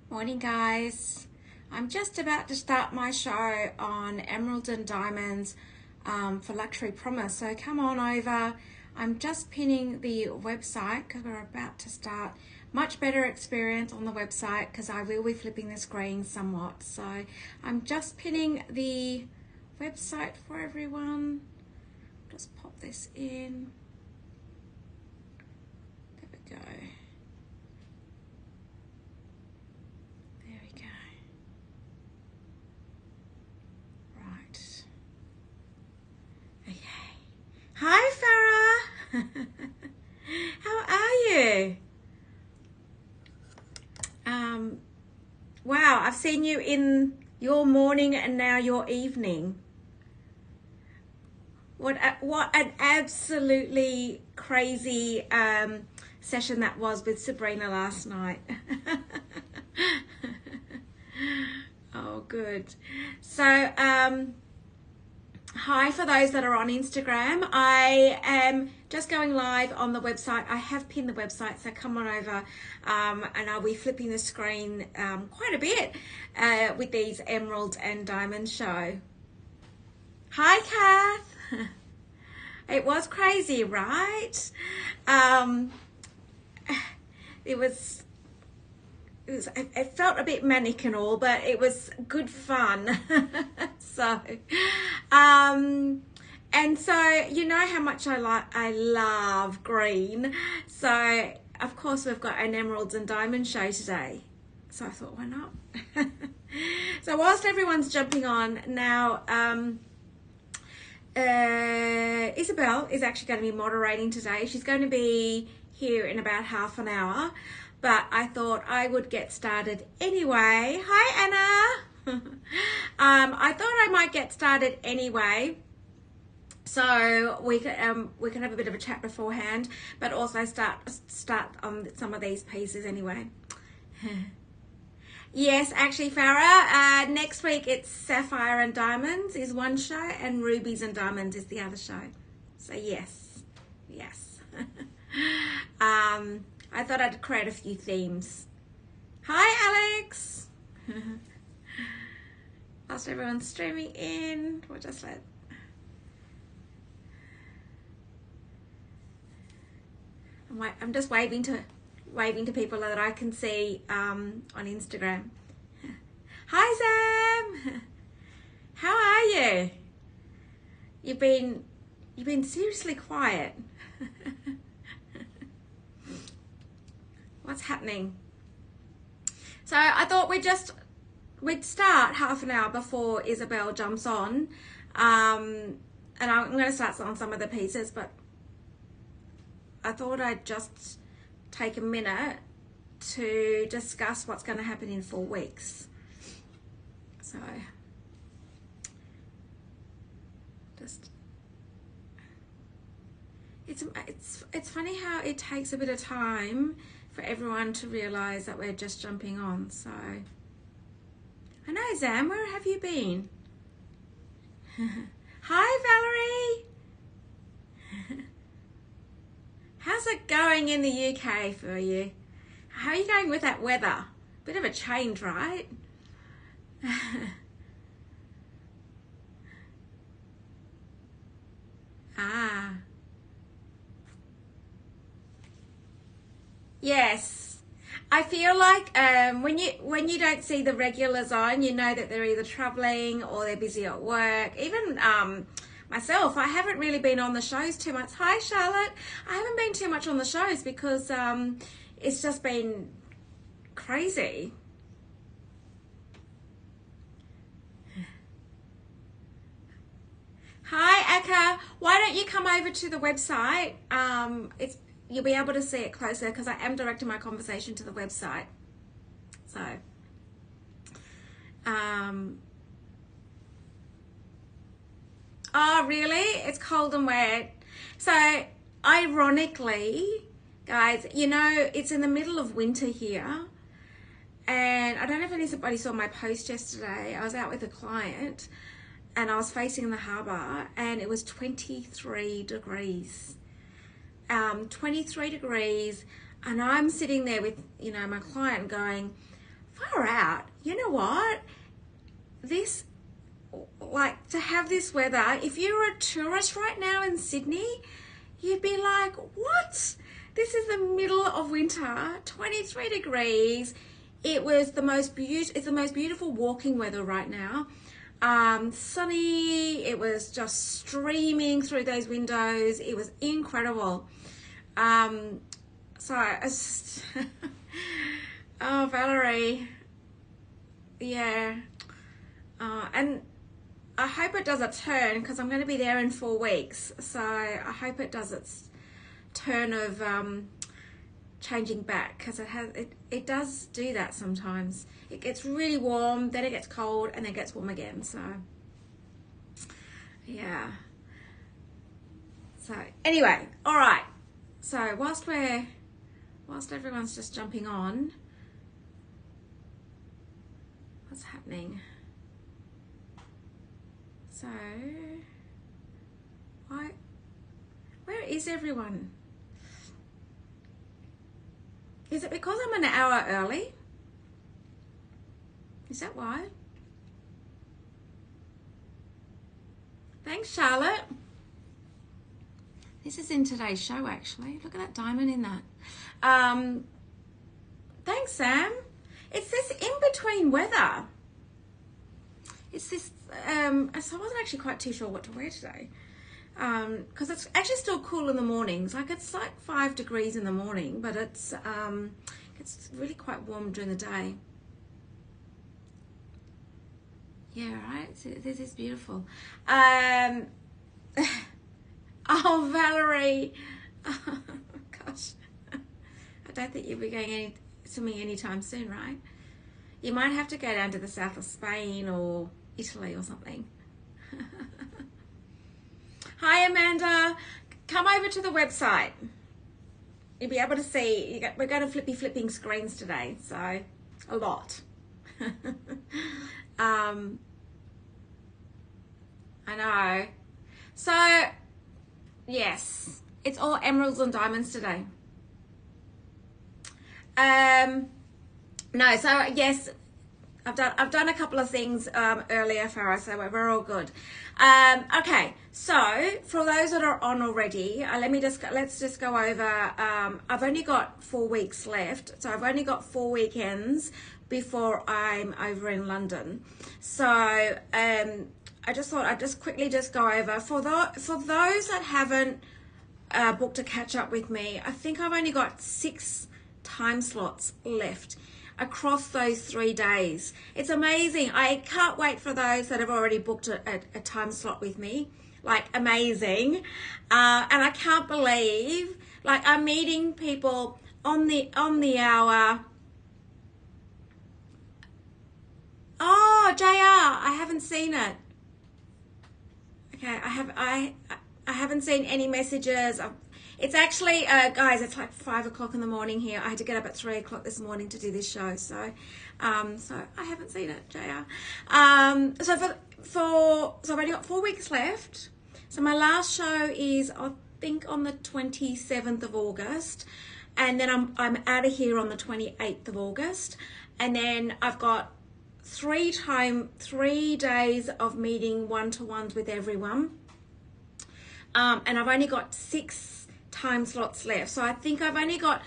Morning, guys. I'm just about to start my show on Emerald and Diamonds for Luxury Promise. So come on over. I'm just pinning the website because we're about to start. Much better experience on the website because I will be flipping the screen somewhat. So I'm just pinning the website for everyone. Just pop this in. There we go. Hi, Farah. How are you? Wow, I've seen you in your morning and now your evening. What an absolutely crazy session that was with Sabrina last night. Oh, good. So, hi for those that are on Instagram. I am just going live on the website. I have pinned the website, so come on over and I'll be flipping the screen quite a bit with these Emerald and Diamond show. Hi, Kath. It was crazy, right? It felt a bit manic and all, but it was good fun. So, and so you know how much I love green. So of course we've got an Emeralds and Diamond show today. So I thought, why not? So whilst everyone's jumping on now, Isabel is actually going to be moderating today. She's going to be here in about half an hour. But I thought I would get started anyway. Hi, Anna. I thought I might get started anyway, so we can have a bit of a chat beforehand, but also start on some of these pieces anyway. Yes, actually, Farah. Next week it's Sapphire and Diamonds is one show, and Rubies and Diamonds is the other show. So yes. I thought I'd create a few themes. Hi, Alex. Whilst everyone's streaming in, we'll just let. I'm just waving to people that I can see on Instagram. Hi, Sam. How are you? You've been seriously quiet. What's happening? So I thought we'd start half an hour before Isabel jumps on, and I'm going to start on some of the pieces, but I thought I'd just take a minute to discuss what's going to happen in 4 weeks. So just it's funny how it takes a bit of time for everyone to realize that we're just jumping on. So I know, Zam, where have you been? Hi, Valerie. How's it going in the UK for you? How are you going with that weather? Bit of a change, right? Yes, I feel like when you don't see the regulars on, you know that they're either traveling or they're busy at work. Even myself, I haven't really been on the shows too much. Hi, Charlotte. I haven't been too much on the shows because it's just been crazy. Hi, Aka. Why don't you come over to the website? You'll be able to see it closer because I am directing my conversation to the website. So, oh, really? It's cold and wet. So, ironically, guys, you know, it's in the middle of winter here. And I don't know if anybody saw my post yesterday. I was out with a client and I was facing the harbour and it was 23 degrees. 23 degrees, and I'm sitting there with, you know, my client going, far out. You know what? This, like, to have this weather, if you were a tourist right now in Sydney, you'd be like, what? This is the middle of winter, 23 degrees. It's the most beautiful walking weather right now. Sunny, it was just streaming through those windows. It was incredible. So I just, oh, Valerie, yeah. And I hope it does a turn, because I'm going to be there in 4 weeks. So I hope it does its turn of changing back, because it does do that sometimes. It gets really warm, then it gets cold, and then it gets warm again. So yeah. So anyway, all right. So whilst everyone's just jumping on, what's happening? So where is everyone? Is it because I'm an hour early? Is that why? Thanks, Charlotte. This is in today's show, actually. Look at that diamond in that. Thanks, Sam. It's this in-between weather. It's this, so I wasn't actually quite too sure what to wear today. Because it's actually still cool in the mornings. Like, it's like 5 degrees in the morning, but it's really quite warm during the day. Yeah, right. So this is beautiful. Oh, Valerie. Oh, gosh. I don't think you'll be going swimming anytime soon, right? You might have to go down to the south of Spain or Italy or something. Hi, Amanda. Come over to the website. You'll be able to see. We're going to be flipping screens today, so a lot. I know. So, yes, it's all emeralds and diamonds today. No, so yes, I've done a couple of things earlier, Farah, so we're all good. Okay, so for those that are on already, let's just go over. I've only got 4 weeks left, so I've only got 4 weekends before I'm over in London. So I just thought I'd just quickly just go over for those that haven't booked a catch up with me. I think I've only got 6 time slots left across those 3 days. It's amazing. I can't wait for those that have already booked a time slot with me. Like, amazing. And I can't believe, like, I'm meeting people on the hour. Oh, JR, I haven't seen it. Okay, I haven't seen any messages. It's actually, guys, it's like 5 o'clock in the morning here. I had to get up at 3 o'clock this morning to do this show. So I haven't seen it, JR. So I've only got 4 weeks left. So my last show is, I think, on the 27th of August. And then I'm out of here on the 28th of August. And then I've got 3 days of meeting one-to-ones with everyone. And I've only got 6 time slots left. So I think I've only got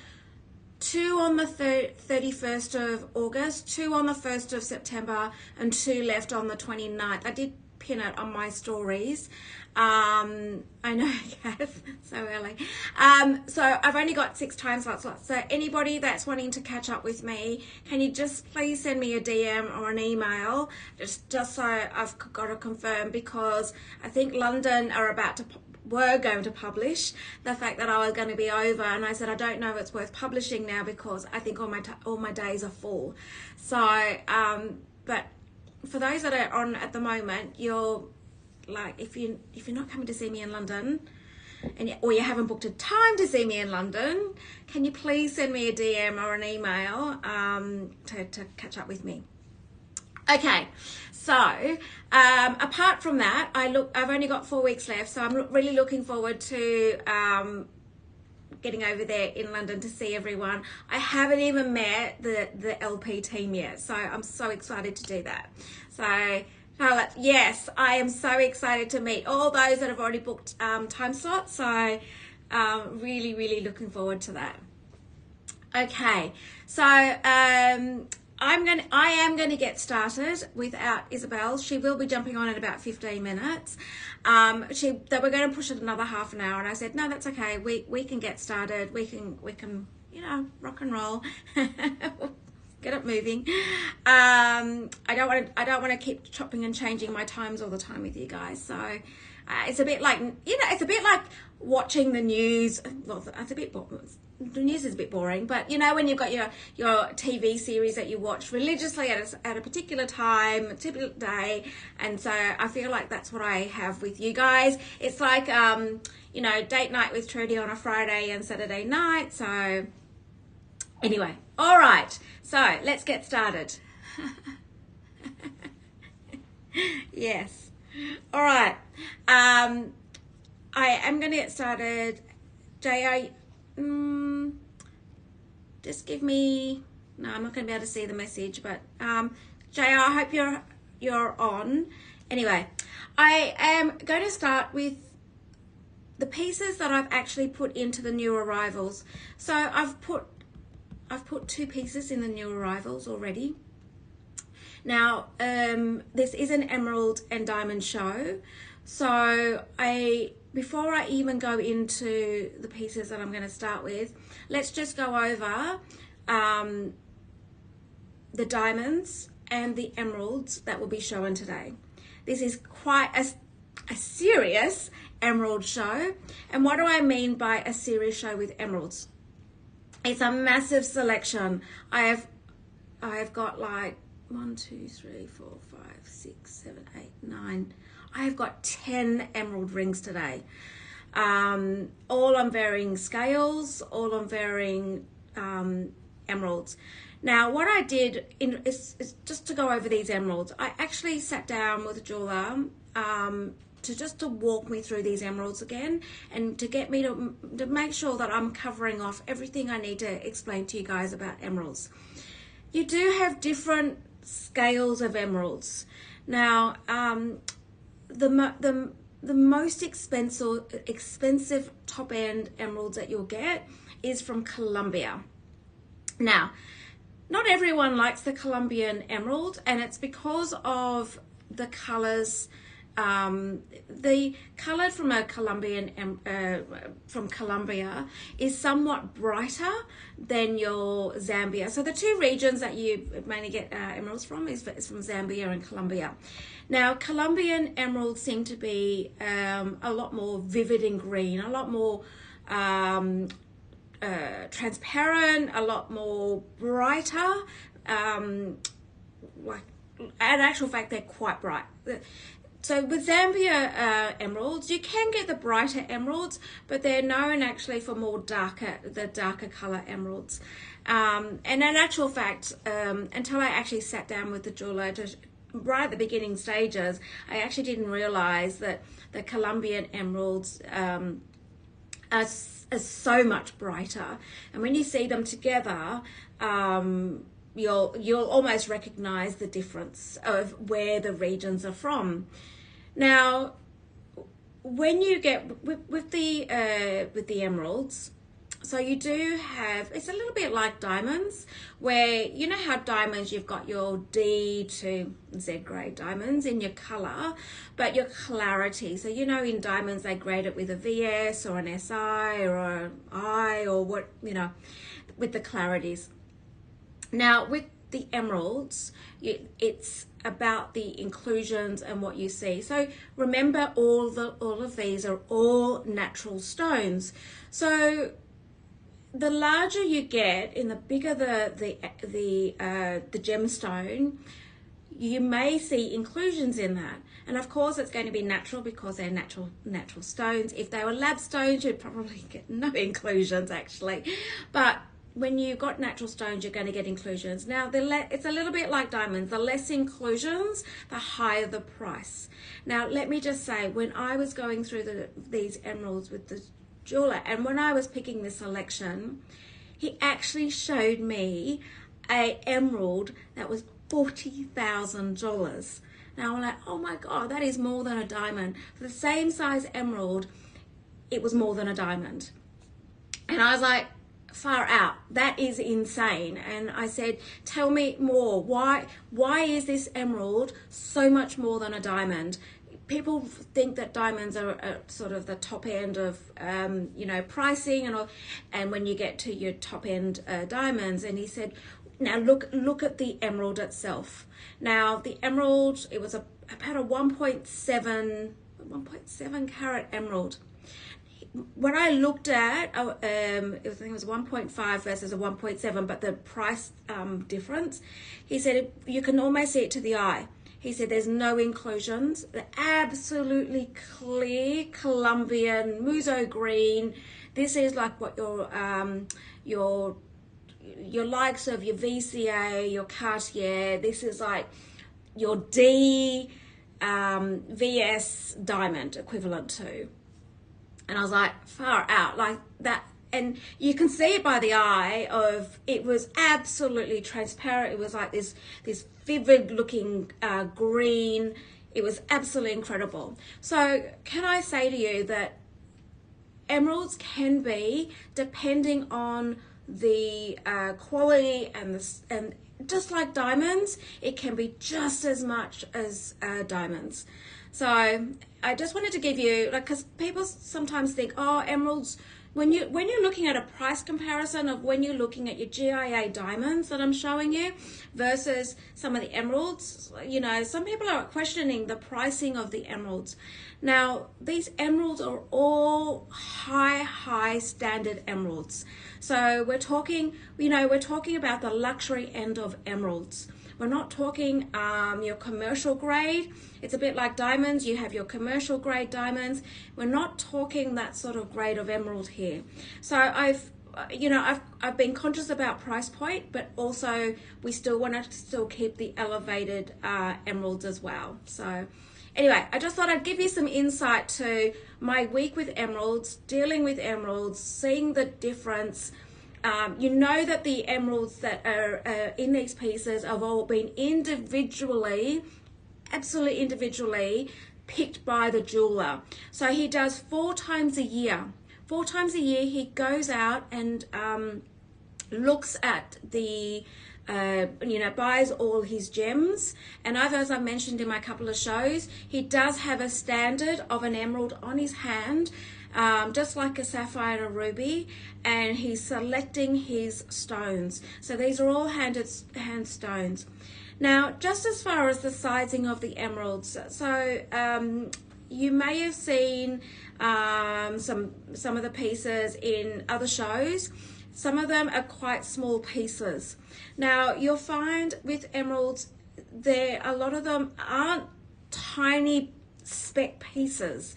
2 on the 31st of August, 2 on the 1st of September, and 2 left on the 29th. I did pin it on my stories. I know, Kath, so early. So I've only got 6 time slots left. So anybody that's wanting to catch up with me, can you just please send me a DM or an email, just so I've got to confirm, because I think London were going to publish the fact that I was going to be over, and I said I don't know if it's worth publishing now because I think all my days are full. So but for those that are on at the moment, you're like, if you're not coming to see me in London, or you haven't booked a time to see me in London, can you please send me a DM or an email to catch up with me? Okay, so apart from that, I've only got 4 weeks left, so I'm really looking forward to getting over there in London to see everyone. I haven't even met the LP team yet, so I'm so excited to do that. So yes, I am so excited to meet all those that have already booked time slots. So really looking forward to that. Okay, so I am going to get started without Isabel. She will be jumping on in about 15 minutes. They were going to push it another half an hour, and I said, no, that's okay. We can get started. We can, you know, rock and roll. Get it moving. I don't want to keep chopping and changing my times all the time with you guys. So it's a bit like, you know, it's a bit like watching the news. Well, it's a bit the news is a bit boring, but you know, when you've got your TV series that you watch religiously at a particular time, a typical day, and so I feel like that's what I have with you guys. It's like you know, date night with Trudi on a Friday and Saturday night. So anyway, all right, so let's get started. Yes, all right. I am going to get started. JR, just give me, no, I'm not going to be able to see the message, but JR, I hope you're on. Anyway, I am going to start with the pieces that I've actually put into the new arrivals. So I've put 2 pieces in the new arrivals already. Now, this is an emerald and diamond show. So before I even go into the pieces that I'm going to start with, let's just go over the diamonds and the emeralds that will be shown today. This is quite a serious emerald show. And what do I mean by a serious show with emeralds? It's a massive selection. I have got like 1, 2, 3, 4, 5, 6, 7, 8, 9. I have got 10 emerald rings today. All on varying scales, all on varying emeralds. Now, what I did is just to go over these emeralds. I actually sat down with a jeweler to walk me through these emeralds again, and to get me to make sure that I'm covering off everything I need to explain to you guys about emeralds. You do have different scales of emeralds. Now, the most expensive top end emeralds that you'll get is from Colombia. Now, not everyone likes the Colombian emerald, and it's because of the colors. The color from from Colombia is somewhat brighter than your Zambia. So the 2 regions that you mainly get emeralds from is from Zambia and Colombia. Now, Colombian emeralds seem to be a lot more vivid in green, a lot more transparent, a lot more brighter. Like, in actual fact, they're quite bright. So with Zambia emeralds, you can get the brighter emeralds, but they're known actually for the darker color emeralds. And in actual fact, until I actually sat down with the jeweler right at the beginning stages, I actually didn't realize that the Colombian emeralds are so much brighter. And when you see them together, you'll almost recognize the difference of where the regions are from. Now, when you get with the emeralds, so you do have, it's a little bit like diamonds, where you know how diamonds, you've got your D to Z grade diamonds in your color, but your clarity. So you know, in diamonds they grade it with a VS or an SI or an I, or what, you know, with the clarities. Now with the emeralds, it's about the inclusions and what you see. So remember, all of these are all natural stones. So the larger you get, and the bigger the gemstone, you may see inclusions in that. And of course it's going to be natural because they're natural stones. If they were lab stones, you'd probably get no inclusions actually. But when you've got natural stones, you're going to get inclusions. Now, it's a little bit like diamonds. The less inclusions, the higher the price. Now, let me just say, when I was going through these emeralds with the jeweler. And when I was picking this selection, he actually showed me a emerald that was $40,000. Now I'm like, oh my God, that is more than a diamond. For the same size emerald, it was more than a diamond. And I was like, far out, that is insane. And I said, tell me more. Why is this emerald so much more than a diamond? People think that diamonds are sort of the top end of pricing and all, and when you get to your top end diamonds. And he said, now look at the emerald itself. Now the emerald, it was about a 1.7 carat emerald. When I looked at, I think it was 1.5 versus a 1.7, but the price difference, he said you can almost see it to the eye. He said there's no inclusions. They're absolutely clear Colombian Muso green. This is like what your likes of your VCA, your Cartier. This is like your VS diamond equivalent to. And I was like, far out, like that. And you can see it by the eye of, it was absolutely transparent. It was like this vivid looking green. It was absolutely incredible. So can I say to you that emeralds can be, depending on the quality and just like diamonds, it can be just as much as diamonds. So I just wanted to give you, like, because people sometimes think, oh, emeralds, when you're looking at a price comparison of when you're looking at your GIA diamonds that I'm showing you versus some of the emeralds, some people are questioning the pricing of the emeralds. Now, these emeralds are all high standard emeralds. So we're talking about the luxury end of emeralds. We're not talking your commercial grade. It's a bit like diamonds. You have your commercial grade diamonds. We're not talking that sort of grade of emerald here. So I've been conscious about price point, but also we still want to still keep the elevated emeralds as well. So anyway, I just thought I'd give you some insight to my week with emeralds, dealing with emeralds, seeing the difference. You know that the emeralds that are in these pieces have all been absolutely individually picked by the jeweler. So he does 4 times a year. 4 times a year he goes out and looks at the buys all his gems. And as I mentioned in my couple of shows, he does have a standard of an emerald on his hand, just like a sapphire and a ruby, and he's selecting his stones. So these are all hand stones. Now, just as far as the sizing of the emeralds, so you may have seen some of the pieces in other shows. Some of them are quite small pieces. Now, you'll find with emeralds, a lot of them aren't tiny speck pieces.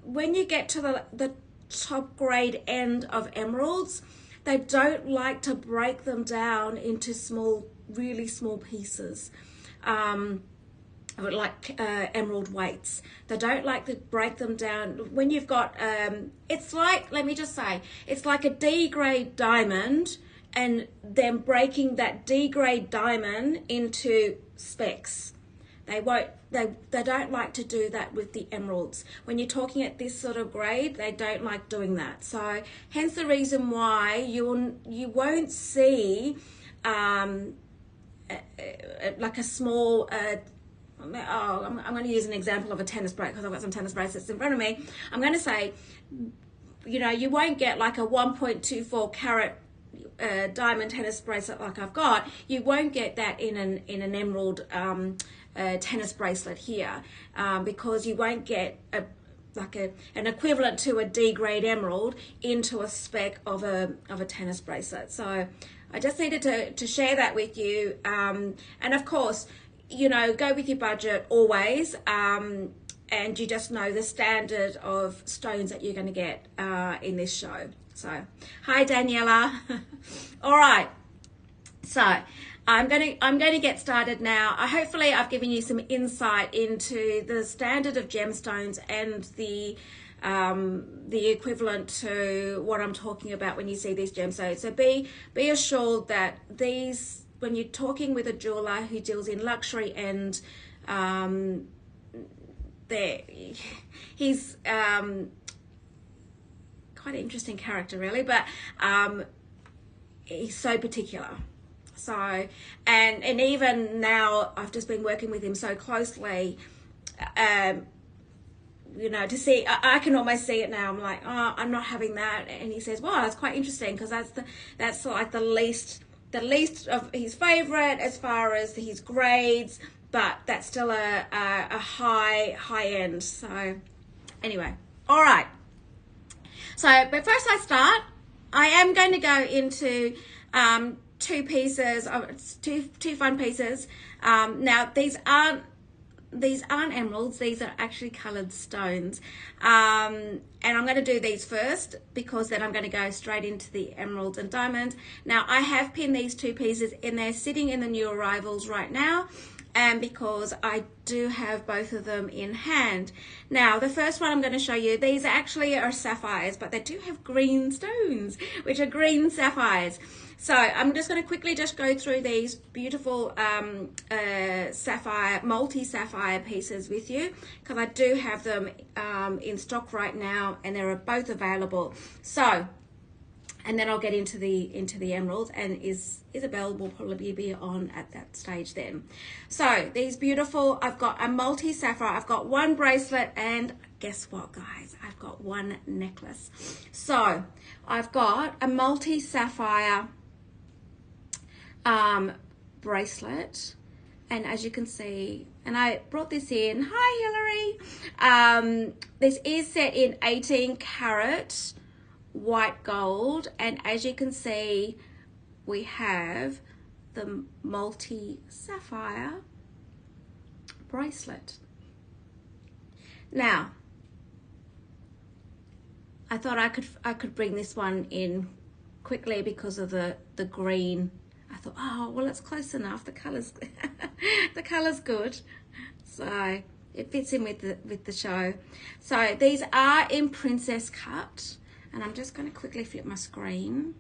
When you get to the top grade end of emeralds, they don't like to break them down into really small pieces, like emerald weights. They don't like to break them down. When you've got, it's like, let me just say, it's like a D grade diamond and then breaking that D grade diamond into specks. They don't like to do that with the emeralds. When you're talking at this sort of grade, they don't like doing that. So hence the reason why you won't see like a small, I'm going to use an example of a tennis bracelet because I've got some tennis bracelets in front of me. I'm going to say, you won't get like a 1.24 carat diamond tennis bracelet like I've got. You won't get that in an emerald tennis bracelet here, because you won't get an equivalent to a D grade emerald into a speck of a tennis bracelet. So I just needed to share that with you, and of course, go with your budget always, and you just know the standard of stones that you're going to get in this show. So hi Daniela. All right, so I'm going to get started now. Hopefully I've given you some insight into the standard of gemstones and the equivalent to what I'm talking about when you see these gemstones. So be assured that these, when you're talking with a jeweler who deals in luxury and he's quite an interesting character really, but he's so particular. So, and even now I've just been working with him so closely, you know, to see, I can almost see it now. I'm like, oh, I'm not having that. And he says, well, that's quite interesting because that's like the least of his favorite as far as his grades, but that's still a high end. So anyway, all right. So, but first I start, I am going to go into two pieces of two fun pieces. Now these aren't emeralds, these are actually colored stones, and I'm going to do these first because then I'm going to go straight into the emeralds and diamonds. Now I have pinned these two pieces in there sitting in the new arrivals right now, and because I do have both of them in hand. Now the first one I'm going to show you, these actually are sapphires, but they do have green stones, which are green sapphires. So I'm just going to quickly just go through these beautiful sapphire, multi-sapphire pieces with you, because I do have them in stock right now and they're both available. So, and then I'll get into the emeralds, and Isabel will probably be on at that stage then. So these beautiful, I've got a multi-sapphire, I've got one bracelet, and guess what guys, I've got one necklace. So I've got a multi-sapphire bracelet, and as you can see, and I brought this in, hi Hillary, this is set in 18 karat white gold, and as you can see we have the multi sapphire bracelet. Now I thought I could bring this one in quickly because of the green. I thought, oh well, it's close enough, the colors the color's good, so it fits in with the show. So these are in princess cut, and I'm just going to quickly flip my screen.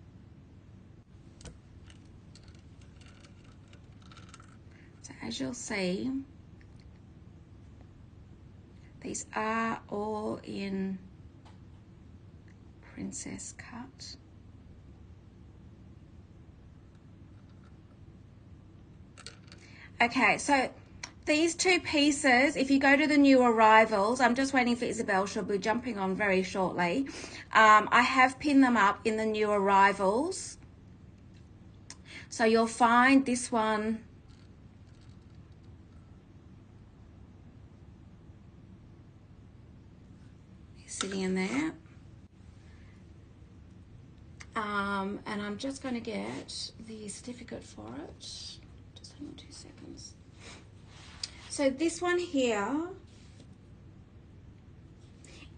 So as you'll see, these are all in princess cut. Okay, so these two pieces, if you go to the new arrivals, I'm just waiting for Isabel, she'll be jumping on very shortly. I have pinned them up in the new arrivals. So you'll find this one sitting in there. And I'm just going to get the certificate for it. Just hang on 2 seconds. So this one here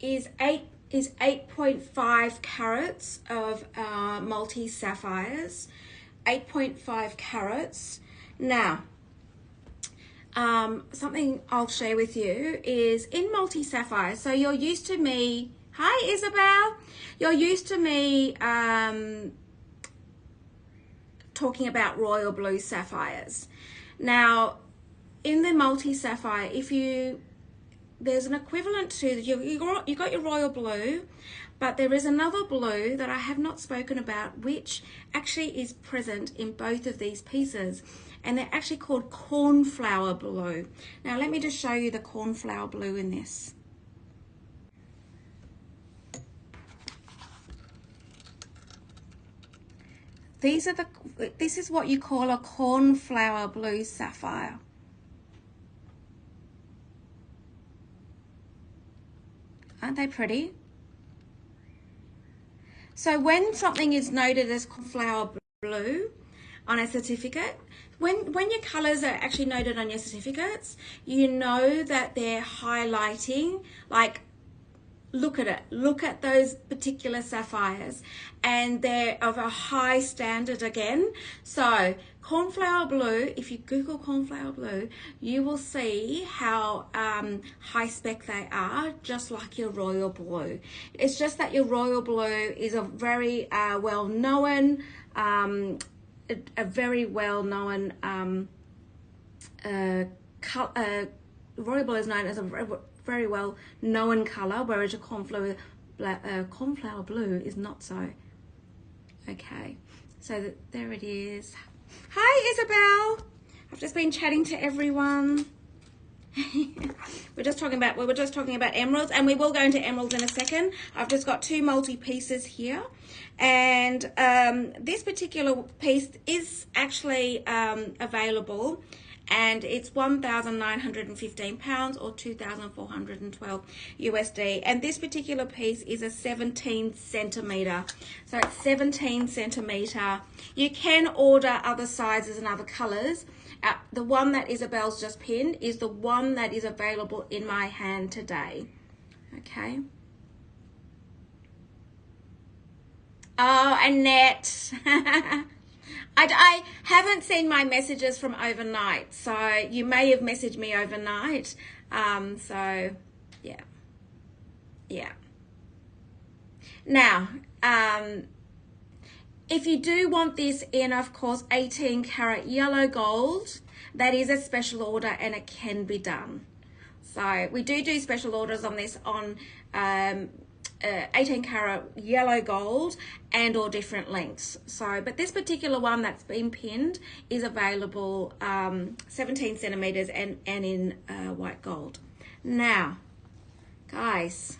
is 8.5 carats of multi sapphires, 8.5 carats. Now, something I'll share with you is in multi sapphire. So you're used to me. Hi, Isabel. You're used to me talking about royal blue sapphires. Now, in the multi sapphire, there's an equivalent to you got your royal blue, but there is another blue that I have not spoken about, which actually is present in both of these pieces, and they're actually called cornflower blue. Now let me just show you the cornflower blue in this. This is what you call a cornflower blue sapphire. Aren't they pretty? So when something is noted as cornflower blue on a certificate, when your colors are actually noted on your certificates, you know that they're highlighting, like look at it. Look at those particular sapphires, and they're of a high standard again. So cornflower blue, if you Google cornflower blue, you will see how high spec they are, just like your royal blue. It's just that your royal blue is a very well-known, a very well-known royal blue is known as a very well known color, whereas a cornflower blue is not so. Okay, so there it is. Hi Isabel, I've just been chatting to everyone. we were just talking about emeralds, and we will go into emeralds in a second. I've just got two multi pieces here, and this particular piece is actually available, and it's £1,915 or 2,412 USD. And this particular piece is a 17 centimeter. So it's 17 centimeter. You can order other sizes and other colors. The one that Isabel's just pinned is the one that is available in my hand today. Okay. Oh, Annette. I haven't seen my messages from overnight, so you may have messaged me overnight. So, yeah. Now, if you do want this in, of course, 18 karat yellow gold, that is a special order and it can be done. So we do special orders on this on 18 karat yellow gold and or different lengths. So, but this particular one that's been pinned is available 17 centimeters and in white gold. Now, guys,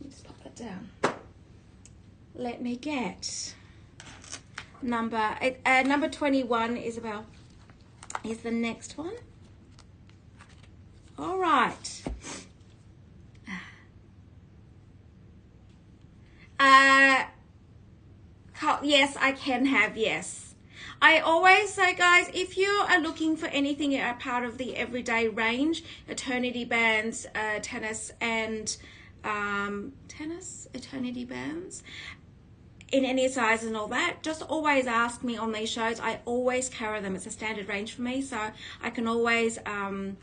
let's pop that down. Let me get number 21, Isabel, is the next one. All right. Yes, I can have, yes. I always say, guys, if you are looking for anything a part of the everyday range, eternity bands, tennis and eternity bands, in any size and all that, just always ask me on these shows. I always carry them. It's a standard range for me, so I can always cover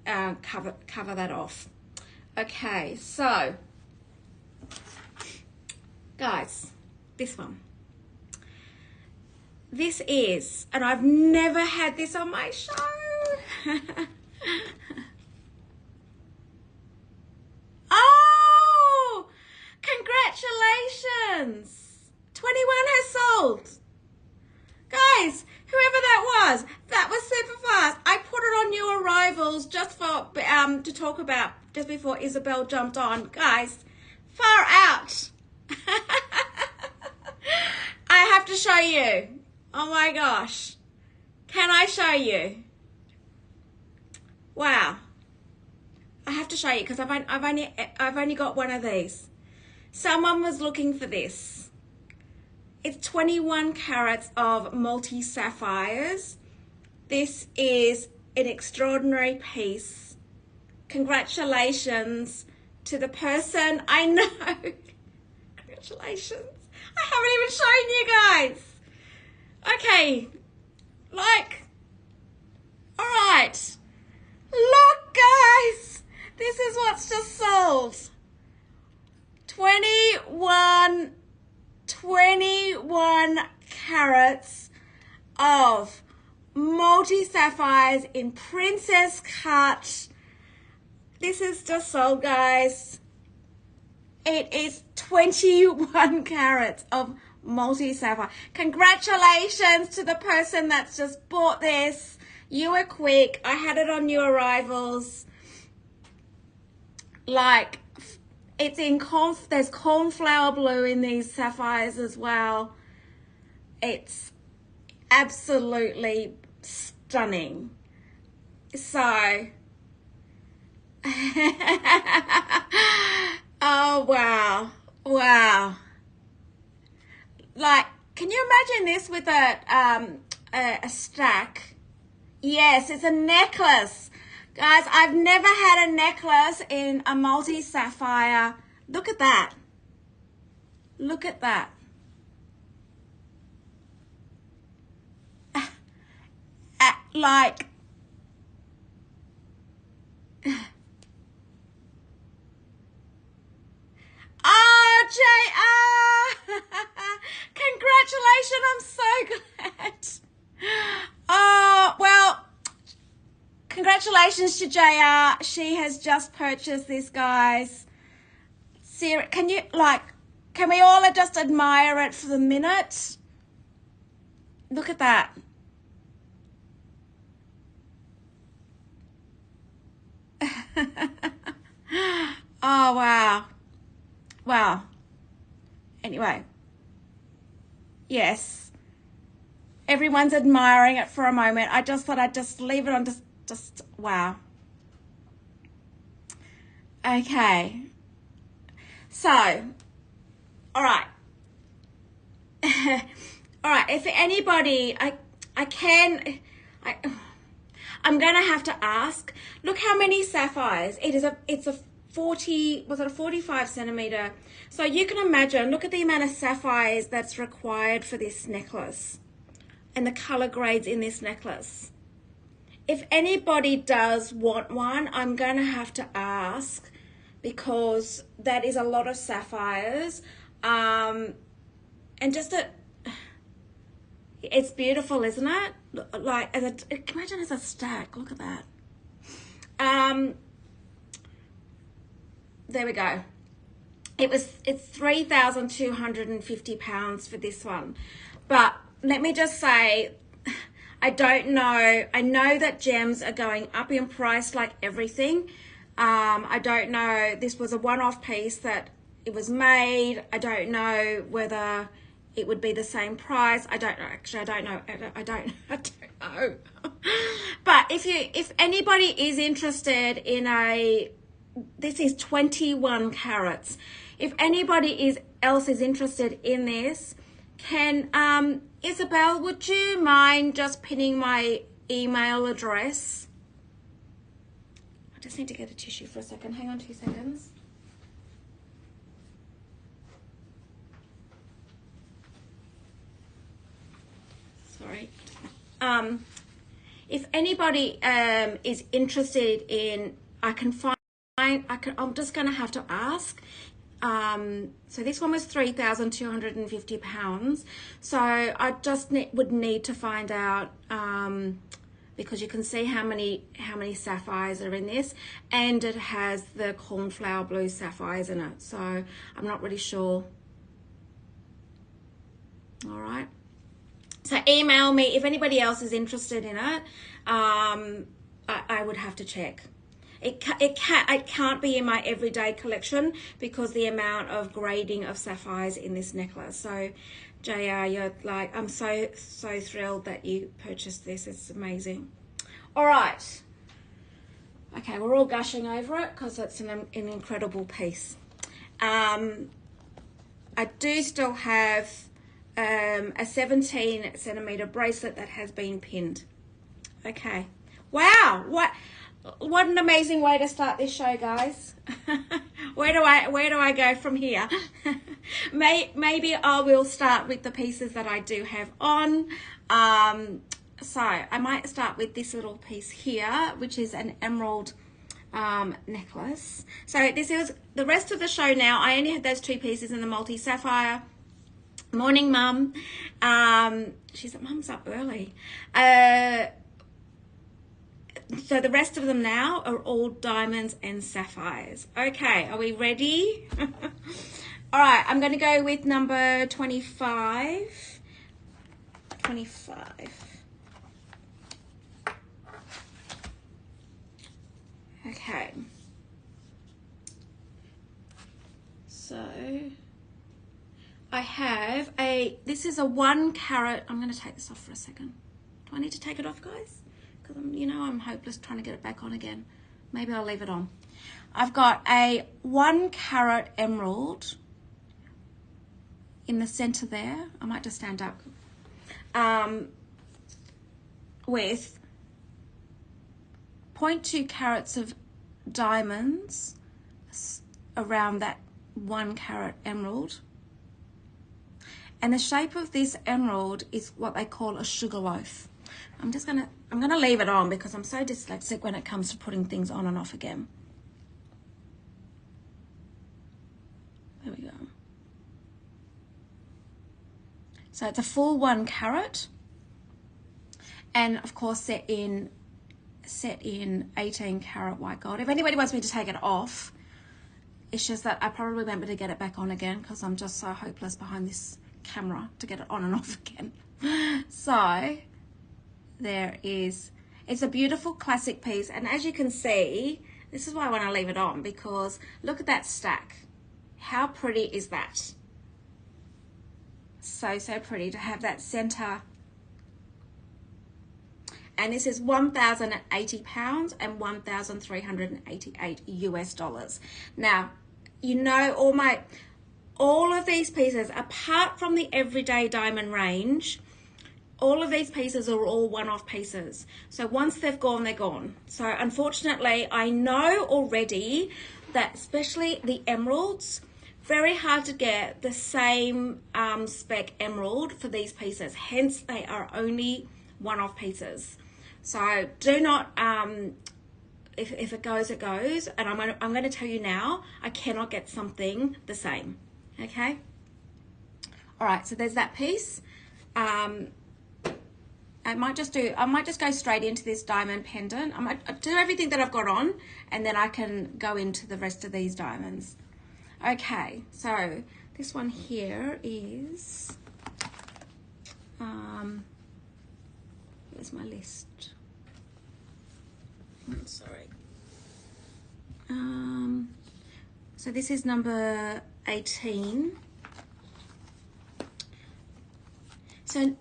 that off. Okay, so guys, this one. This is, and I've never had this on my show. Oh, congratulations. 21 has sold. Guys, whoever that was super fast. I put it on new arrivals just for to talk about just before Isabel jumped on. Guys, far out. I have to show you. Oh my gosh. Can I show you? Wow. I have to show you because I've only got one of these. Someone was looking for this. It's 21 carats of multi sapphires. This is an extraordinary piece. Congratulations to the person. I know. Congratulations. I haven't even shown you guys. Okay. All right. Look, guys. This is what's just sold. 21 carats of multi sapphires in princess cut. This is just sold, guys. It is 21 carats of multi sapphire. Congratulations to the person that's just bought this. You were quick. I had it on new arrivals. It's in there's cornflower blue in these sapphires as well. It's absolutely stunning. So, oh wow, wow. Can you imagine this with a stack? Yes, it's a necklace. Guys, I've never had a necklace in a multi-sapphire. Look at that. Look at that. Like, oh, JR! Congratulations, I'm so glad. Oh, well, congratulations to JR. She has just purchased this, guys. Sarah, can we all just admire it for the minute? Look at that. Oh, wow. Wow. Anyway. Yes. Everyone's admiring it for a moment. I just thought I'd just leave it on just wow. Okay. So, all right. All right, if anybody, I'm going to have to ask, look how many sapphires. It's a 40, was it a 45 centimeter? So you can imagine, look at the amount of sapphires that's required for this necklace and the color grades in this necklace. If anybody does want one, I'm going to have to ask because that is a lot of sapphires. And just it's beautiful, isn't it? Like, imagine as a stack. Look at that. There we go. It's £3,250 for this one. But let me just say, I don't know. I know that gems are going up in price like everything. I don't know. This was a one-off piece that it was made. I don't know whether it would be the same price. I don't know. Actually, I don't know. I don't know. But if anybody is interested in this is 21 carats. If anybody else is interested in this, can Isabel, would you mind just pinning my email address? I just need to get a tissue for a second. Hang on 2 seconds. Sorry. If anybody is interested in, I'm just going to have to ask. So this one was £3,250. So I just would need to find out because you can see how many sapphires are in this, and it has the cornflower blue sapphires in it. So I'm not really sure. All right. So email me if anybody else is interested in it. I would have to check. It can't be in my everyday collection because the amount of grading of sapphires in this necklace. So, JR, you're like, I'm so thrilled that you purchased this. It's amazing. All right. Okay, we're all gushing over it because it's an incredible piece. I do still have a 17 centimeter bracelet that has been pinned. Okay. Wow. What an amazing way to start this show, guys. Where do I go from here? Maybe I will start with the pieces that I do have on. So I might start with this little piece here, which is an emerald necklace. So this is the rest of the show now. I only had those two pieces in the multi sapphire. Morning, Mum. Mum's up early. So the rest of them now are all diamonds and sapphires. Okay, are we ready? All right, I'm going to go with number 25. 25. Okay. So I have this is a 1 carat. I'm going to take this off for a second. Do I need to take it off, guys? Because I'm hopeless trying to get it back on again. Maybe I'll leave it on. I've got a 1 carat emerald in the center there. I might just stand up. With 0.2 carats of diamonds around that 1 carat emerald. And the shape of this emerald is what they call a sugar loaf. I'm gonna leave it on because I'm so dyslexic when it comes to putting things on and off again. There we go. So it's a full 1 carat, and of course set in 18 carat white gold. If anybody wants me to take it off, it's just that I probably won't be able to get it back on again because I'm just so hopeless behind this camera to get it on and off again. So there is, it's a beautiful classic piece, and as you can see, this is why I want to leave it on, because look at that stack. How pretty is that? So pretty to have that center. And this is 1,080 pounds and 1,388 US dollars. Now, you know, all of these pieces, apart from the everyday diamond range, all of these pieces are all one-off pieces. So once they've gone, they're gone. So unfortunately, I know already that especially the emeralds, very hard to get the same spec emerald for these pieces. Hence, they are only one-off pieces. So do not, if it goes, it goes. And I'm going to tell you now, I cannot get something the same. Okay. All right. So there's that piece. I might just go straight into this diamond pendant. I might do everything that I've got on, and then I can go into the rest of these diamonds. Okay, so this one here is, where's my list? I'm sorry. So this is number 18. So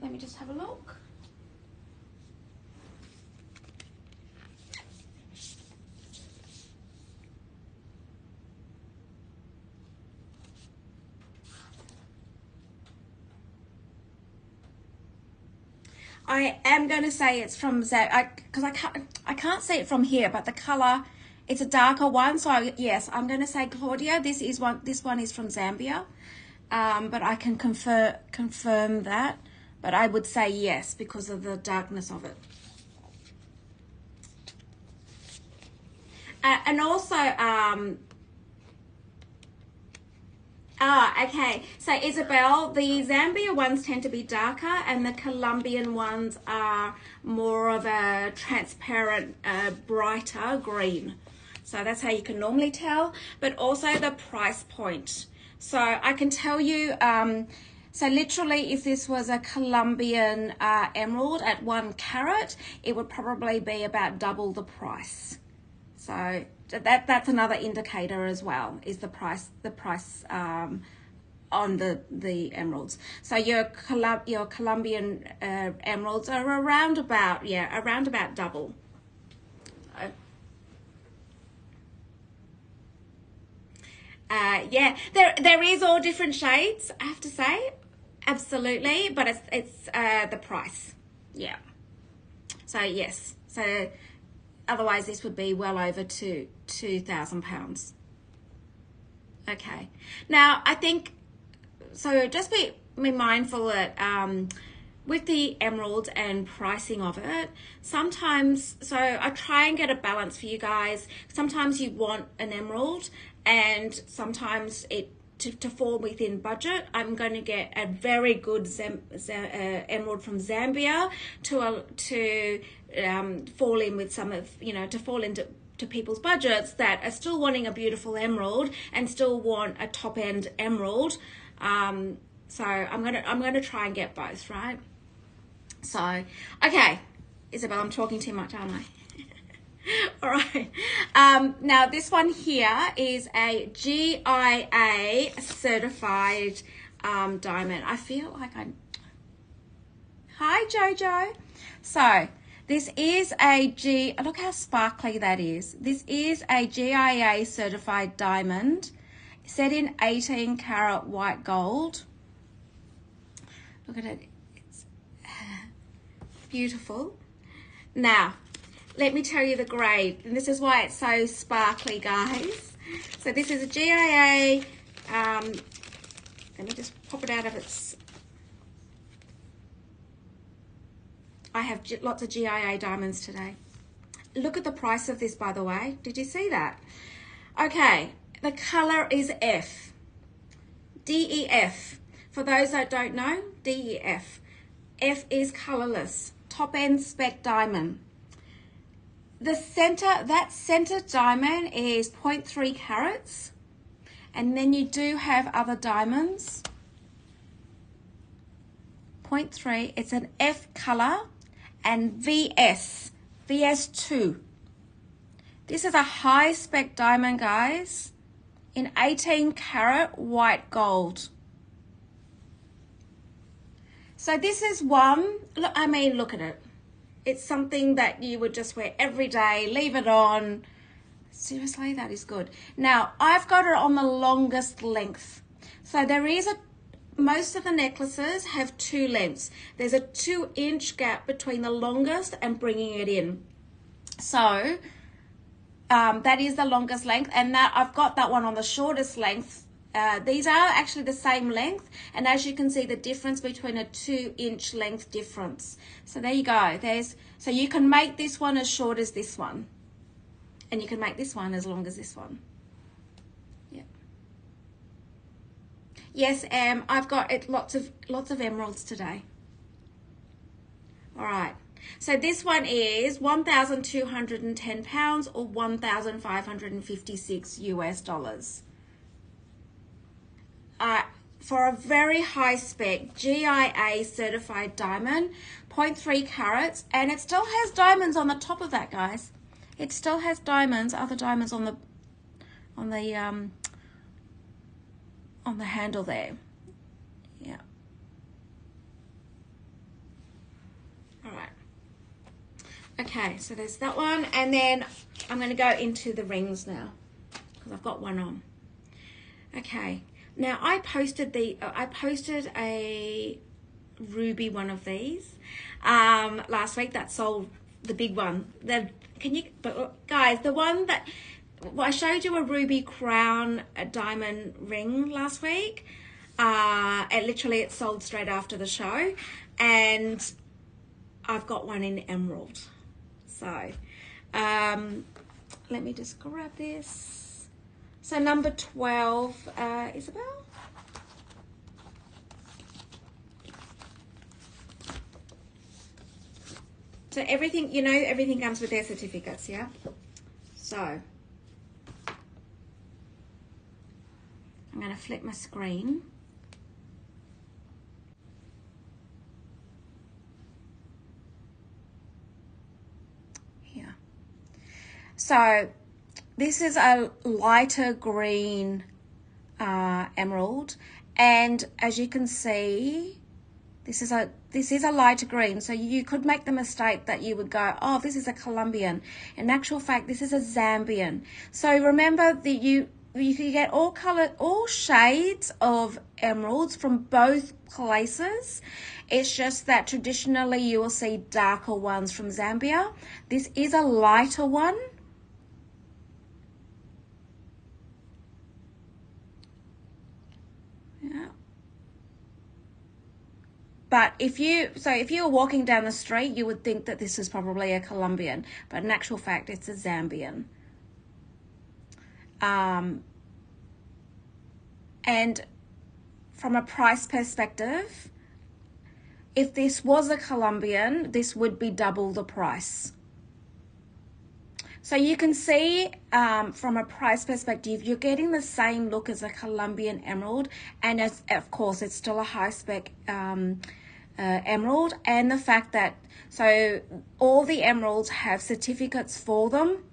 let me just have a look. I am going to say it's from Zambia because I can't see it from here, but the color, it's a darker one. So yes, I'm going to say, Claudia, this one is from Zambia, but I can confirm that. But I would say yes because of the darkness of it. And also, okay. So Isabel, the Zambia ones tend to be darker, and the Colombian ones are more of a transparent, brighter green. So that's how you can normally tell. But also the price point. So I can tell you. So literally, if this was a Colombian emerald at 1 carat, it would probably be about double the price. So that's another indicator as well, is the price on the emeralds. So your Colombian emeralds are around about double. Yeah, there is all different shades, I have to say, absolutely, but it's the price. Yeah. So yes, so otherwise this would be well over £2,000. Okay. Now I think so. Just be mindful that with the emeralds and pricing of it, sometimes, so I try and get a balance for you guys. Sometimes you want an emerald, and sometimes to fall within budget, I'm going to get a very good emerald from Zambia to fall in with some of, to fall into people's budgets that are still wanting a beautiful emerald and still want a top end emerald. So I'm gonna try and get both, right? So, okay, Isabel, I'm talking too much, aren't I? All right. Now this one here is a GIA certified diamond. I feel like Hi, Jojo. So this is look how sparkly that is. This is a GIA certified diamond set in 18 karat white gold. Look at it. It's beautiful. Now, let me tell you the grade. And this is why it's so sparkly, guys. So this is a GIA. Let me just pop it out of its... I have lots of GIA diamonds today. Look at the price of this, by the way. Did you see that? Okay, the color is F. DEF. For those that don't know, DEF. F is colorless. Top end spec diamond. The center, that center diamond is 0.3 carats. And then you do have other diamonds. 0.3, it's an F color and VS. VS2. This is a high spec diamond, guys, in 18 karat white gold. So this is one, I mean, look at it. It's something that you would just wear every day, leave it on. Seriously, that is good. Now, I've got it on the longest length. So there is most of the necklaces have 2 lengths. There's a 2-inch gap between the longest and bringing it in. So that is the longest length, and that I've got that one on the shortest length. These are actually the same length, and as you can see, the difference between a 2-inch length difference. So there you go. So you can make this one as short as this one, and you can make this one as long as this one. Yeah. Yes, I've got lots of emeralds today. All right. So this one is 1,210 pounds or 1,556 US dollars. For a very high spec GIA certified diamond, 0.3 carats, and it still has diamonds on the top of that, guys. It still has diamonds, other diamonds on the handle there. Yeah. All right. Okay, so there's that one, and then I'm going to go into the rings now because I've got one on. Okay. Now I posted a ruby one of these last week that sold, the big one. Guys, the one that I showed you, a ruby crown, a diamond ring last week. It sold straight after the show, and I've got one in emerald. So let me just grab this. So number 12, Isabel. So everything, everything comes with their certificates, yeah? So I'm going to flip my screen. Here. So this is a lighter green emerald, and as you can see, this is a lighter green. So you could make the mistake that you would go, oh, this is a Colombian. In actual fact, this is a Zambian. So remember that you can get all shades of emeralds from both places. It's just that traditionally you will see darker ones from Zambia. This is a lighter one. Yeah. But if you were walking down the street, you would think that this is probably a Colombian, but in actual fact, it's a Zambian. And from a price perspective, if this was a Colombian, this would be double the price. So you can see from a price perspective, you're getting the same look as a Colombian emerald, and of course it's still a high spec emerald, and the fact that so all the emeralds have certificates for them,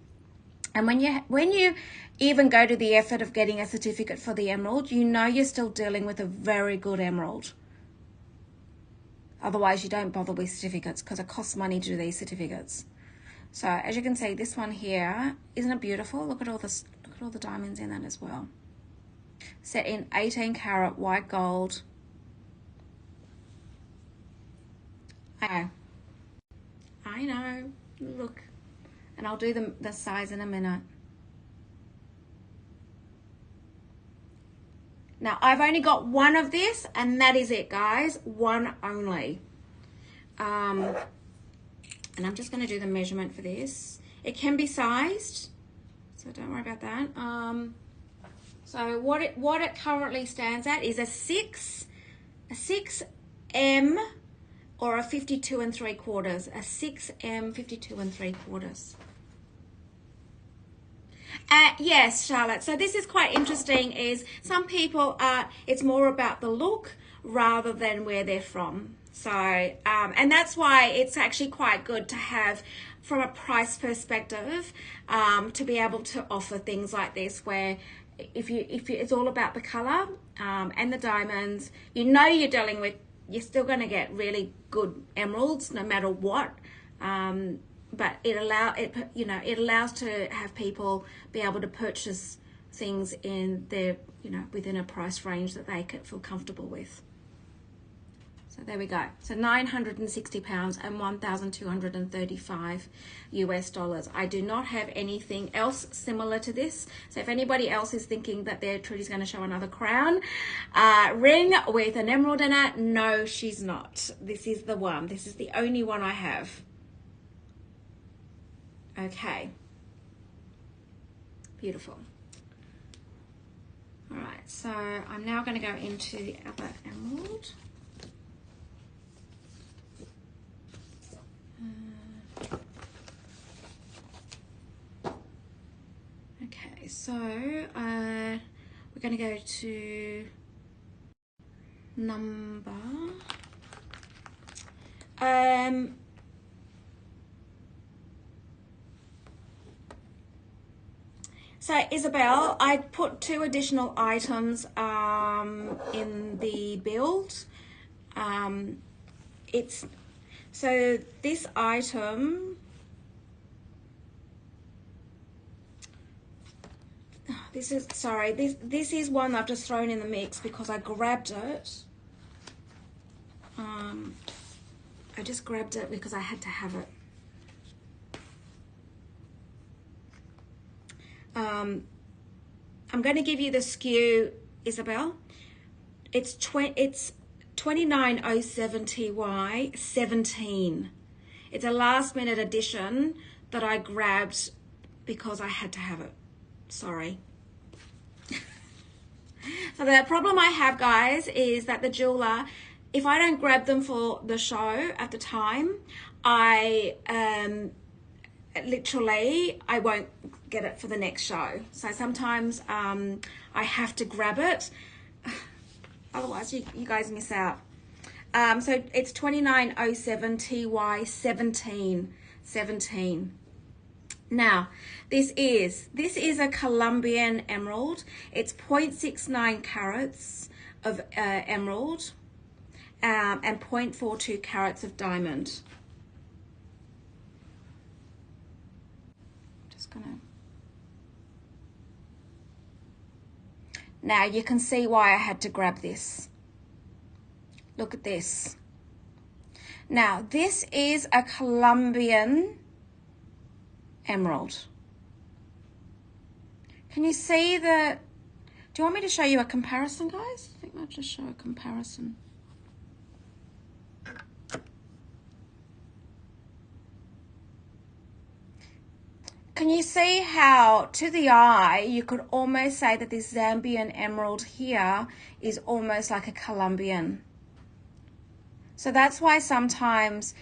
and when you even go to the effort of getting a certificate for the emerald, you're still dealing with a very good emerald. Otherwise you don't bother with certificates because it costs money to do these certificates. So as you can see, this one here, isn't it beautiful? Look at all the diamonds in that as well. Set in 18 karat white gold. I know. Look. And I'll do the size in a minute. Now, I've only got one of this, and that is it, guys. One only. And I'm just going to do the measurement for this. It can be sized, so don't worry about that. So what it currently stands at is a 6M or a 52 3/4. A 6M 52 3/4. Yes, Charlotte. So this is quite interesting. Is some people it's more about the look rather than where they're from. So and that's why it's actually quite good to have, from a price perspective, to be able to offer things like this, where if it's all about the color and the diamonds, you're dealing with, you're still going to get really good emeralds no matter what. But it allows to have people be able to purchase things in their, within a price range that they can feel comfortable with. So there we go. So £960 and 1,235 US dollars. I do not have anything else similar to this. So if anybody else is thinking that Trudy's going to show another crown ring with an emerald in it, no, she's not. This is the one. This is the only one I have. Okay. Beautiful. All right, so I'm now going to go into the other emerald. Okay, so we're going to go to number so Isabel, I put 2 additional items in the build. So this item, this is one I've just thrown in the mix because I grabbed it. I just grabbed it because I had to have it. I'm going to give you the SKU, Isabel. It's 2907TY 17. It's a last minute addition that I grabbed because I had to have it. Sorry. So the problem I have, guys, is that the jeweler, if I don't grab them for the show at the time, I won't get it for the next show. So sometimes I have to grab it. Otherwise, you guys miss out. So it's 2907TY 17. Now, this is a Colombian emerald. It's 0.69 carats of emerald and 0.42 carats of diamond. Just gonna. Now you can see why I had to grab this. Look at this. Now this is a Colombian emerald. Can you see the, do you want me to show you a comparison, guys? I think I'll just show a comparison. Can you see how, to the eye, you could almost say that this Zambian emerald here is almost like a Colombian? So that's why sometimes,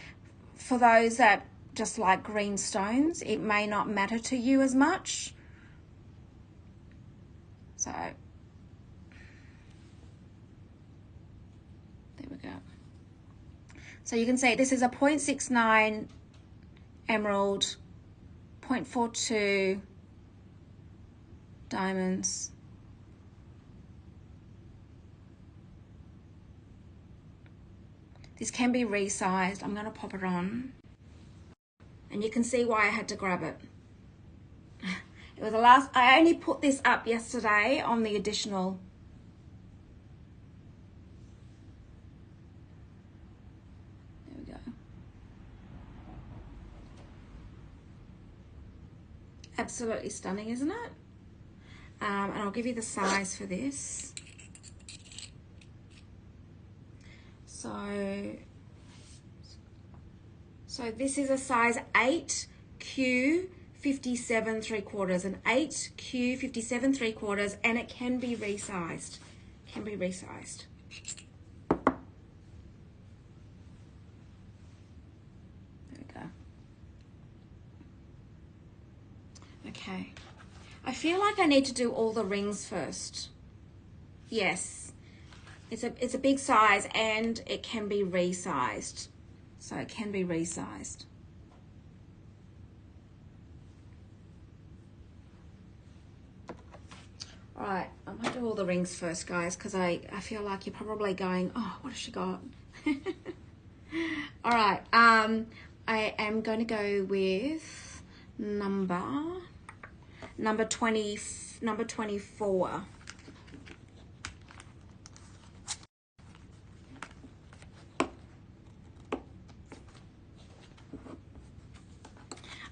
for those that just like green stones, it may not matter to you as much. So, there we go. So you can see this is a 0.69 emerald, 0.42 diamonds. This can be resized. I'm going to pop it on. And you can see why I had to grab it. It was the last, I only put this up yesterday on the additional. There we go. Absolutely stunning, isn't it? And I'll give you the size for this. So this is a size 8Q 57 3/4, an 8Q 57 3/4, and it can be resized. Can be resized. There we go. Okay. I feel like I need to do all the rings first. Yes. It's a big size and it can be resized. So it can be resized. All right, I'm going to do all the rings first, guys, because I feel like you're probably going, oh, what has she got? All right, I am going to go with number 24.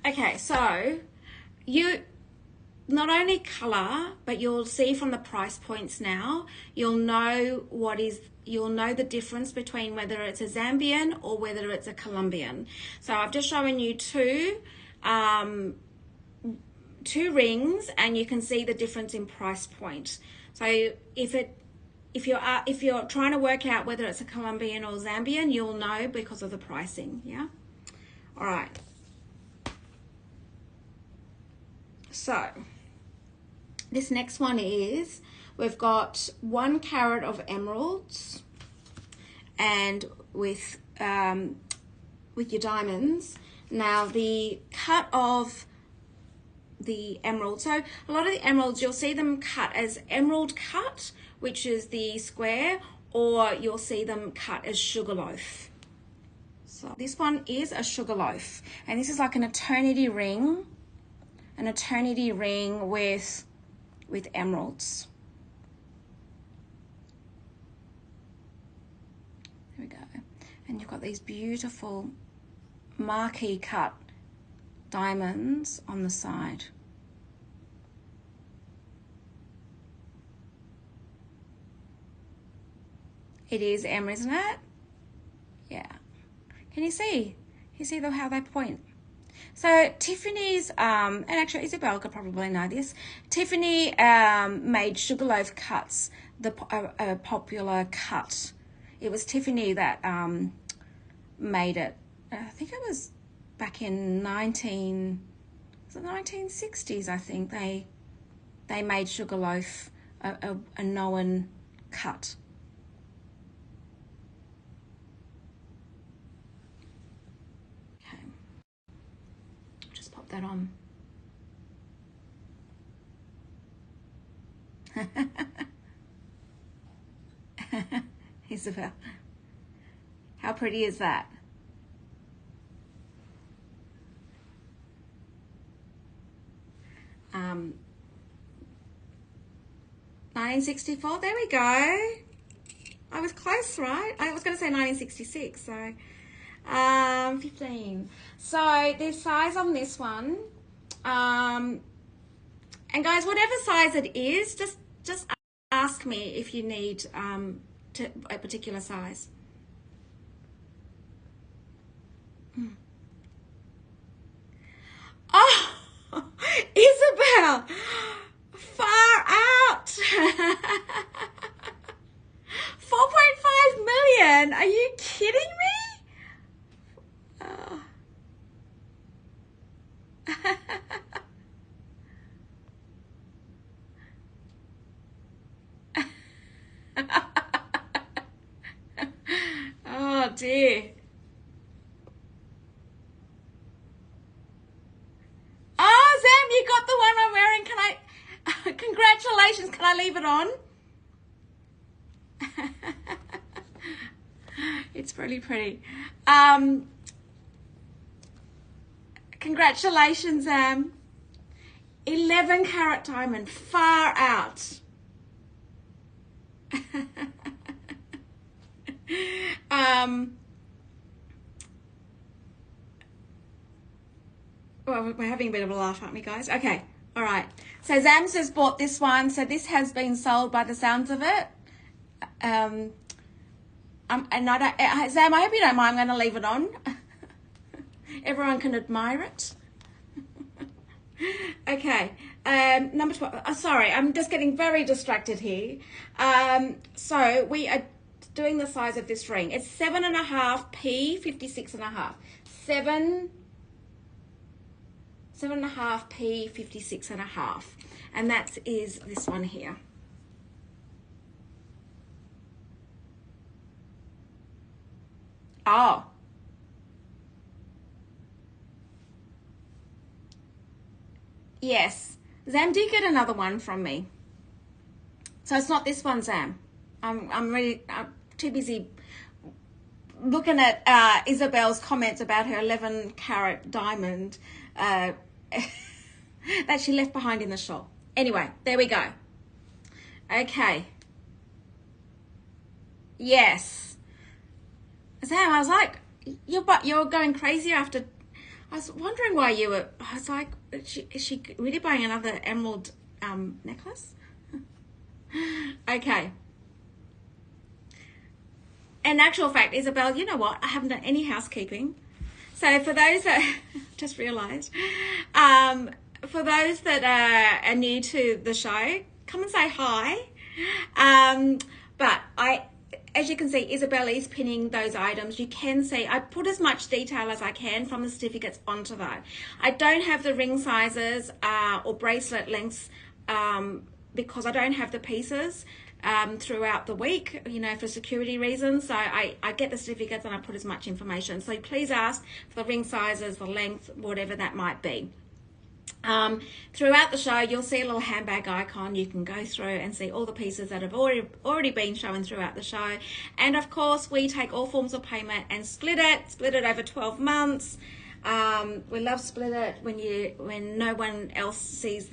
Okay, so not only color, but you'll see from the price points now, you'll know the difference between whether it's a Zambian or whether it's a Colombian. So I've just shown you two rings, and you can see the difference in price point. So if you're trying to work out whether it's a Colombian or Zambian, you'll know because of the pricing. Yeah. All right. So this next one is, we've got 1 carat of emeralds, and with your diamonds. Now the cut of the emerald, so a lot of the emeralds, you'll see them cut as emerald cut, which is the square, or you'll see them cut as sugarloaf. So this one is a sugarloaf, and this is like an eternity ring with emeralds. There we go. And you've got these beautiful marquee cut diamonds on the side. It is emerald, isn't it? Yeah. Can you see? You see how they point? So Tiffany's, and actually Isabel could probably know this, Tiffany made sugarloaf cuts a popular cut. It was Tiffany that made it. I think it was back in 1960s, I think. They made sugarloaf a known cut. That on. Isabel, how pretty is that? 1964, there we go. I was close, right? I was going to say 1966, so 15. So the size on this one, and guys, whatever size it is, just ask me if you need a particular size. Oh, Isabel, far out. 4.5 million. Are you kidding me? Oh. Oh dear. Oh, Sam, you got the one I'm wearing. Can I? Congratulations. Can I leave it on? It's really pretty. Congratulations, Sam. 11 carat diamond, far out. Well, we're having a bit of a laugh, aren't we, guys? Okay, all right. So Zam's just bought this one. So this has been sold by the sounds of it. And I don't, Zam, I hope you don't mind. I'm going to leave it on. Everyone can admire it. Okay, number 12. Oh, sorry, I'm just getting very distracted here. So we are doing the size of this ring. It's 7.5p, 56.5. 7.5p, 56.5. And that is this one here. Oh. Yes. Zam did get another one from me. So it's not this one, Zam. I'm too busy looking at Isabel's comments about her 11-carat diamond that she left behind in the shop. Anyway, there we go. Okay. Yes. Zam, I was like, you're going crazy after. I was wondering why you were. I was like, is she really buying another emerald necklace? Okay. In actual fact, Isabel, you know what? I haven't done any housekeeping. So for those that just realised, for those that are new to the show, come and say hi. But as you can see, Isabel is pinning those items. You can see I put as much detail as I can from the certificates onto that. I don't have the ring sizes or bracelet lengths because I don't have the pieces throughout the week, you know, for security reasons. So I get the certificates and I put as much information. So please ask for the ring sizes, the length, whatever that might be. Throughout the show, you'll see a little handbag icon. You can go through and see all the pieces that have already been shown throughout the show. And of course, we take all forms of payment and split it over 12 months. We love split it when no one else sees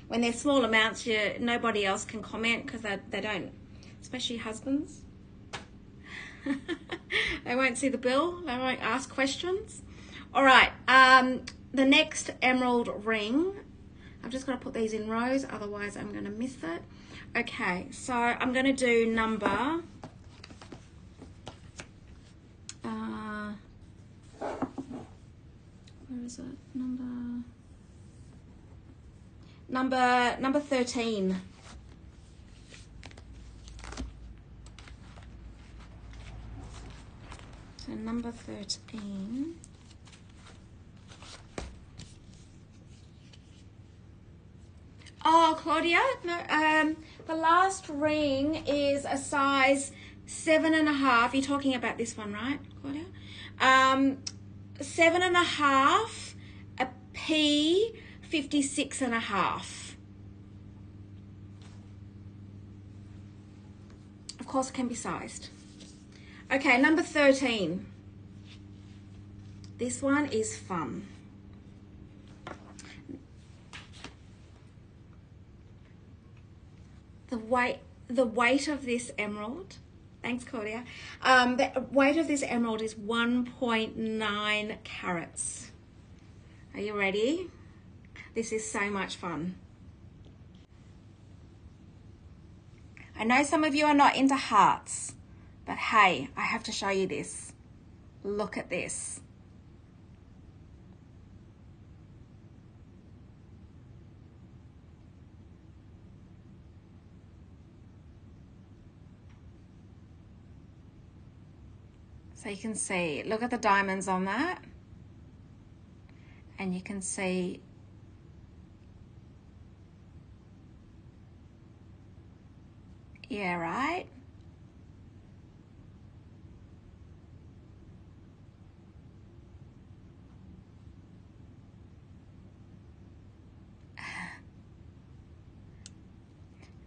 when they're small amounts, nobody else can comment because they don't, especially husbands. They won't see the bill. They won't ask questions. All right. The next emerald ring, I've just got to put these in rows, otherwise I'm going to miss it. Okay, so I'm going to do number, where is it? Number 13. So number 13. Oh, Claudia, no, the last ring is a size 7.5. You're talking about this one, right, Claudia? 7.5, a P, 56.5. Of course, it can be sized. Okay, number 13. This one is fun. The weight of this emerald, thanks Claudia, the weight of this emerald is 1.9 carats. Are you ready? This is so much fun. I know some of you are not into hearts, but hey, I have to show you this. Look at this. So you can see, look at the diamonds on that. And you can see yeah, right?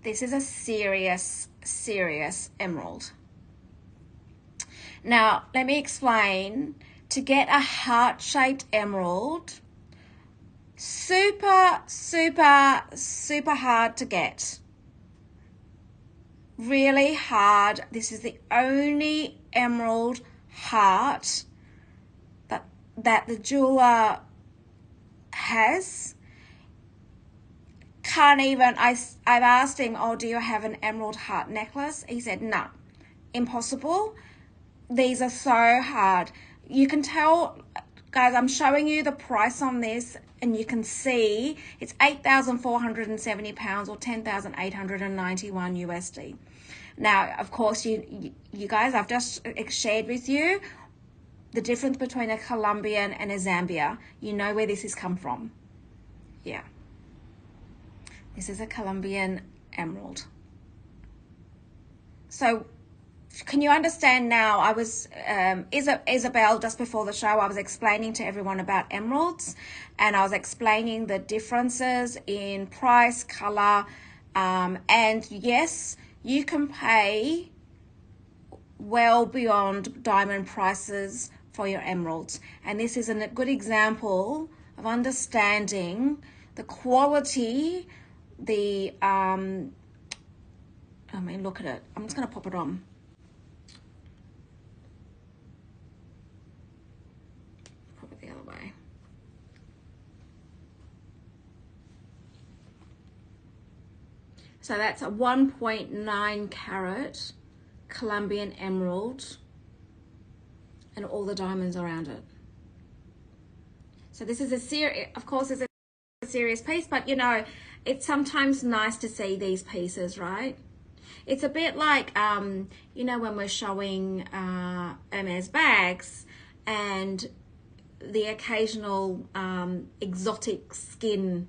This is a serious emerald. Now, let me explain. To get a heart-shaped emerald, super hard to get. Really hard. This is the only emerald heart that the jeweler has. Can't even, I've asked him, oh, do you have an emerald heart necklace? He said, no, impossible. These are so hard. You can tell, guys, I'm showing you the price on this, and you can see it's 8,470 pounds or 10,891 USD. Now, of course, you guys, I've just shared with you the difference between a Colombian and a Zambia. You know where this has come from. Yeah. This is a Colombian emerald. So can you understand now? I was, Isabel, just before the show, I was explaining to everyone about emeralds, and I was explaining the differences in price, color, and yes, you can pay well beyond diamond prices for your emeralds. And this is a good example of understanding the quality, I mean, look at it. I'm just going to pop it on. Pop it the other way. So that's a 1.9 carat Colombian emerald and all the diamonds around it. So this is a serious, of course, it's a serious piece, but you know, it's sometimes nice to see these pieces, right? It's a bit like, you know, when we're showing Hermes bags and the occasional exotic skin,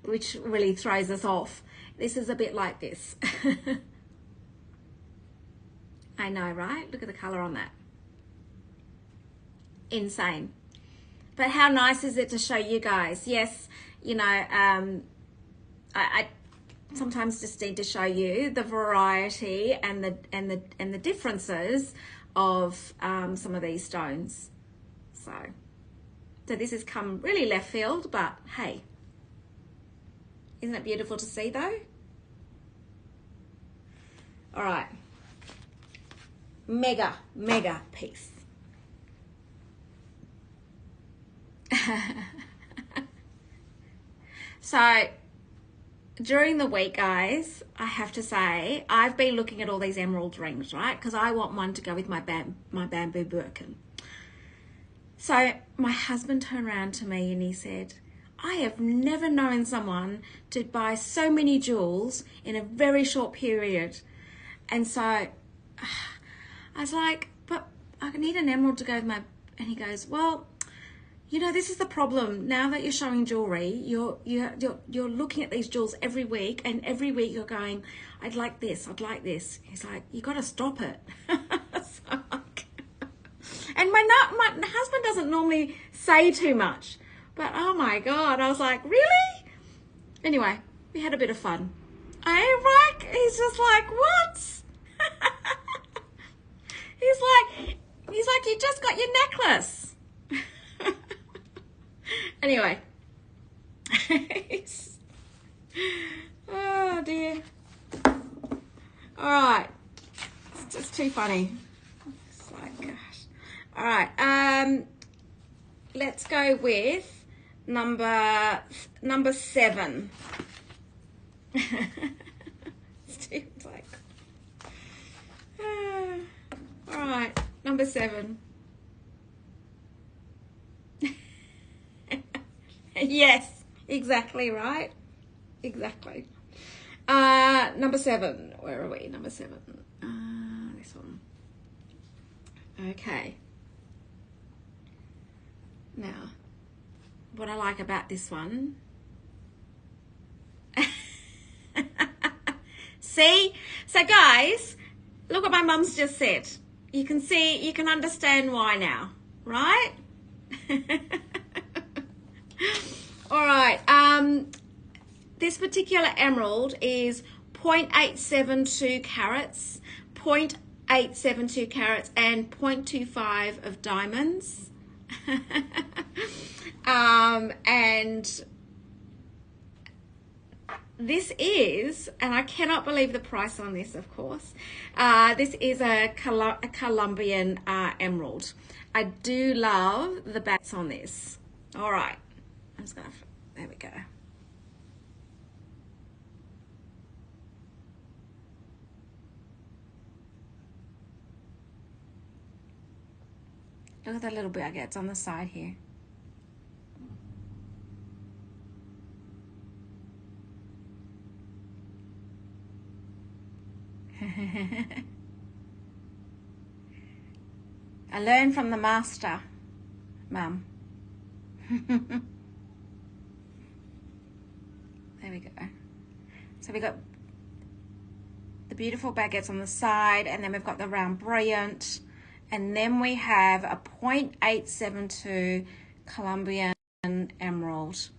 which really throws us off. This is a bit like this. I know, right? Look at the color on that. Insane. But how nice is it to show you guys? Yes, you know, I sometimes just need to show you the variety and the differences of some of these stones. So this has come really left field, but hey, isn't it beautiful to see though? All right, mega piece. So during the week, guys, I have to say, I've been looking at all these emerald rings, right? Because I want one to go with my bamboo Birkin. So my husband turned around to me and he said, I have never known someone to buy so many jewels in a very short period. And so I was like, but I need an emerald to go with my, and he goes, well, you know, this is the problem. Now that you're showing jewelry, you're looking at these jewels every week, and every week you're going, I'd like this, I'd like this. He's like, you got to stop it. So, and my husband doesn't normally say too much, but oh my God, I was like, really? Anyway, we had a bit of fun. He's just like, what? He's like, you just got your necklace. Anyway. Oh dear. All right. It's just too funny. It's like, gosh. All right. Let's go with number 7. It's like, all right, number 7. Yes, exactly right. Exactly. Number 7. Where are we? Number 7. This one. Okay. Now, what I like about this one. See? So guys, look what my mum's just said. You can see, you can understand why now, right? All right. This particular emerald is 0.872 carats, 0.872 carats, and 0.25 of diamonds. And this is, and I cannot believe the price on this, of course. This is a Colombian emerald. I do love the bats on this. All right. I'm just gonna There we go. Look at the little baguettes on the side here. I learned from the master, Mum. There we go. So we got the beautiful baguettes on the side, and then we've got the round brilliant, and then we have a 0.872 Colombian emerald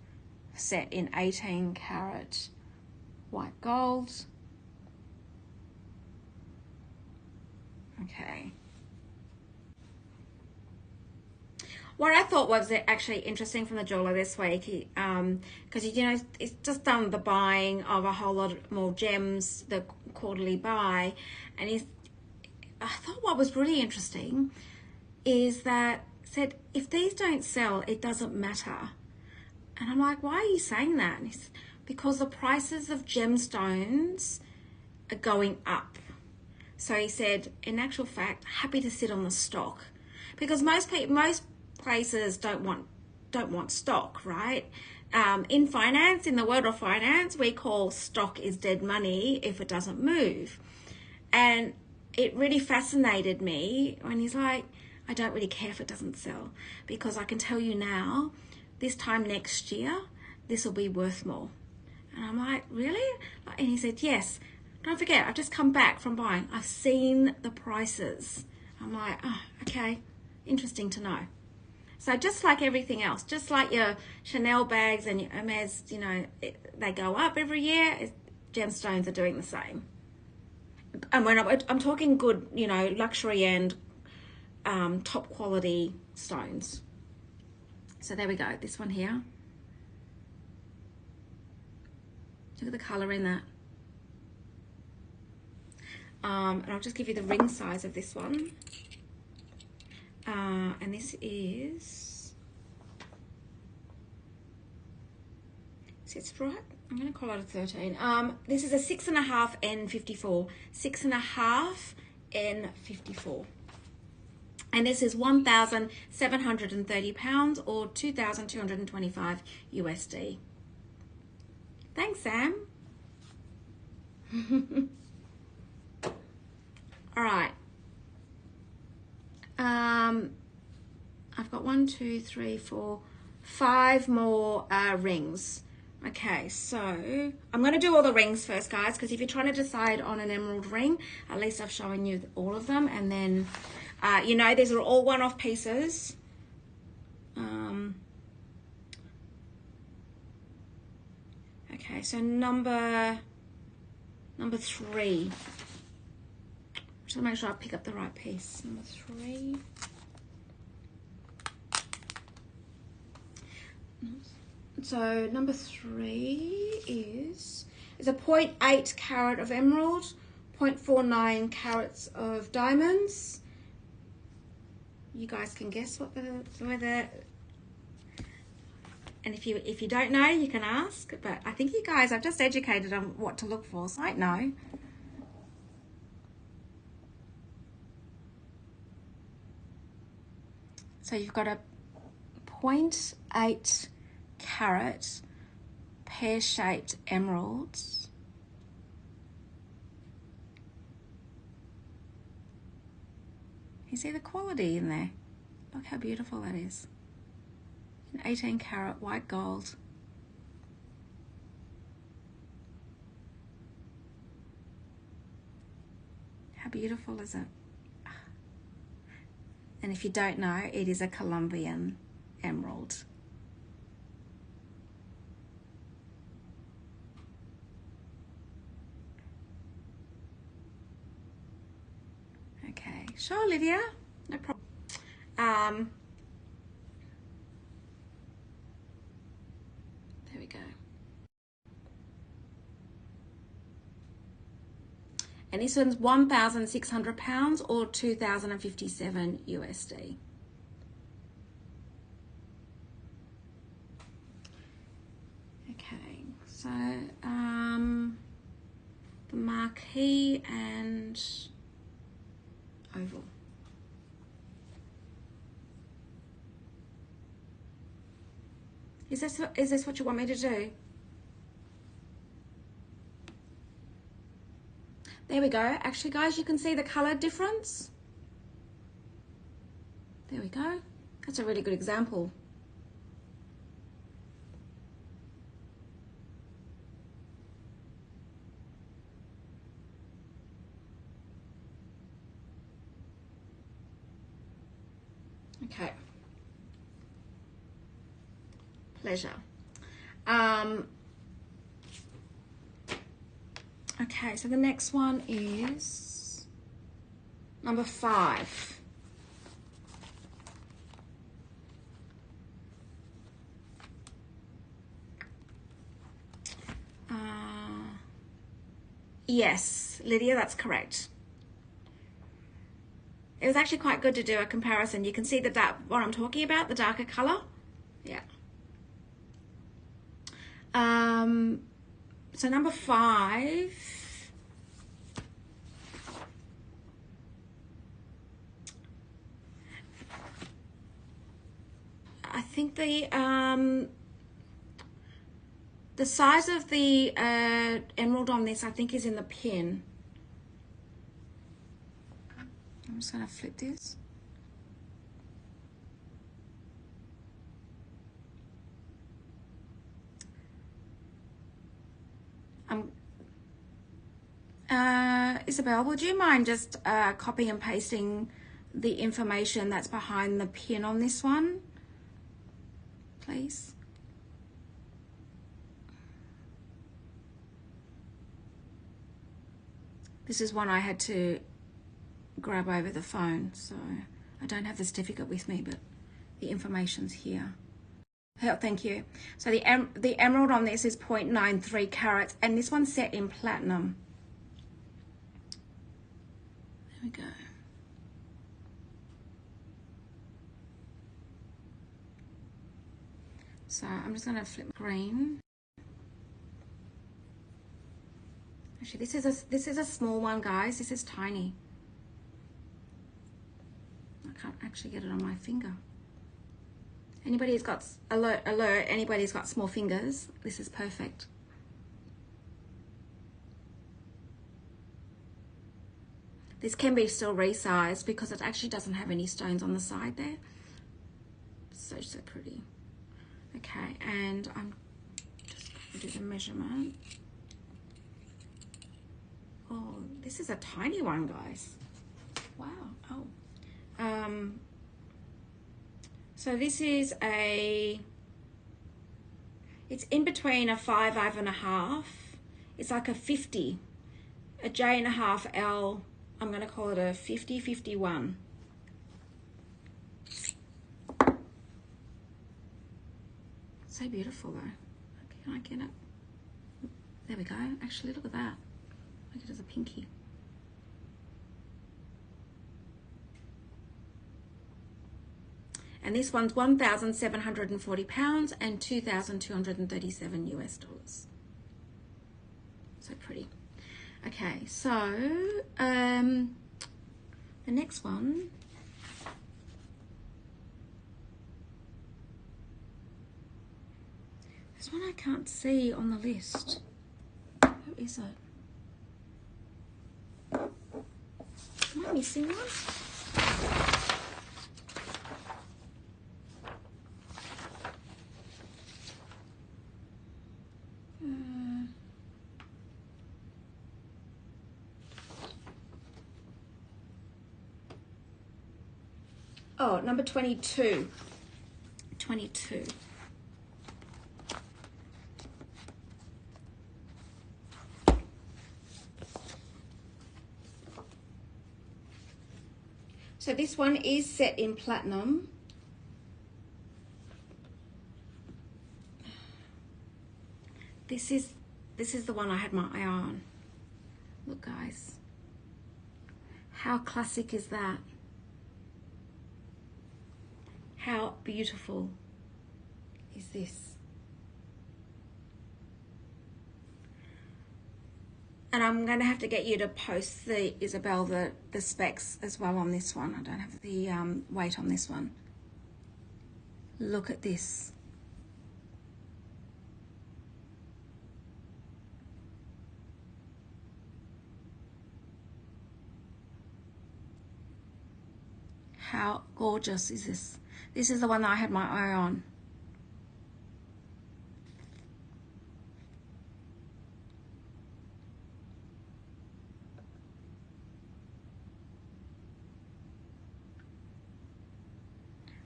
set in 18 karat white gold. Okay. What I thought was actually interesting from the jeweler this week, because you know it's just done the buying of a whole lot more gems, the quarterly buy, and I thought what was really interesting is that said if these don't sell, it doesn't matter, and I'm like, why are you saying that? And he said, because the prices of gemstones are going up. So he said, in actual fact, happy to sit on the stock, because most places don't want stock, right? In finance, in the world of finance, we call stock is dead money if it doesn't move. And it really fascinated me when he's like, I don't really care if it doesn't sell, because I can tell you now, this time next year, this will be worth more. And I'm like, really? And he said, yes. Don't forget, I've just come back from buying. I've seen the prices. I'm like, oh, okay, interesting to know. So just like everything else, just like your Chanel bags and your Hermes, you know, they go up every year, gemstones are doing the same. And when I'm talking good, you know, luxury and top quality stones. So there we go, this one here. Look at the colour in that. And I'll just give you the ring size of this one. And this is, sits right, I'm going to call it a 13. This is a 6.5 N54. 6.5 N54. And this is 1,730 pounds or 2,225 USD. Thanks, Sam. All right. I've got 1, 2, 3, 4, 5 more rings. Okay, so I'm going to do all the rings first, guys, because if you're trying to decide on an emerald ring, at least I've shown you all of them. And then, you know, these are all one-off pieces. Okay, so number 3. Just make sure I pick up the right piece. Number 3. So number 3 is a 0.8 carat of emerald, 0.49 carats of diamonds. You guys can guess what whether. And if you don't know, you can ask. But I think you guys, I've just educated on what to look for, so I know. So you've got a 0.8 carat pear-shaped emeralds. You see the quality in there? Look how beautiful that is. An 18 carat white gold. How beautiful is it? And if you don't know, it is a Colombian emerald. Okay, sure, Olivia, no problem. There we go. And this one's 1,600 pounds or 2,057 USD. So the marquee and oval. Is this what you want me to do? There we go. Actually, guys, you can see the color difference. There we go. That's a really good example. Okay. Pleasure. Okay, so the next one is number 5. Yes, Lydia, that's correct. It was actually quite good to do a comparison. You can see the dark, what I'm talking about, the darker color. Yeah. So number 5. I think the size of the emerald on this, I think, is in the pin. I'm just going to flip this. Isabel, would you mind just copying and pasting the information that's behind the pin on this one, please? This is one I had to grab over the phone, so I don't have the certificate with me, but the information's here. Oh, thank you. So the emerald on this is 0.93 carats, and this one's set in platinum. There we go. So I'm just going to flip green. Actually, this is a small one, guys. This is tiny. I can't actually get it on my finger. Anybody who's got alert, anybody who's got small fingers, this is perfect. This can be still resized because it actually doesn't have any stones on the side there. So pretty. Okay, and I'm just going to do the measurement. Oh, this is a tiny one, guys. Wow. Oh. So this is it's in between a 5.5. It's like a 50, a J.5 L. I'm going to call it a 50-51. So beautiful though. Can I get it? There we go. Actually, look at that. Look at it as a pinky. And this one's 1,740 pounds and 2,237 US dollars. So pretty. Okay, so the next one. There's one I can't see on the list. Who is it? Am I missing one? Oh, number 22. 22. So this one is set in platinum. This is the one I had my eye on. Look, guys. How classic is that? How beautiful is this? And I'm going to have to get you to post the Isabel the specs as well on this one. I don't have the weight on this one. Look at this. How gorgeous is this? This is the one that I had my eye on.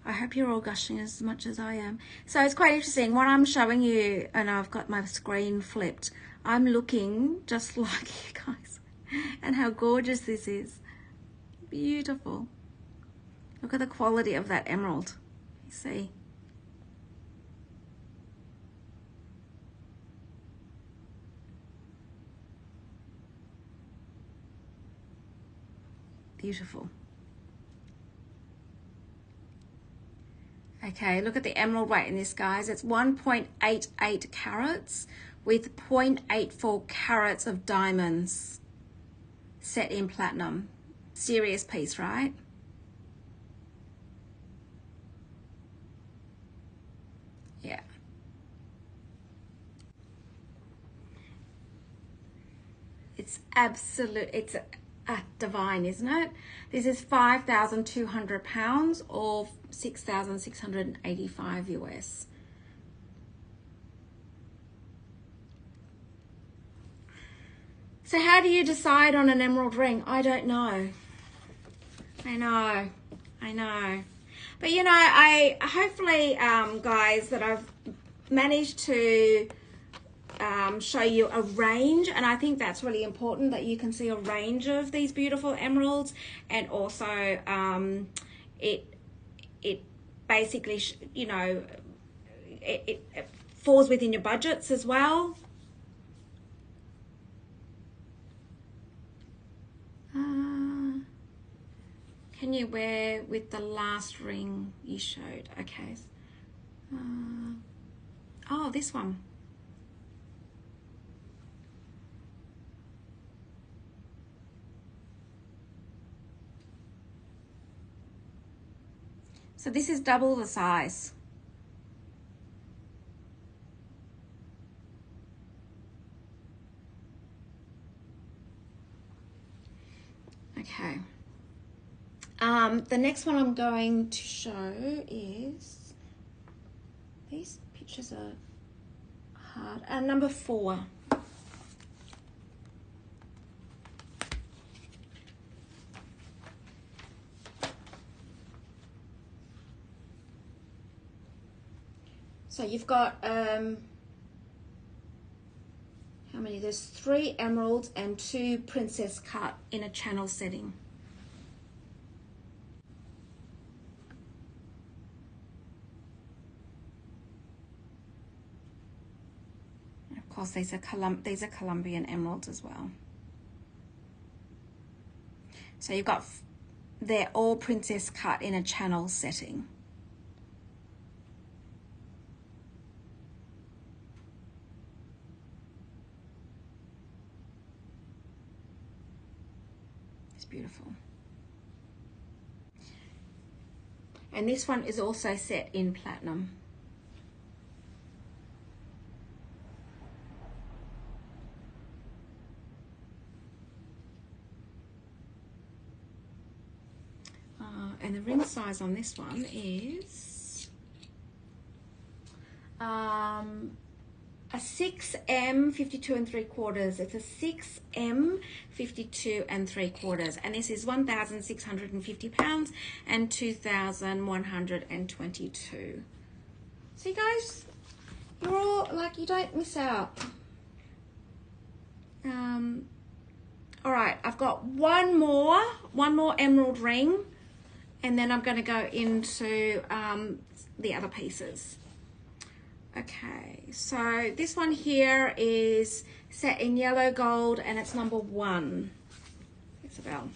I hope you're all gushing as much as I am. So it's quite interesting. What I'm showing you, and I've got my screen flipped, I'm looking just like you guys. And how gorgeous this is. Beautiful. Look at the quality of that emerald. You see? Beautiful. Okay, look at the emerald weight in this, guys. It's 1.88 carats with 0.84 carats of diamonds set in platinum. Serious piece, right? Yeah. It's absolute, it's divine, isn't it? This is 5,200 pounds or 6,685 US. So how do you decide on an emerald ring? I don't know. I know. But you know, I hopefully, guys, that I've managed to show you a range, and I think that's really important, that you can see a range of these beautiful emeralds, and also it basically you know, it falls within your budgets as well. Can you wear with the last ring you showed? Okay. Oh, this one. So this is double the size. Okay. The next one I'm going to show is, these pictures are hard, number 4. So you've got, how many? There's 3 emeralds and 2 princess cut in a channel setting. And of course, these are Colombian emeralds as well. So you've got, they're all princess cut in a channel setting. Beautiful. And this one is also set in platinum. And the ring size on this one is a 6M 52 3/4. It's a 6M 52 3/4, and this is 1,650 pounds and 2,122. See, guys, you're all like, you don't miss out. All right, I've got one more emerald ring, and then I'm going to go into the other pieces. Okay, so this one here is set in yellow gold, and it's number 1. Isabel.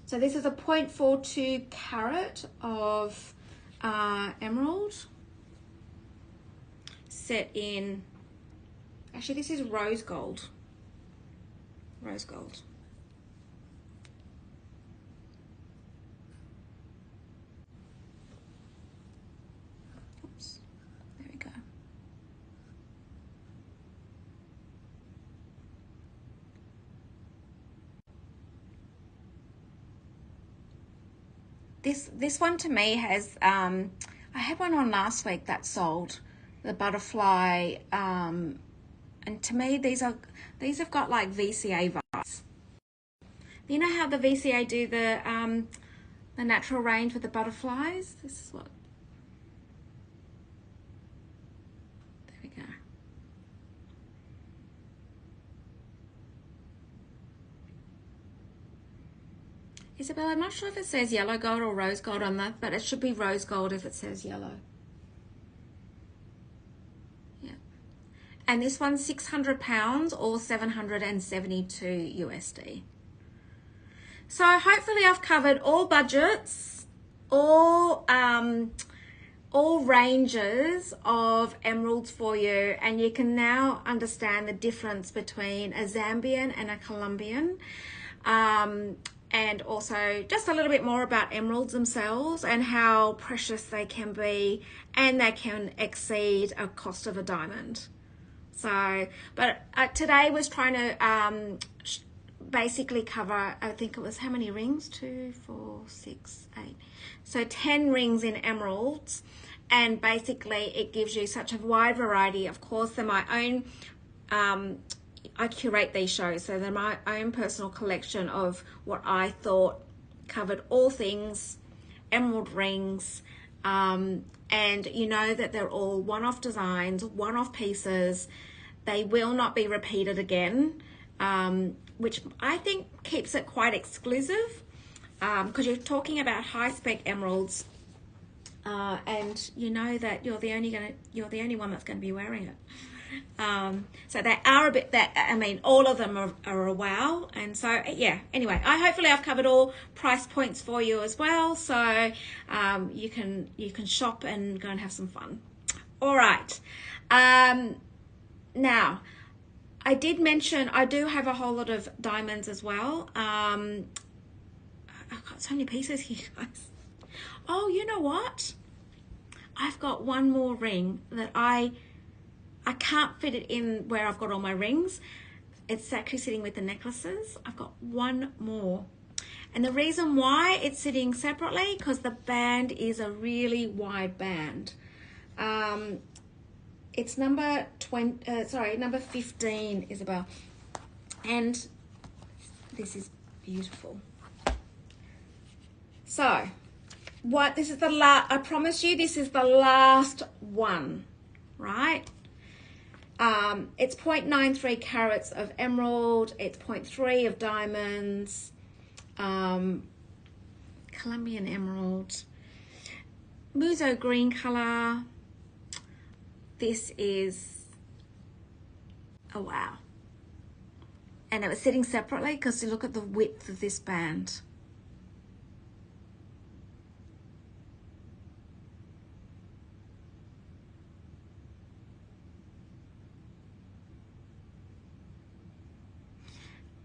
So this is a 0.42 carat of emerald set in Actually, this is rose gold. Rose gold. Oops. There we go. This one to me has I had one on last week that sold, the butterfly, and to me these have got like VCA vibes. You know how the VCA do the natural range with the butterflies? This is what, there we go. Isabel, I'm not sure if it says yellow gold or rose gold on that, but it should be rose gold if it says yellow. Yeah. And this one's £600 or 772 USD. So hopefully I've covered all budgets, all ranges of emeralds for you, and you can now understand the difference between a Zambian and a Colombian. And also just a little bit more about emeralds themselves and how precious they can be, and they can exceed a cost of a diamond. So, but today was trying to basically cover, I think it was how many rings? 2, 4, 6, 8. So 10 rings in emeralds, and basically it gives you such a wide variety. Of course, they're my own, I curate these shows, so they're my own personal collection of what I thought covered all things emerald rings, and you know that they're all one-off designs, one-off pieces. They will not be repeated again, which I think keeps it quite exclusive, because you're talking about high-spec emeralds, and you know that you're the only one that's going to be wearing it. So they are a bit that, I mean, all of them are a wow. And so, yeah, anyway, hopefully I've covered all price points for you as well. So, you can shop and go and have some fun. All right. Now, I did mention, I do have a whole lot of diamonds as well. I've got so many pieces here, guys. Oh, you know what? I've got one more ring that I can't fit it in where I've got all my rings. It's actually sitting with the necklaces. I've got one more. And the reason why it's sitting separately, because the band is a really wide band. It's number 15, Isabel. And this is beautiful. So, this is the I promise you this is the last one, right? It's 0.93 carats of emerald, it's 0.3 of diamonds, Colombian emerald, Muzo green color. This is, oh wow. And it was sitting separately because you look at the width of this band.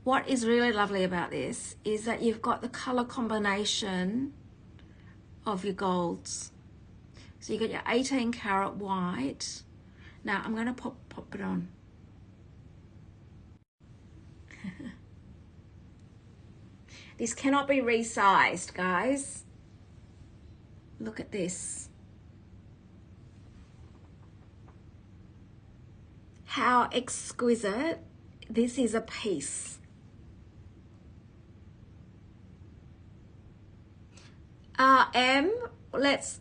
What is really lovely about this is that you've got the color combination of your golds. So you got your 18 karat white. Now I'm going to pop it on. This cannot be resized, guys. Look at this. How exquisite. This is a piece. Let's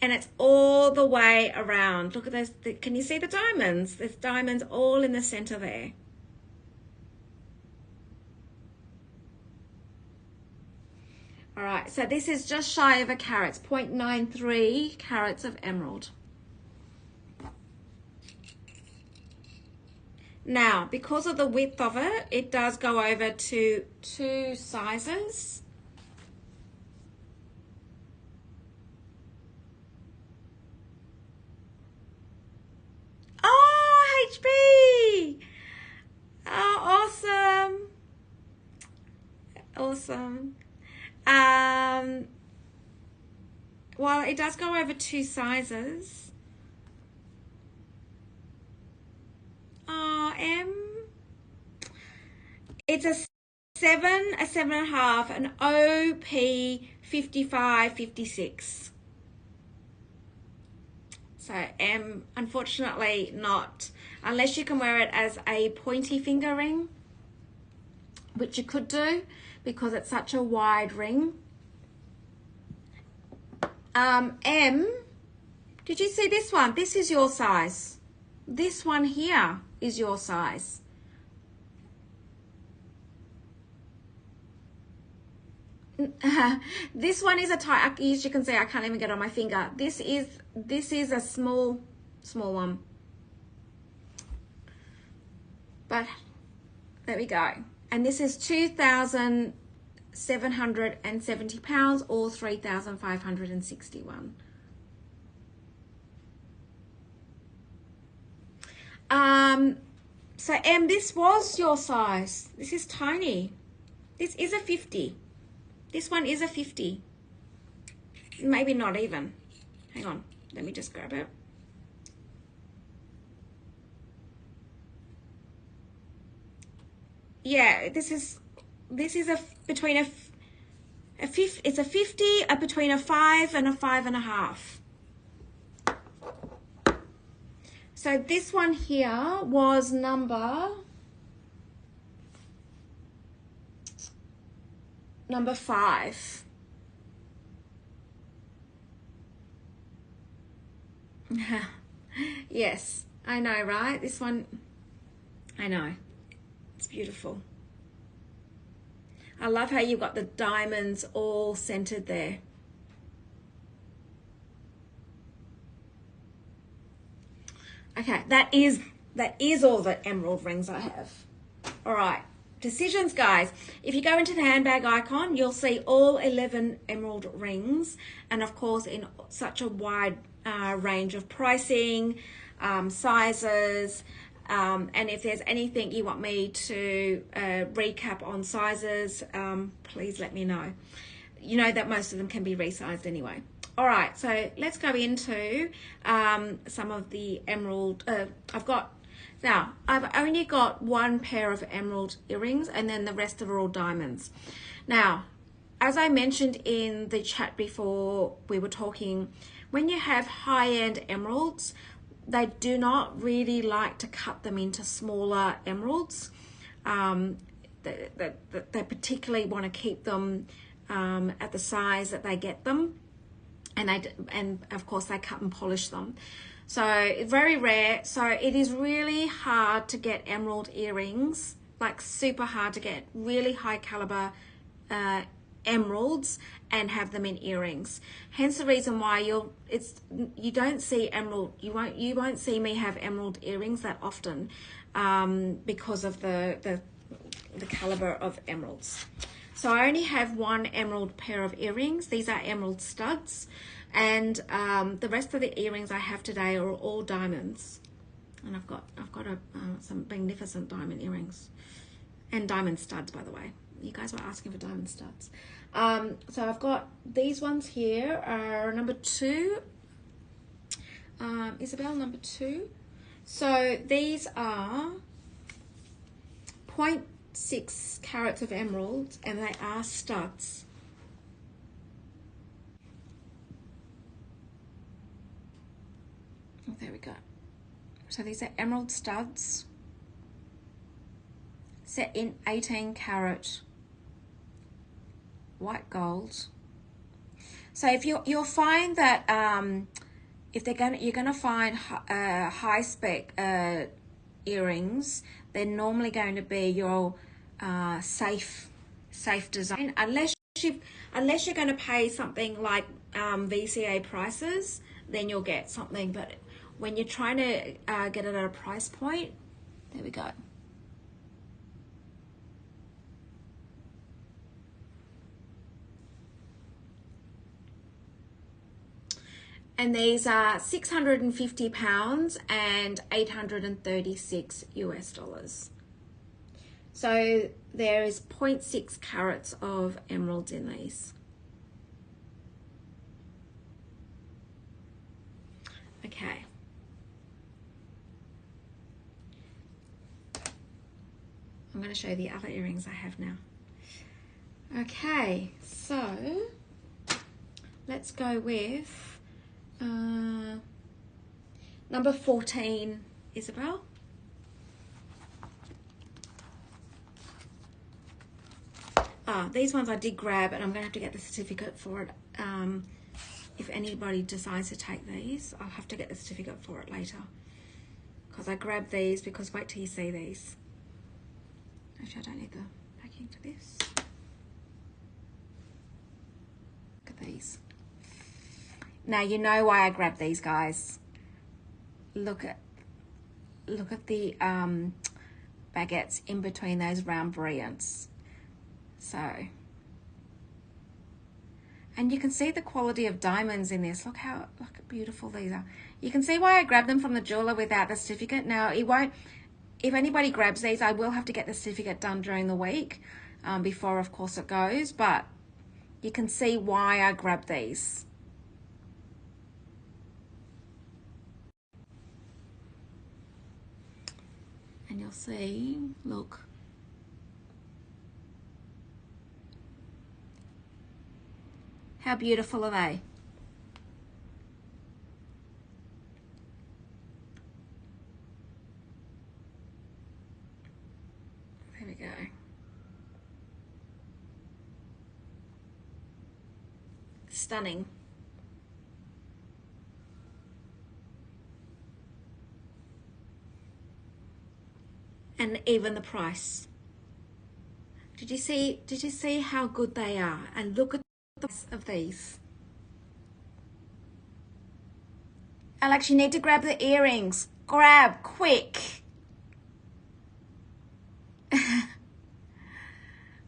and it's all the way around. Look at those. Can you see the diamonds? There's diamonds all in the center there. All right, so this is just shy of a carat, 0.93 carats of emerald. Now, because of the width of it, it does go over to 2 sizes. Awesome. Well, it does go over 2 sizes. Oh, it's a 7, a 7.5, an OP 55, 56. So M, unfortunately not, unless you can wear it as a pointy finger ring, which you could do because it's such a wide ring. M, did you see this one? This is your size. This one here is your size. This one is a tight, as you can see, I can't even get on my finger. This is a small one. But there we go. And this is 2,770 pounds or 3,561. So M, this was your size. This is tiny. This is a 50. This one is a 50. Maybe not even. Hang on, let me just grab it. Yeah, this is a between a 50, it's a 50, between a 5 and a 5.5. So this one here was number 5. Yes, I know, right? This one, I know. It's beautiful. I love how you've got the diamonds all centered there. Okay, that is all the emerald rings I have. All right, decisions, guys. If you go into the handbag icon, you'll see all 11 emerald rings, and of course in such a wide range of pricing, sizes, and if there's anything you want me to recap on sizes, please let me know. You know that most of them can be resized anyway. All right, so let's go into some of the emerald. I've only got one pair of emerald earrings, and then the rest are all diamonds. Now, as I mentioned in the chat before we were talking, when you have high-end emeralds, they do not really like to cut them into smaller emeralds. They particularly want to keep them at the size that they get them. And of course they cut and polish them, so it's very rare. So it is really hard to get emerald earrings, like super hard to get really high caliber emeralds and have them in earrings. Hence the reason why you don't see emerald, you won't see me have emerald earrings that often, because of the caliber of emeralds. So I only have one emerald pair of earrings. These are emerald studs, and the rest of the earrings I have today are all diamonds. And I've got some magnificent diamond earrings and diamond studs, by the way. You guys were asking for diamond studs. So I've got these ones here are number 2. Isabel, number 2. So these are 0.6 carats of emeralds, and they are studs. Oh, there we go. So these are emerald studs set in 18 carat white gold. So if you'll find that if you're gonna find high spec earrings, they're normally going to be your safe design, unless you're going to pay something like VCA prices, then you'll get something. But when you're trying to get it at a price point, there we go. And these are £650 and $836 US. So there is 0.6 carats of emeralds in these. Okay. I'm going to show you the other earrings I have now. Okay, so let's go with number 14, Isabel. These ones I did grab, and I'm going to have to get the certificate for it. If anybody decides to take these, I'll have to get the certificate for it later. Because I grabbed these, because wait till you see these. Actually, I don't need the packing for this. Look at these. Now you know why I grabbed these, guys. Look at the baguettes in between those round brilliants. So, and you can see the quality of diamonds in this. Look how beautiful these are. You can see why I grabbed them from the jeweler without the certificate. Now it won't, if anybody grabs these, I will have to get the certificate done during the week before of course it goes, but you can see why I grabbed these. And you'll see, look. How beautiful are they? There we go. Stunning. And even the price. Did you see how good they are? And look at the price of these. Alex, you need to grab the earrings. Grab, quick.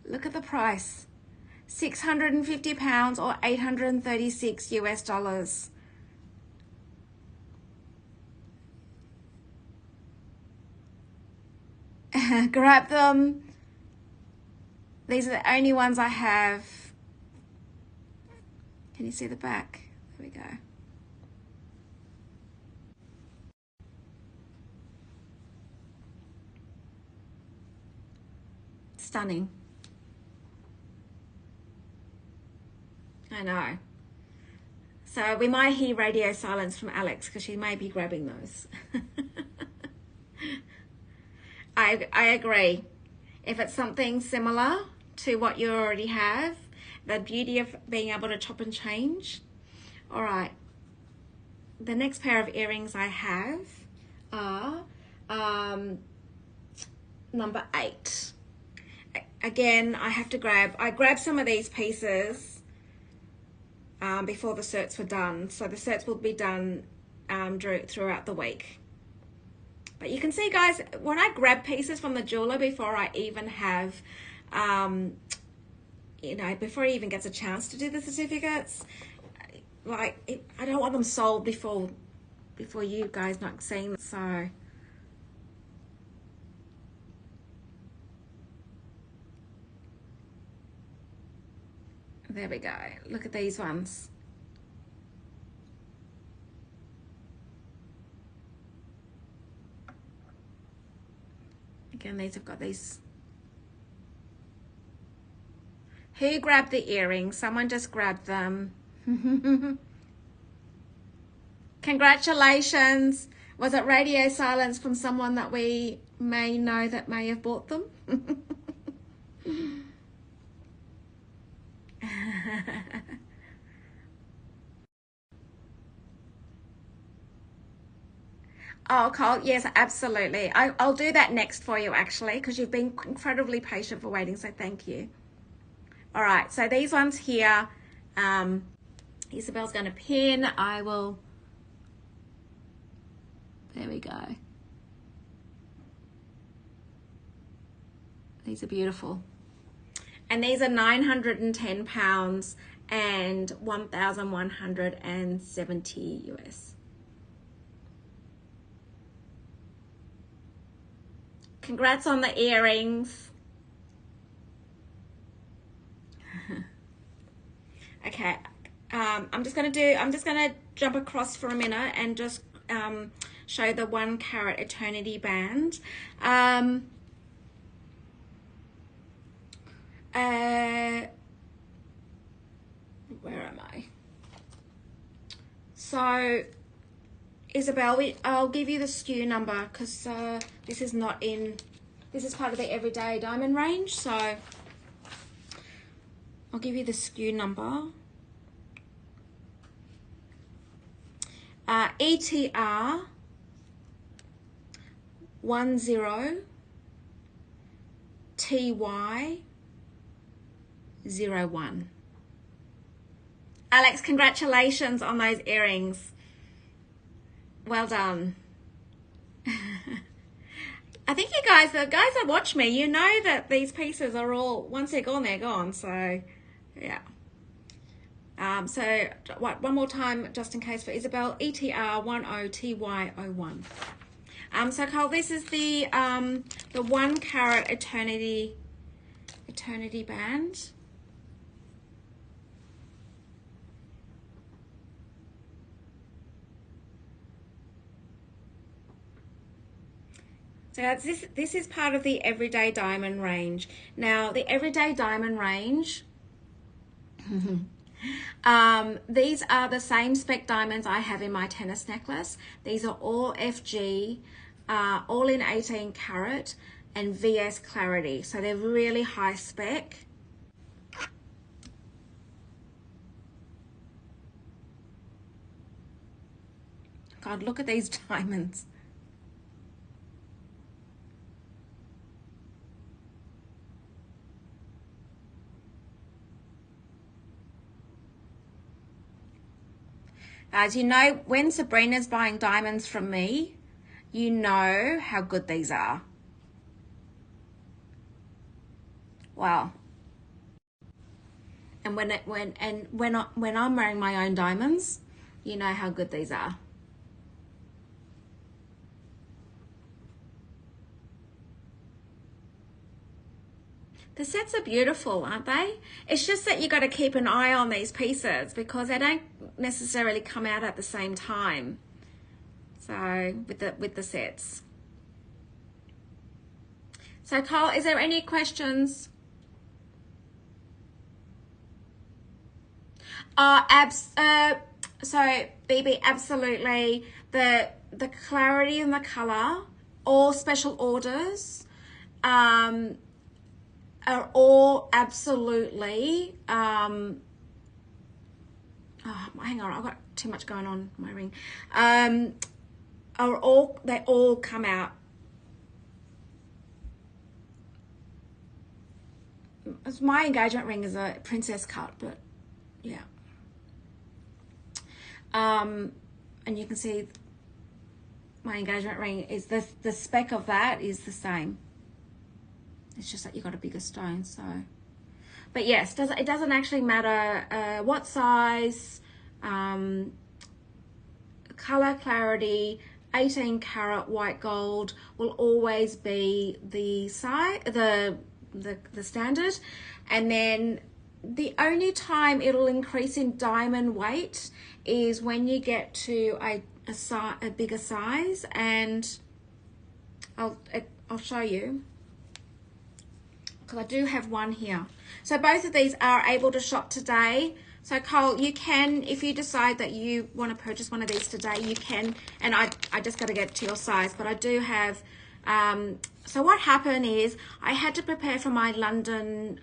Look at the price. £650 or 836 US dollars. Grab them. These are the only ones I have. Can you see the back? There we go. Stunning. I know. So we might hear radio silence from Alex because she may be grabbing those. I agree. If it's something similar to what you already have, the beauty of being able to chop and change. All right. The next pair of earrings I have are number 8. Again, I grabbed some of these pieces before the certs were done. So the certs will be done throughout the week. But you can see, guys, when I grab pieces from the jeweler before I even have, before he even gets a chance to do the certificates, I don't want them sold before you guys not seeing them. So there we go. Look at these ones. Again, these have got these. Who grabbed the earrings? Someone just grabbed them. Congratulations. Was it radio silence from someone that we may know that may have bought them? Oh, Cole, yes, absolutely. I'll do that next for you, actually, because you've been incredibly patient for waiting, so thank you. All right, so these ones here, Isabel's going to pin. I will, there we go. These are beautiful. And these are £910 and 1,170 US. Congrats on the earrings. Okay, I'm just gonna jump across for a minute and just show the 1 carat eternity band. Where am I? So Isabel, I'll give you the SKU number because this is part of the everyday diamond range, so I'll give you the SKU number. ETR 10TY01. Alex, congratulations on those earrings. Well done. I think you guys, the guys that watch me, you know that these pieces are all, once they're gone, so yeah. So one more time, just in case for Isabel, ETR 10TY01. So Carl, this is the 1 carat eternity band. So this is part of the everyday diamond range. Now the everyday diamond range, these are the same spec diamonds I have in my tennis necklace. These are all FG, all in 18 carat and VS clarity. So they're really high spec. God, look at these diamonds. As you know, when Sabrina's buying diamonds from me, you know how good these are. Wow. And when I'm wearing my own diamonds, you know how good these are. The sets are beautiful, aren't they? It's just that you got to keep an eye on these pieces because they don't necessarily come out at the same time. So with the sets. So Carl, is there any questions? So BB, absolutely. The clarity and the color, all special orders, are all absolutely, oh, hang on, I've got too much going on in my ring. They all come out. My engagement ring is a princess cut, but yeah. And you can see my engagement ring is the spec of that is the same. It's just that you got a bigger stone, so. But yes, it doesn't actually matter what size, color clarity. 18 karat white gold will always be the size, the standard, and then the only time it'll increase in diamond weight is when you get to a bigger size, and I'll show you. I do have one here. So both of these are able to shop today. So Cole, you can, if you decide that you want to purchase one of these today, you can. And I just got to get to your size, but I do have, so what happened is I had to prepare for my London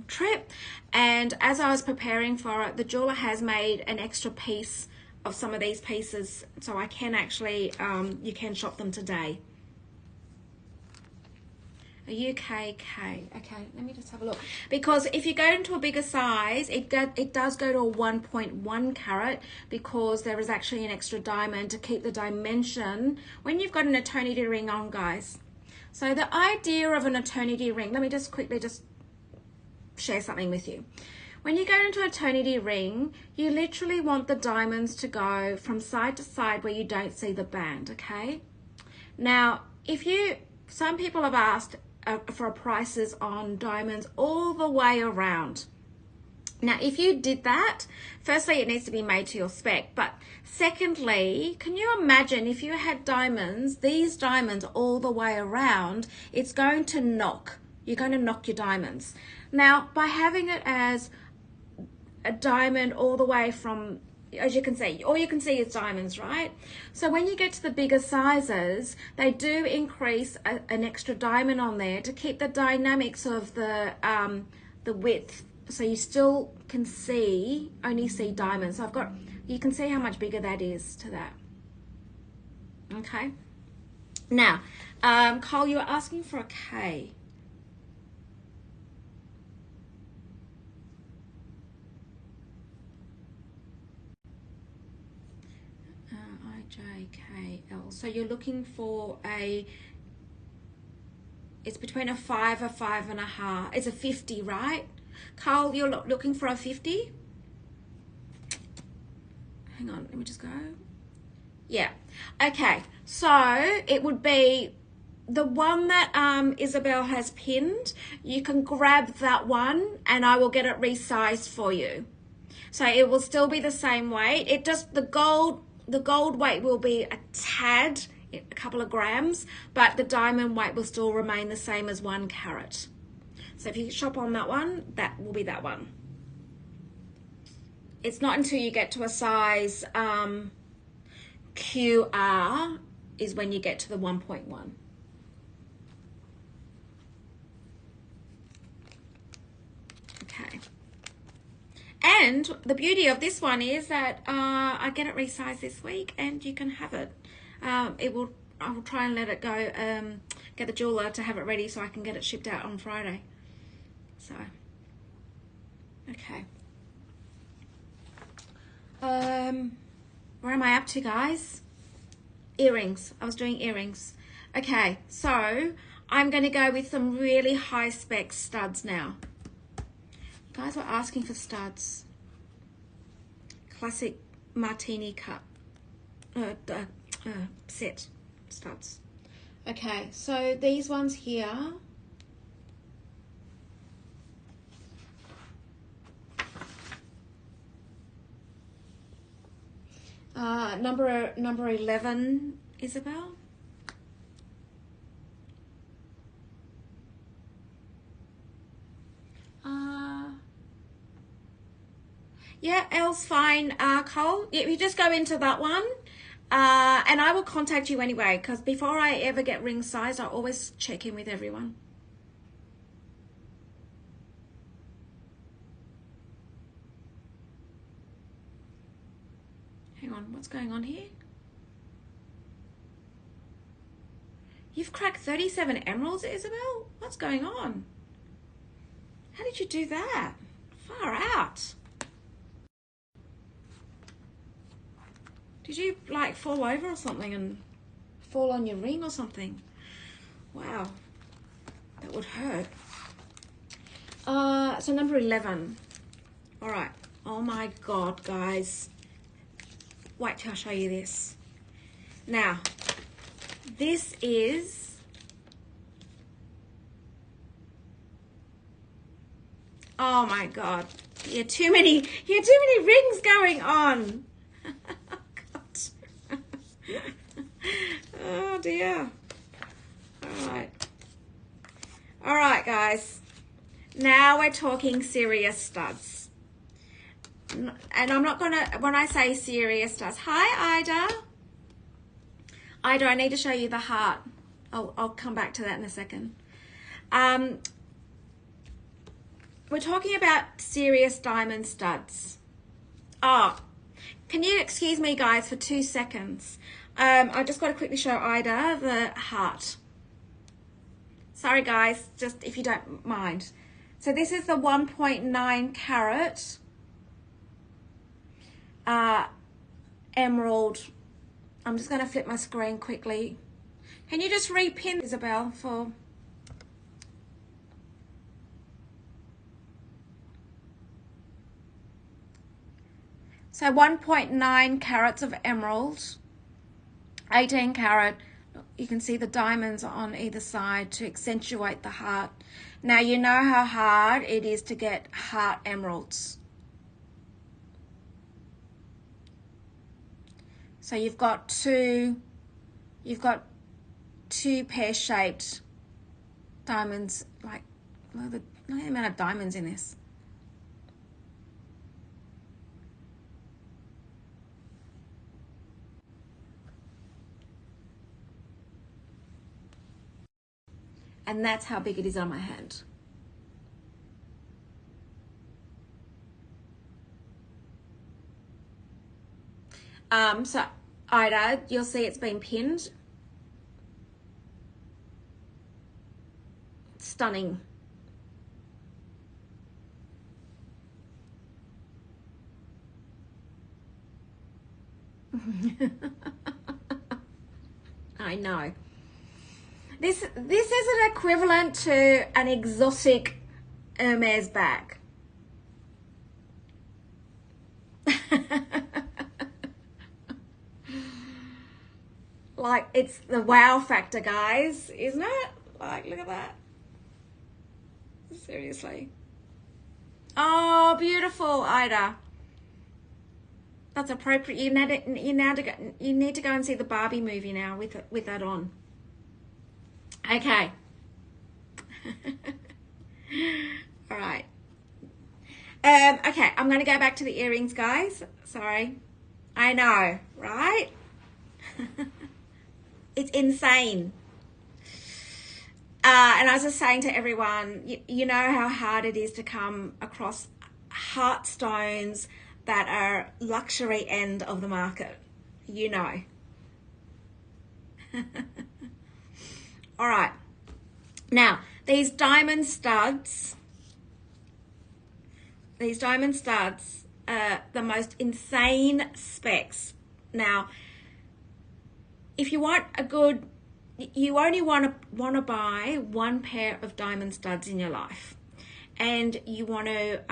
trip. And as I was preparing for it, the jeweler has made an extra piece of some of these pieces. So I can actually, you can shop them today. A UKK. Okay, let me just have a look. Because if you go into a bigger size, it does go to a 1.1 carat because there is actually an extra diamond to keep the dimension when you've got an eternity ring on, guys. So the idea of an eternity ring, let me just quickly just share something with you. When you go into an eternity ring, you literally want the diamonds to go from side to side where you don't see the band, okay? Now, some people have asked for prices on diamonds all the way around. Now, if you did that, firstly, it needs to be made to your spec. But secondly, can you imagine if you had diamonds, these diamonds all the way around, it's going to knock. You're going to knock your diamonds. Now, by having it as a diamond all the way from, as you can see, all you can see is diamonds, right? So when you get to the bigger sizes, they do increase an extra diamond on there to keep the dynamics of the width. So you still can see, only see diamonds. So I've got, you can see how much bigger that is to that. Okay. Now, Cole, you were asking for a K. IJKL. So you're looking for a, it's between a 5, a 5.5. It's a 50, right? Carl, you're looking for a 50? Hang on, let me just go. Yeah. Okay, so it would be the one that Isabel has pinned. You can grab that one and I will get it resized for you. So it will still be the same weight. It just, the gold weight will be a tad, a couple of grams, but the diamond weight will still remain the same as 1 carat. So if you shop on that one, that will be that one. It's not until you get to a size QR is when you get to the 1.1. Okay. And the beauty of this one is that I get it resized this week and you can have it. I will try and let it go, get the jeweler to have it ready so I can get it shipped out on Friday. So, okay. Where am I up to, guys? Earrings. I was doing earrings. Okay, so I'm going to go with some really high spec studs now. You guys were asking for studs. Classic martini cut set studs. Okay, so these ones here. Number 11, Isabel. Yeah, Elle's fine. Cole, you just go into that one. And I will contact you anyway, because before I ever get ring sized, I always check in with everyone. Hang on, what's going on here? You've cracked 37 emeralds, Isabel? What's going on? How did you do that? Far out. Did you like fall over or something and fall on your ring or something? Wow, that would hurt. So number 11. All right. Oh my God, guys. Wait till I show you this. Now, this is oh my God. You had too many rings going on. God. Oh dear. All right, guys. Now we're talking serious studs. And I'm not gonna, when I say serious studs, hi Ida. Ida, I need to show you the heart. I'll come back to that in a second. We're talking about serious diamond studs. Oh, can you excuse me, guys, for 2 seconds? I just got to quickly show Ida the heart. Sorry, guys, just if you don't mind. So this is the 1.9 carat emerald. I'm just going to flip my screen quickly. Can you just repin, Isabel, for... So 1.9 carats of emerald, 18 carat. You can see the diamonds on either side to accentuate the heart. Now you know how hard it is to get heart emeralds. So you've got two pear-shaped diamonds, like, look at the amount of diamonds in this. And that's how big it is on my hand. So Ida, you'll see it's been pinned. Stunning. I know. This is an equivalent to an exotic Hermes bag. Like, it's the wow factor, guys, isn't it? Like, look at that. Seriously. Oh, beautiful, Ida. That's appropriate. You need to go and see the Barbie movie now with that on. Okay. All right. Okay, I'm going to go back to the earrings, guys. Sorry. I know, right? It's insane. And I was just saying to everyone, you know how hard it is to come across heart stones that are luxury end of the market. You know. All right. Now, these diamond studs are the most insane specs. Now, if you want a good, you only want to buy one pair of diamond studs in your life, and you want to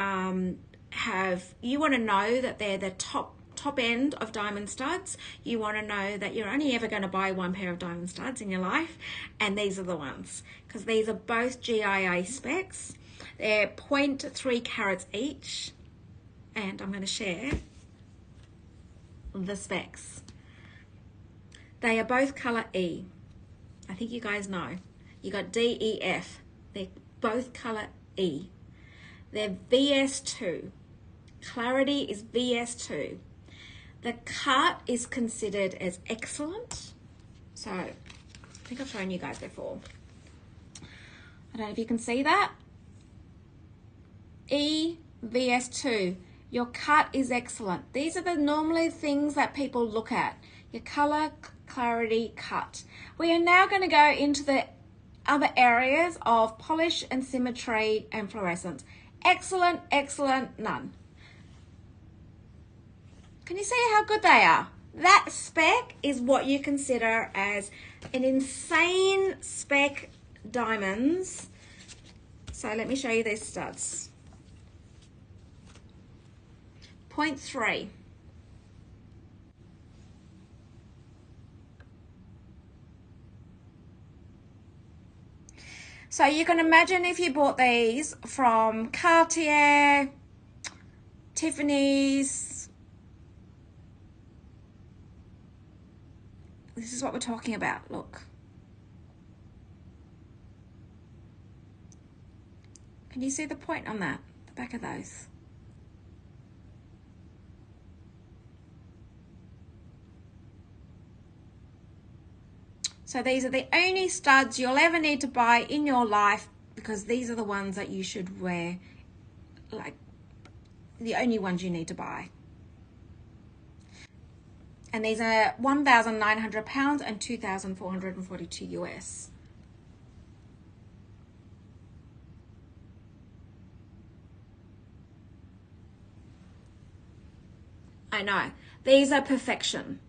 know that they're the top end of diamond studs. You want to know that you're only ever going to buy one pair of diamond studs in your life, and these are the ones, because these are both GIA specs. They're 0.3 carats each, and I'm going to share the specs. They are both color E. I think you guys know. You got D, E, F. They're both color E. They're VS2. Clarity is VS2. The cut is considered as excellent. So, I think I've shown you guys before. I don't know if you can see that. E, VS2. Your cut is excellent. These are the normally things that people look at. Your color, clarity, cut. We are now going to go into the other areas of polish and symmetry and fluorescence. Excellent, excellent, none. Can you see how good they are? That spec is what you consider as an insane spec diamonds. So let me show you these studs. 0.3. So you can imagine if you bought these from Cartier, Tiffany's. This is what we're talking about, look. Can you see the point on that, the back of those? So these are the only studs you'll ever need to buy in your life, because these are the ones that you should wear, like the only ones you need to buy. And these are £1,900 and 2,442 US. I know. These are perfection.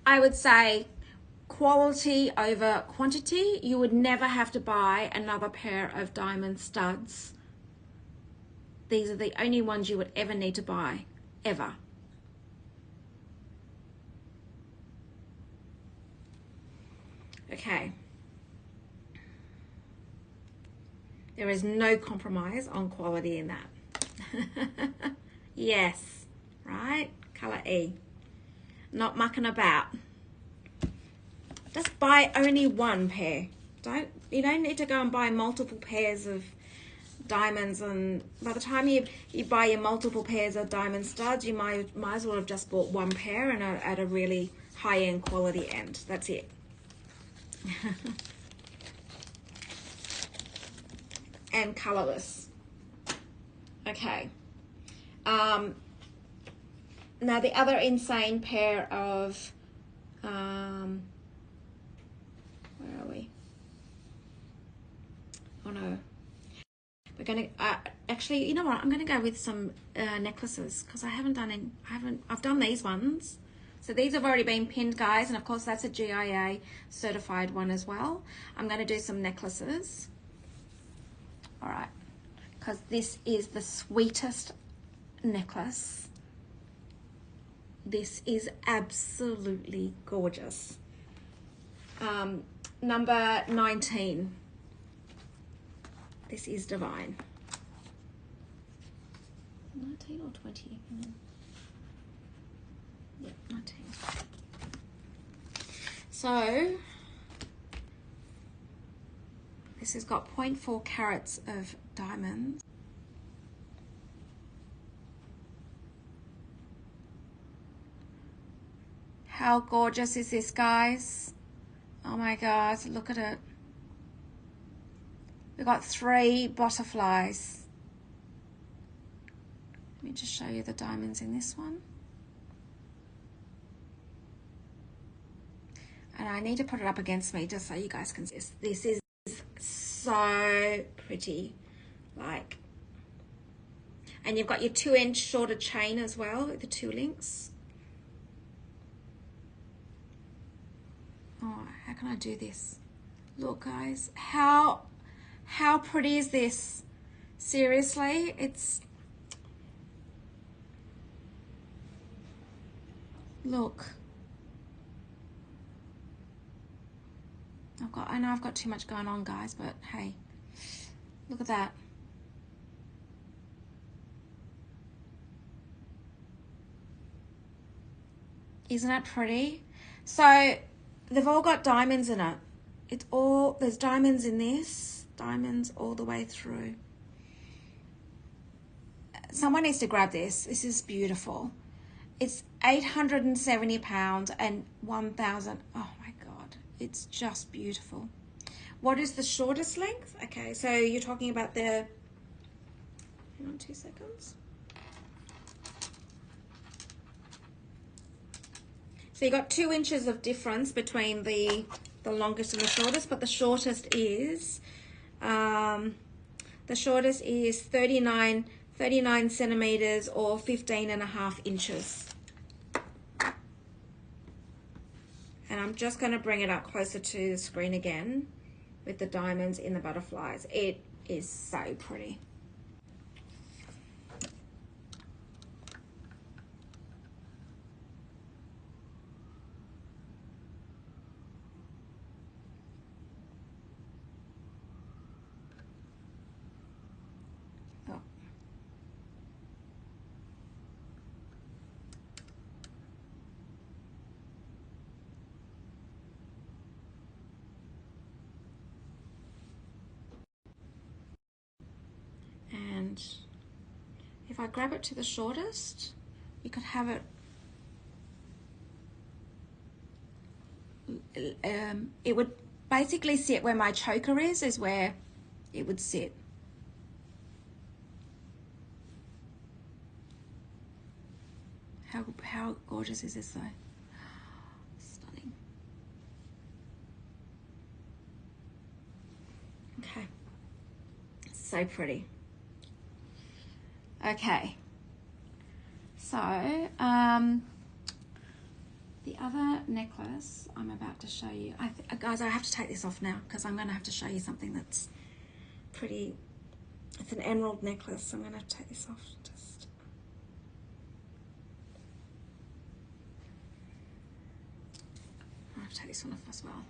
I would say quality over quantity. You would never have to buy another pair of diamond studs. These are the only ones you would ever need to buy, ever. Okay. There is no compromise on quality in that. Yes, right? Color E. Not mucking about. Just buy only one pair. You don't need to go and buy multiple pairs of diamonds, and by the time you buy your multiple pairs of diamond studs, you might as well have just bought one pair and at a really high-end quality end. That's it. And colorless. Okay. Now the other insane pair of where are we? Oh no. We're gonna actually, you know what? I'm gonna go with some necklaces because I've done these ones. So these have already been pinned, guys, and of course that's a GIA certified one as well. I'm gonna do some necklaces. All right, because this is the sweetest necklace. This is absolutely gorgeous. Number 19. This is divine. 19 or 20? Yeah, 19. So, this has got 0.4 carats of diamonds. How gorgeous is this, guys? Oh my God, look at it. We've got 3 butterflies. Let me just show you the diamonds in this one. And I need to put it up against me just so you guys can see this. This is so pretty. Like, and you've got your 2-inch shorter chain as well with the 2 links. Oh, how can I do this? Look, guys, how pretty is this? Seriously, it's, look. I know I've got too much going on, guys, but hey, look at that. Isn't it pretty? So they've all got diamonds in it. There's diamonds in this, diamonds all the way through. Someone needs to grab this. This is beautiful. It's £870 and 1,000. Oh my God, it's just beautiful. What is the shortest length? Okay, so you're talking about the, hang on 2 seconds. So you got 2 inches of difference between the longest and the shortest, but the shortest is 39 centimeters or 15.5 inches. And I'm just going to bring it up closer to the screen again with the diamonds in the butterflies. It is so pretty. Oh. And if I grab it to the shortest, you could have it, it would basically sit where my choker is where it would sit. How gorgeous is this though? Stunning. Okay, so pretty. Okay, so the other necklace I'm about to show you, guys, I have to take this off now because I'm going to have to show you something that's pretty. It's an emerald necklace, so I'm going to have to take this off. I have to take this one off as well.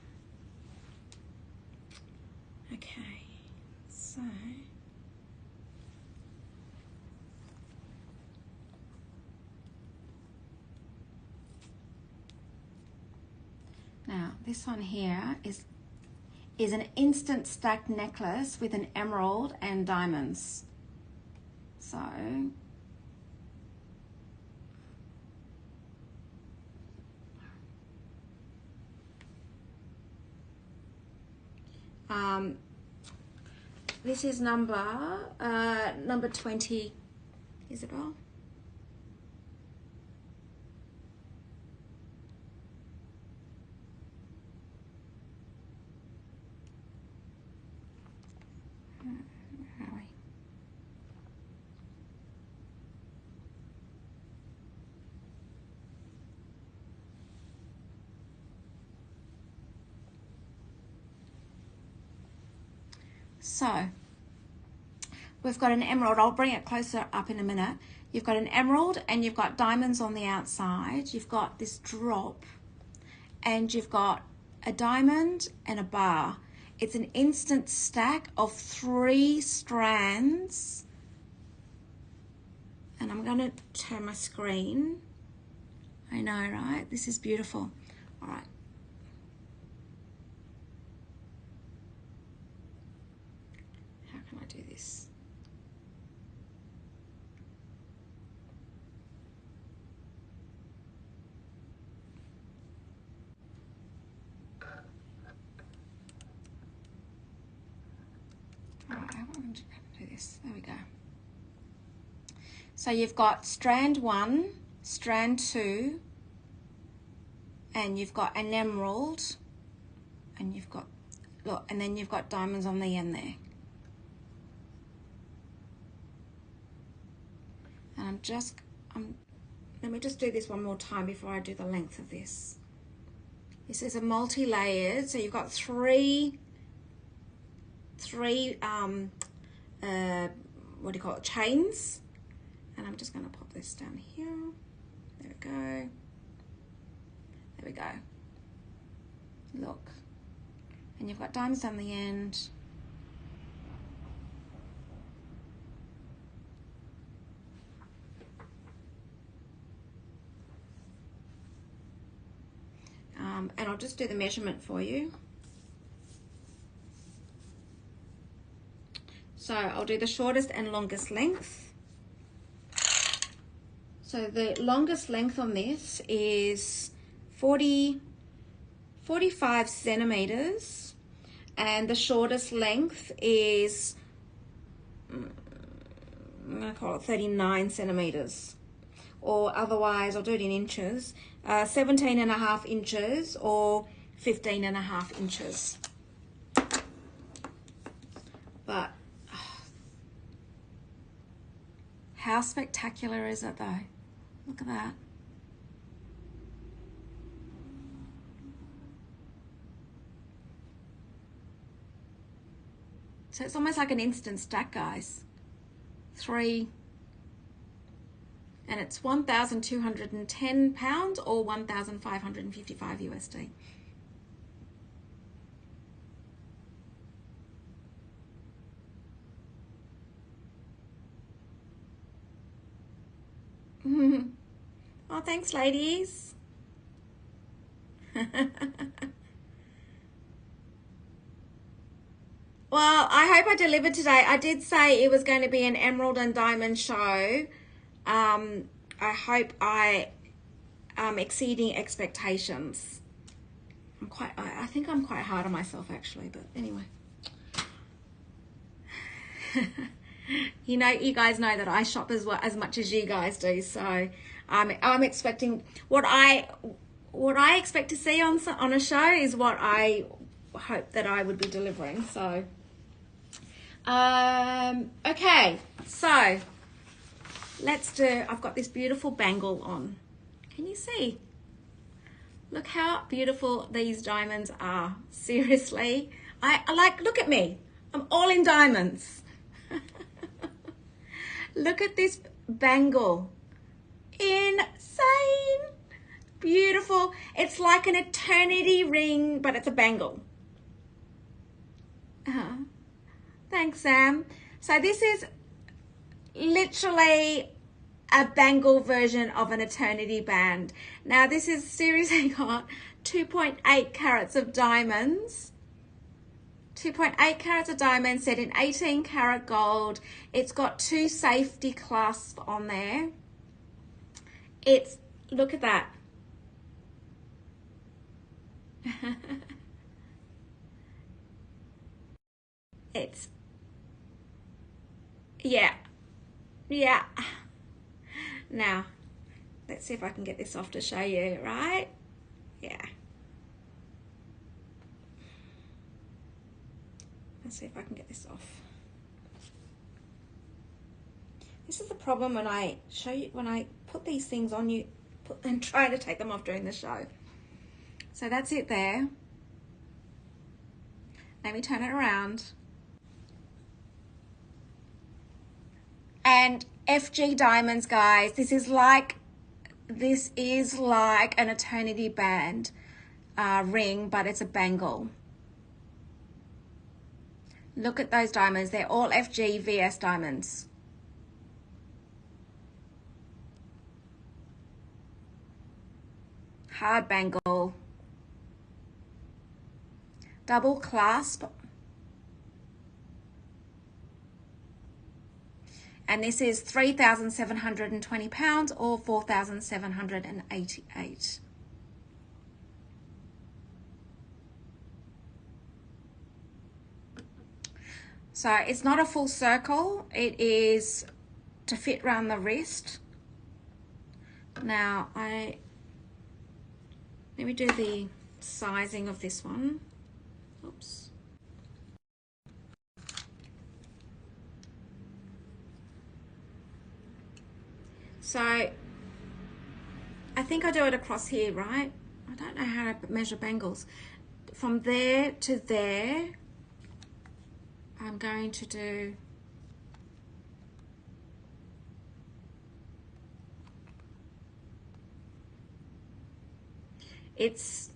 Okay, so Now, this one here is an instant stacked necklace with an emerald and diamonds. So this is number 20, Isabel. Where are we? So we've got an emerald. I'll bring it closer up in a minute. You've got an emerald and you've got diamonds on the outside. You've got this drop and you've got a diamond and a bar. It's an instant stack of 3 strands. And I'm going to turn my screen. I know, right? This is beautiful. All right. How can I do this? All right, I'm going to do this. There we go. So you've got strand 1, strand 2, and you've got an emerald, and you've got, look, and then you've got diamonds on the end there. And let me just do this one more time before I do the length of this. This is a multi-layered, so you've got three what do you call it, chains. And I'm just going to pop this down here. There we go. There we go. Look. And you've got diamonds down the end. And I'll just do the measurement for you. So I'll do the shortest and longest length. So the longest length on this is 45 centimeters, and the shortest length is, I'm going to call it 39 centimeters, or otherwise I'll do it in inches, 17.5 inches or 15.5 inches. But how spectacular is it though? Look at that. So it's almost like an instant stack, guys. 3, and it's 1,210 pounds or 1,555 USD. Oh, thanks, ladies. Well, I hope I delivered today. I did say it was going to be an emerald and diamond show. I hope I am exceeding expectations. I think I'm quite hard on myself actually, but anyway. You know, you guys know that I shop as much as you guys do, so I'm expecting what I expect to see on a show is what I hope that I would be delivering. So okay, so I've got this beautiful bangle on. Can you see? Look how beautiful these diamonds are. Seriously, I like, look at me, I'm all in diamonds. Look at this bangle. Insane. Beautiful. It's like an eternity ring, but it's a bangle. Thanks, Sam. So this is literally a bangle version of an eternity band. Now this is seriously got 2.8 carats of diamonds. 2.8 carats of diamonds set in 18 karat gold. It's got 2 safety clasps on there. It's, look at that. It's, yeah. Now, let's see if I can get this off to show you, right? Yeah. Let's see if I can get this off. This is the problem when I show you, when I put these things on you and try to take them off during the show. So that's it there. Let me turn it around. And FG diamonds, guys, this is like an eternity band ring, but it's a bangle. Look at those diamonds. They're all FG VS diamonds. Hard bangle. Double clasp. And this is 3,720 pounds or 4,788. So it's not a full circle. It is to fit around the wrist. Now let me do the sizing of this one. Oops. So I think I do it across here, right? I don't know how to measure bangles. From there to there, I'm going to do it's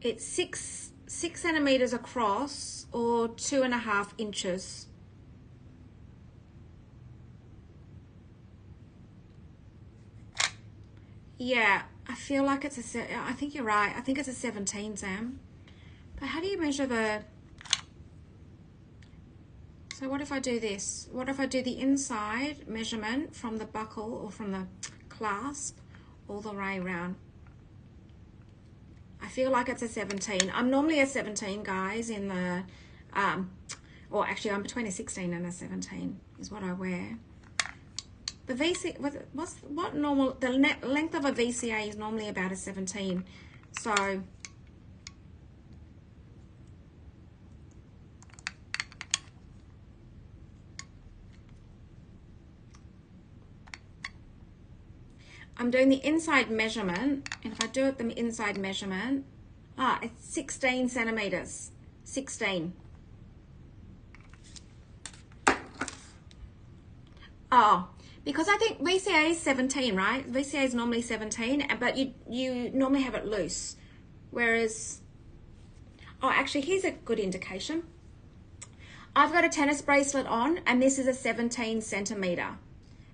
6 centimeters across or 2.5 inches. Yeah, I feel like I think you're right. I think it's a 17, Sam. But how do you measure the... So what if I do this? What if I do the inside measurement from the buckle or from the clasp all the way around? I feel like it's a 17. I'm normally a 17, guys, in the... or actually, I'm between a 16 and a 17 is what I wear. The what normal, the length of a VCA is normally about a 17. So I'm doing the inside measurement, and if I do it the inside measurement, it's 16 centimeters. 16. Oh, because I think VCA is 17, right? VCA is normally 17, but you normally have it loose. Whereas, oh, actually, here's a good indication. I've got a tennis bracelet on, and this is a 17 centimeter.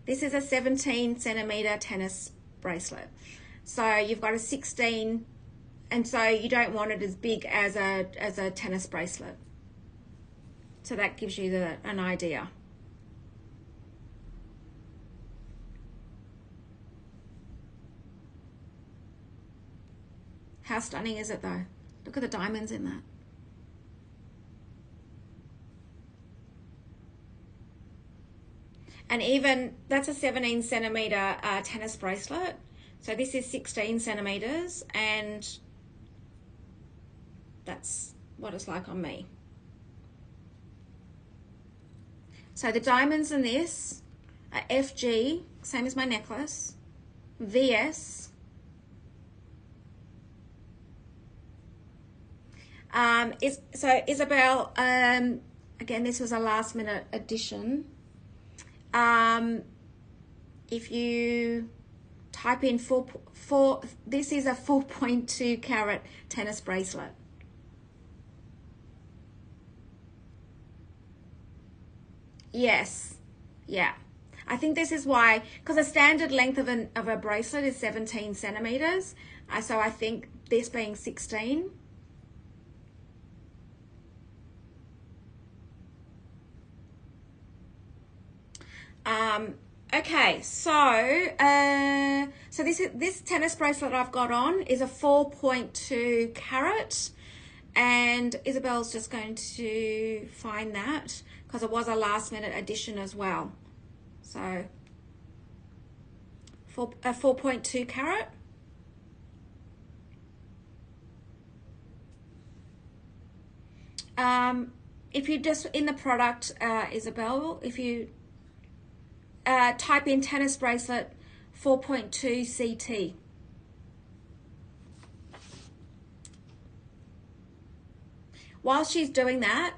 This is a 17 centimeter tennis bracelet. So you've got a 16, and so you don't want it as big as a tennis bracelet. So that gives you an idea. How stunning is it though? Look at the diamonds in that. And even that's a 17 centimeter tennis bracelet. So this is 16 centimeters, and that's what it's like on me. So the diamonds in this are FG, same as my necklace, VS, so Isabel, again, this was a last minute addition. If you type in this is a 4.2 carat tennis bracelet. Yes, yeah. I think this is why, because the standard length of a bracelet is 17 centimeters. So I think this being 16. Okay, so this tennis bracelet I've got on is a 4.2 carat, and Isabel's just going to find that because it was a last minute addition as well. So a 4.2 carat. If you just in the product, Isabel, if you type in tennis bracelet 4.2 CT. While she's doing that,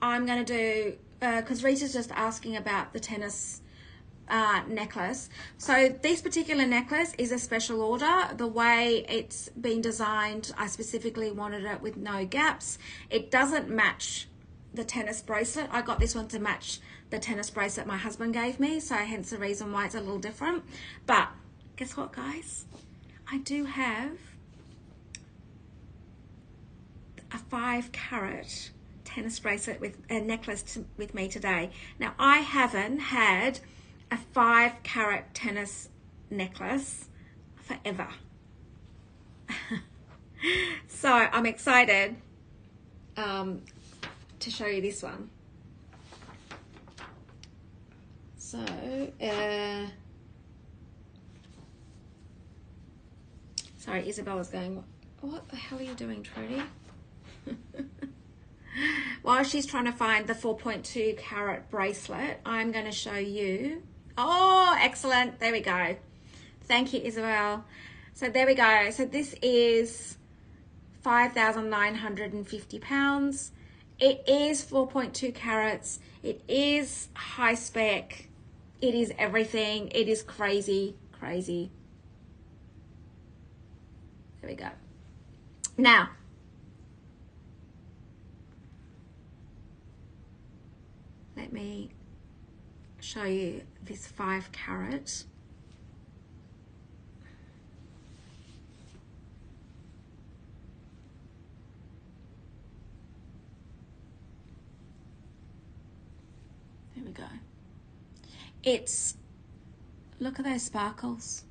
I'm going to do, because Rita's just asking about the tennis necklace. So this particular necklace is a special order. The way it's been designed, I specifically wanted it with no gaps. It doesn't match the tennis bracelet. I got this one to match the tennis bracelet my husband gave me, so hence the reason why it's a little different. But guess what, guys? I do have a 5 carat tennis bracelet with a necklace with me today. Now, I haven't had a 5 carat tennis necklace forever. So I'm excited to show you this one. So, sorry, Isabella's going, what the hell are you doing, Trudi? While she's trying to find the 4.2 carat bracelet, I'm going to show you. Oh, excellent. There we go. Thank you, Isabel. So there we go. So this is 5,950 pounds. It is 4.2 carats. It is high spec. It is everything. It is crazy, crazy. There we go. Now, let me show you this 5 carat. There we go. It's, look at those sparkles.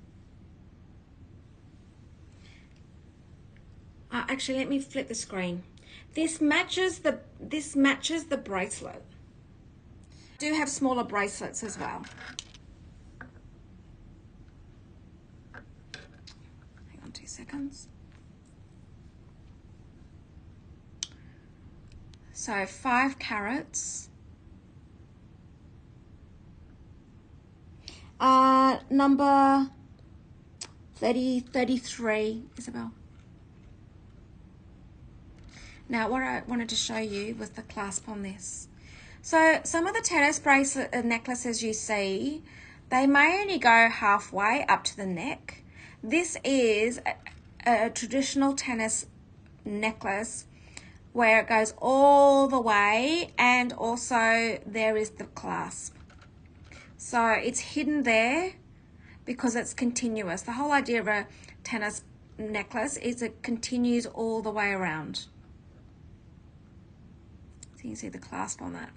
Actually, let me flip the screen. This matches the bracelet. I do have smaller bracelets as well. Hang on 2 seconds. So 5 carats. Number 33, Isabel. Now, what I wanted to show you was the clasp on this. So some of the tennis bracelet necklaces you see, they may only go halfway up to the neck. This is a traditional tennis necklace where it goes all the way, and also there is the clasp. So it's hidden there because it's continuous. The whole idea of a tennis necklace is it continues all the way around. So you can see the clasp on that.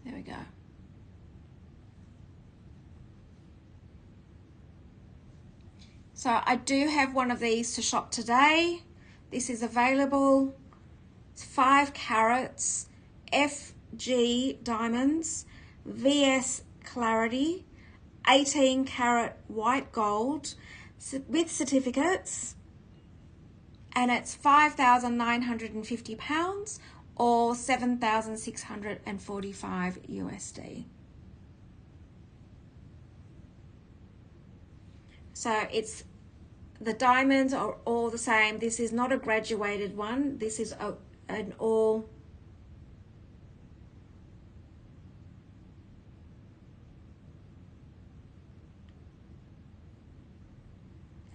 There we go. So I do have one of these to shop today. This is available. It's 5 carats, FG diamonds, VS clarity, 18 carat white gold with certificates, and it's 5,950 pounds or 7,645 USD. So it's, the diamonds are all the same. This is not a graduated one. This is an all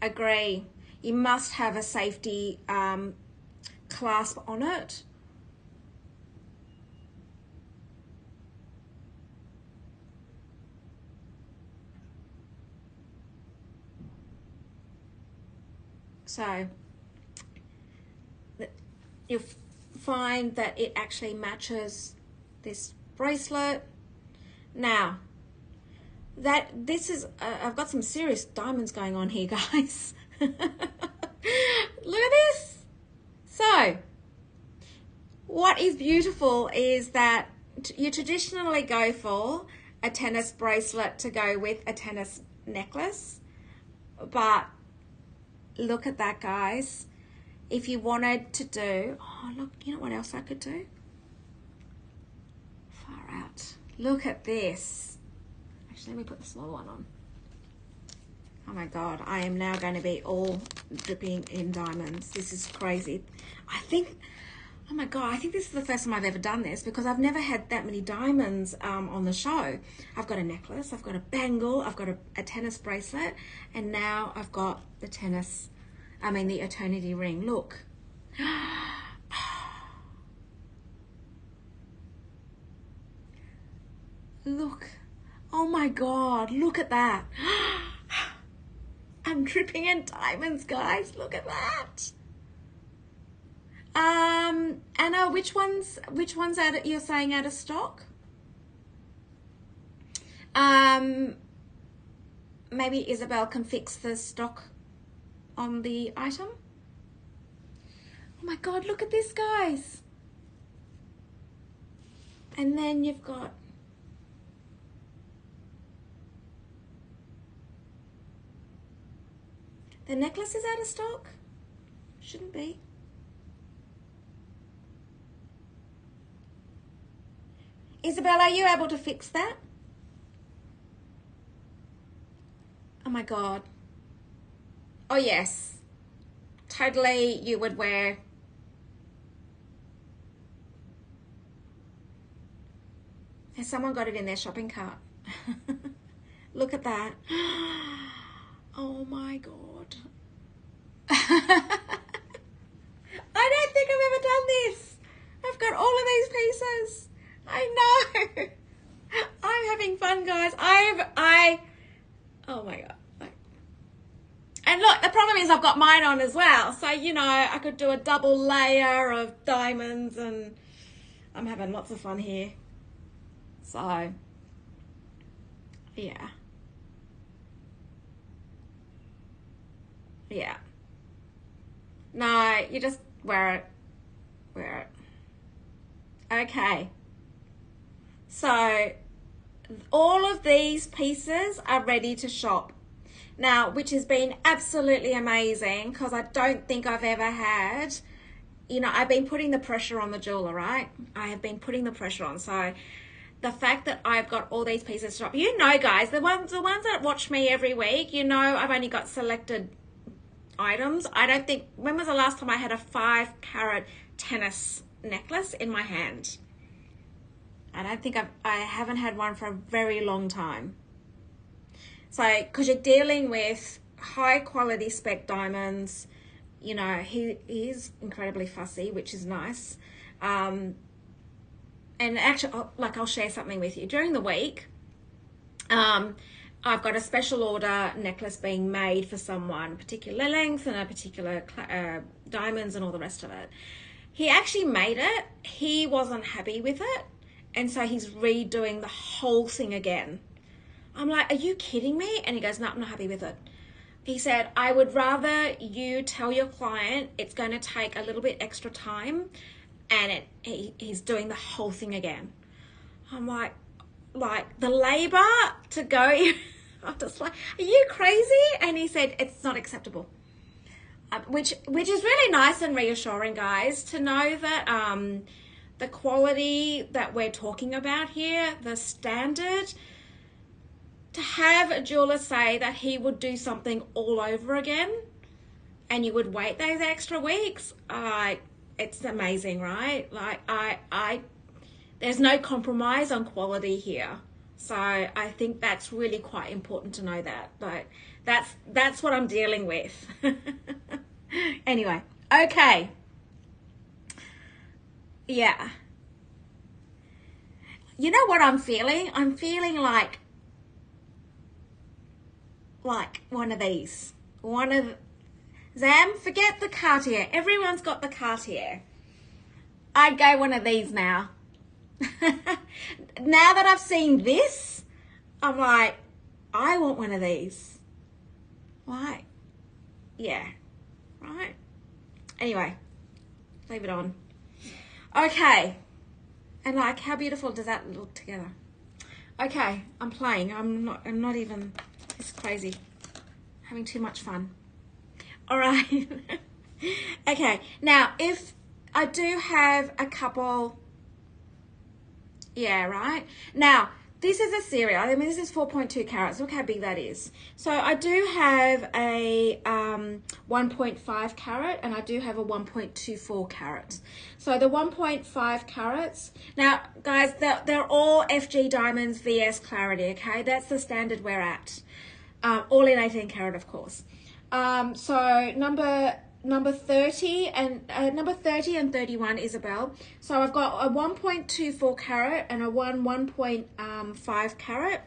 Agree. You must have a safety clasp on it. So you'll find that it actually matches this bracelet. Now, this is, I've got some serious diamonds going on here, guys. Look at this. So, what is beautiful is that you traditionally go for a tennis bracelet to go with a tennis necklace, but look at that, guys. If you wanted to do, oh look, you know what else I could do? Far out. Look at this. Actually, let me put the small one on. Oh my God, I am now going to be all dripping in diamonds. This is crazy. I think, oh my God, I think this is the first time I've ever done this because I've never had that many diamonds on the show. I've got a necklace, I've got a bangle, I've got a tennis bracelet, and now I've got the the eternity ring. Look. Look. Oh my God, look at that. I'm dripping in diamonds, guys. Look at that. Anna, which ones you're saying out of stock? Maybe Isabel can fix the stock on the item. Oh my God, look at this, guys. And then you've got the necklace is out of stock. Shouldn't be. Isabel, are you able to fix that? Oh my God. Oh yes. Totally you would wear. Has someone got it in their shopping cart? Look at that. Oh my God. I don't think I've ever done this. I've got all of these pieces. I know. I'm having fun, guys. Oh my God. And look, the problem is I've got mine on as well. So, you know, I could do a double layer of diamonds and I'm having lots of fun here. So, yeah. Yeah. No, you just wear it. Wear it. Okay. So, all of these pieces are ready to shop. Now, which has been absolutely amazing because I don't think I've ever had, you know, I've been putting the pressure on the jeweler, right? I have been putting the pressure on. So the fact that I've got all these pieces to shop, you know, guys, the ones that watch me every week, you know, I've only got selected items. I don't think, when was the last time I had a 5-carat tennis necklace in my hand? I don't think I haven't had one for a very long time. So, because you're dealing with high quality spec diamonds, you know, he is incredibly fussy, which is nice. And actually, like, I'll share something with you. During the week, I've got a special order necklace being made for someone, particular length and a particular diamonds and all the rest of it. He actually made it. He wasn't happy with it. And so he's redoing the whole thing again. I'm like, are you kidding me? And he goes, no, I'm not happy with it. He said, I would rather you tell your client it's going to take a little bit extra time and he's doing the whole thing again. I'm like the labor to go, I'm just like, are you crazy? And he said, it's not acceptable. Which is really nice and reassuring, guys, to know that the quality that we're talking about here, the standard, to have a jeweler say that he would do something all over again and you would wait those extra weeks, it's amazing, right? Like, there's no compromise on quality here. So I think that's really quite important to know that. But That's what I'm dealing with. Anyway, okay. Yeah. You know what I'm feeling? I'm feeling like one of these. One of Zam, forget the Cartier. Everyone's got the Cartier. I'd go one of these now. Now that I've seen this, I'm like, I want one of these. Right? Yeah. Right? Anyway, leave it on. Okay. And like, how beautiful does that look together? Okay, I'm playing. I'm not even, it's crazy. Having too much fun. All right. Okay, now if I do have a couple, yeah, right? Now, this is a cereal. I mean, this is 4.2 carats. Look how big that is. So I do have a 1.5 carat and I do have a 1.24 carat. So the 1.5 carats, now guys, they're all FG Diamonds VS Clarity, okay? That's the standard we're at. All in 18 carat, of course. So number 30 and 31, Isabel. So I've got a 1.24 carat and a 1.5 carat.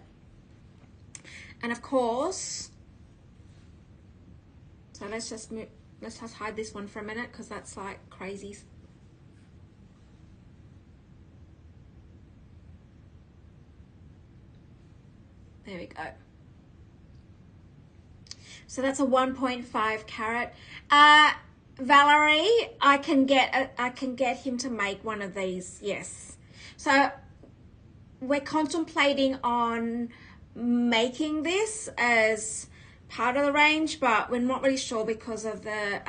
And of course, so let's just hide this one for a minute because that's like crazy. There we go. So that's a 1.5 carat. Valerie, I can get him to make one of these. Yes. So we're contemplating on making this as part of the range, but we're not really sure because of the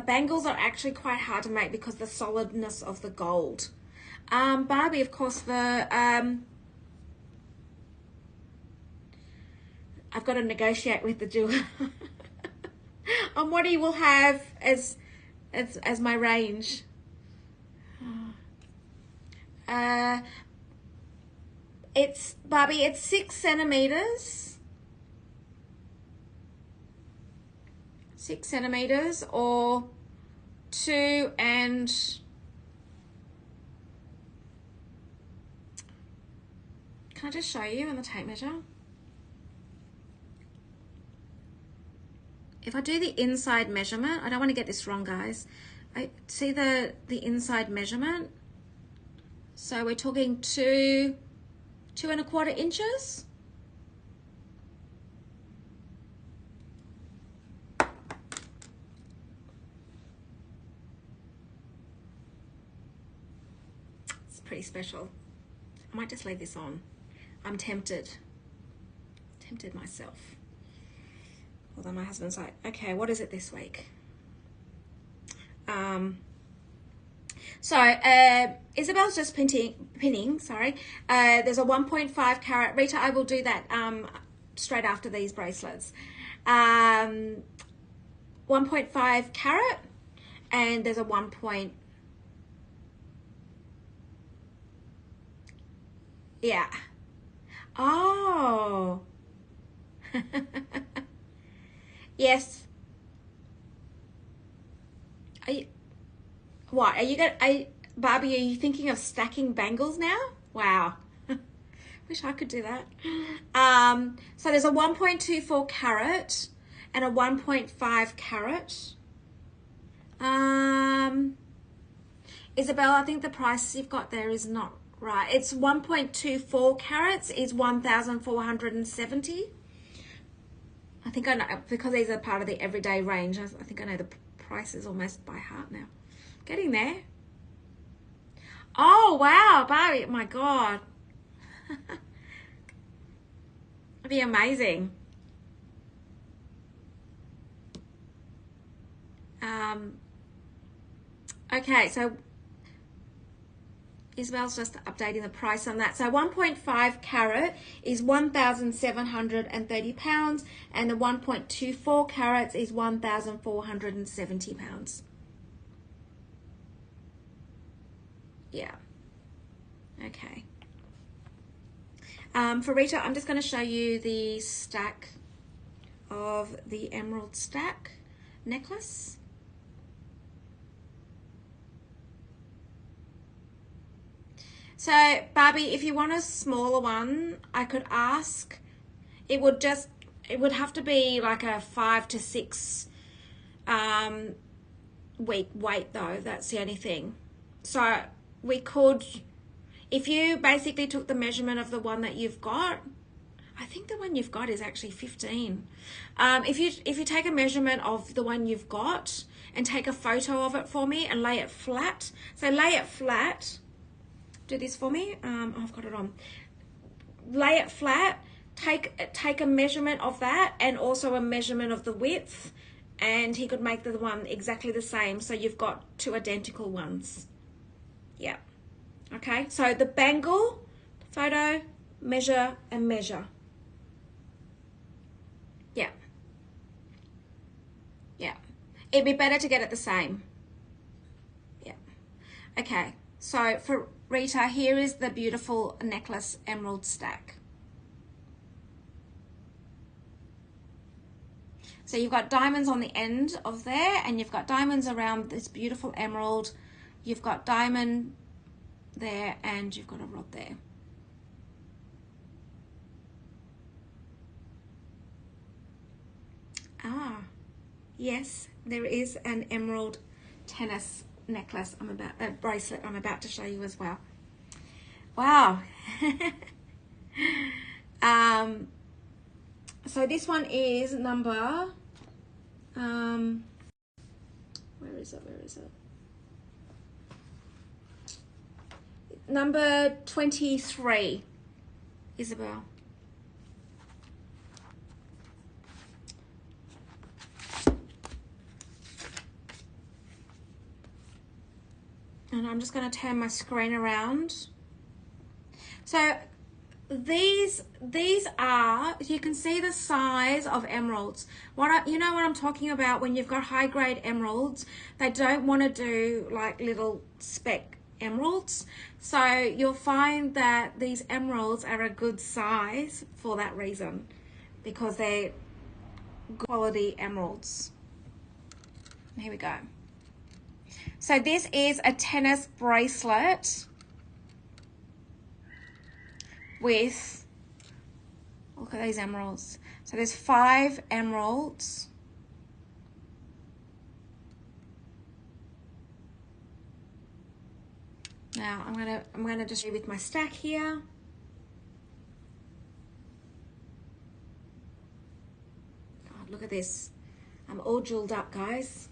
bangles are actually quite hard to make because of the solidness of the gold. Barbie, of course, I've got to negotiate with the jeweler on what he will have as my range. It's Barbie. It's 6 centimeters. 6 centimeters or 2 and can I just show you on the tape measure? If I do the inside measurement, I don't want to get this wrong, guys. I see the inside measurement. So we're talking 2.25 inches. It's pretty special. I might just leave this on. I'm tempted myself. Although my husband's like, okay, what is it this week? Isabel's just pinning, sorry. There's a 1.5 carat. Rita, I will do that straight after these bracelets. 1.5 carat, and there's a 1. Yeah. Oh. Yes. Barbie, are you thinking of stacking bangles now? Wow. Wish I could do that. So there's a 1.24 carat and a 1.5 carat. Isabel, I think the price you've got there is not right. It's 1.24 carats is 1,470. I think I know, because these are part of the everyday range, I think I know the prices almost by heart now. Getting there. Oh, wow, Barbie, my God. It'd be amazing. Okay, so Isabel's just updating the price on that. So 1.5 carat is 1,730 pounds and the 1.24 carats is 1,470 pounds. Yeah. Okay. For Rita, I'm just going to show you the stack of the emerald stack necklace. So Barbie, if you want a smaller one, I could ask. It would have to be like a 5 to 6 week wait though. That's the only thing. So we could, if you basically took the measurement of the one that you've got, I think the one you've got is actually 15. If you take a measurement of the one you've got and take a photo of it for me and lay it flat. So lay it flat. Do this for me. I've got it on. Lay it flat. Take a measurement of that and also a measurement of the width, and he could make the one exactly the same. So you've got 2 identical ones. Yeah. Okay. So the bangle, photo, measure, and measure. Yeah. Yeah. It'd be better to get it the same. Yeah. Okay. So for Rita, here is the beautiful necklace emerald stack. So you've got diamonds on the end of there, and you've got diamonds around this beautiful emerald. You've got diamond there, and you've got a rod there. Ah, yes, there is an emerald tennis necklace. A bracelet I'm about to show you as well. Wow. So this one is number, where is it? Number 23, Isabel. And I'm just going to turn my screen around. So these are, you can see the size of emeralds. You know what I'm talking about when you've got high grade emeralds, they don't want to do like little speck emeralds. So you'll find that these emeralds are a good size for that reason, because they're good quality emeralds. Here we go. So this is a tennis bracelet with, look at these emeralds. So there's 5 emeralds. Now I'm gonna just do with my stack here. God, look at this. I'm all jeweled up, guys.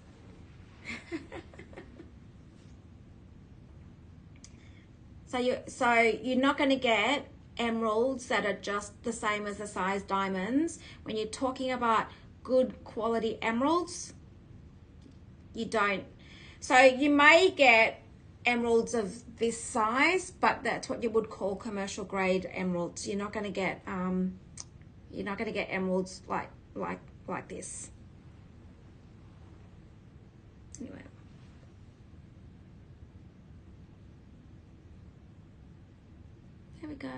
So you're not going to get emeralds that are just the same as the size diamonds. When you're talking about good quality emeralds, you don't. So you may get emeralds of this size, but that's what you would call commercial grade emeralds. You're not going to get emeralds like this. Anyway. There we go.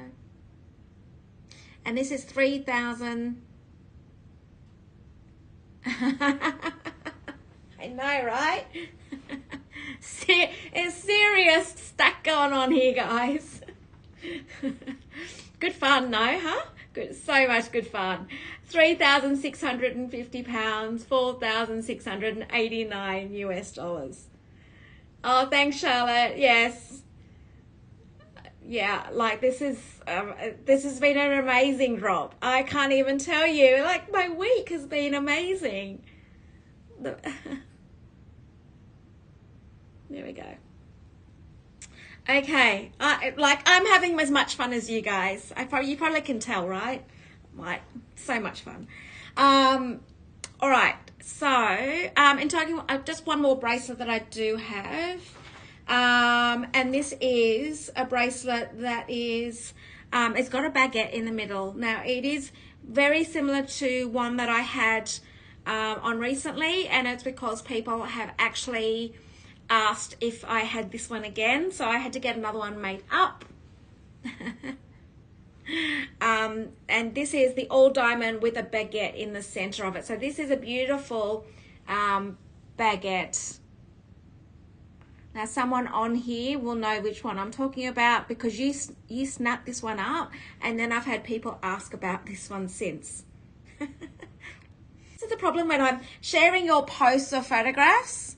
And this is 3,000. I know, right? It's serious stack going on here, guys. Good fun, no, huh? Good, so much good fun. 3,650 pounds, 4,689 US dollars. Oh, thanks, Charlotte. Yes. Yeah, like this has been an amazing drop. I can't even tell you, like my week has been amazing. There we go. Okay, I'm having as much fun as you guys. You probably can tell, right? Like, so much fun. All right, so in talking, just one more bracelet that I do have. And this is a bracelet that is, it's got a baguette in the middle. Now it is very similar to one that I had on recently, and it's because people have actually asked if I had this one again, so I had to get another one made up. And this is the all diamond with a baguette in the center of it. So this is a beautiful baguette. Now someone on here will know which one I'm talking about because you snapped this one up, and then I've had people ask about this one since. This is the problem when I'm sharing your posts or photographs.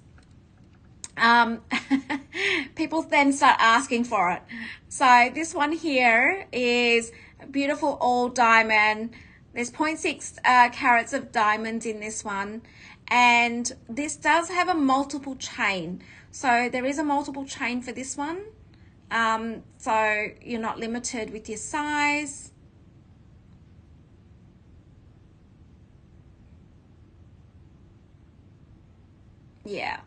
People then start asking for it. So this one here is a beautiful all diamond. There's 0.6 carats of diamonds in this one, and this does have a multiple chain. So there is a multiple chain for this one. So you're not limited with your size. Yeah.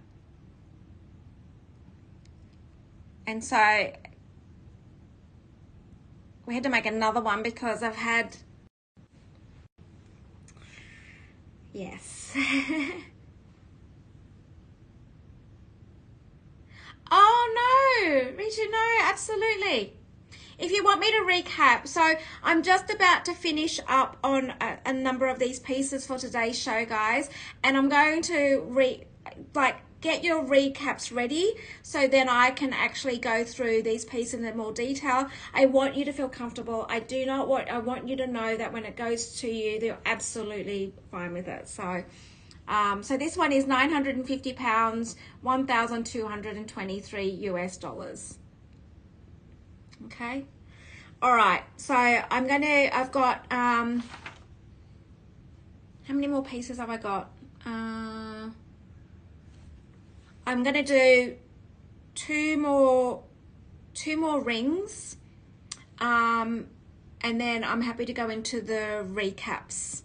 And so we had to make another one because I've had, yes. Oh no, Richard, no, absolutely. If you want me to recap, so I'm just about to finish up on a number of these pieces for today's show, guys, and I'm going to get your recaps ready so then I can actually go through these pieces in more detail. I want you to feel comfortable. I want you to know that when it goes to you, they're absolutely fine with it. So this one is 950 pounds, 1,223 US dollars. Okay. All right. So I've got, how many more pieces have I got? I'm going to do two more rings. And then I'm happy to go into the recaps.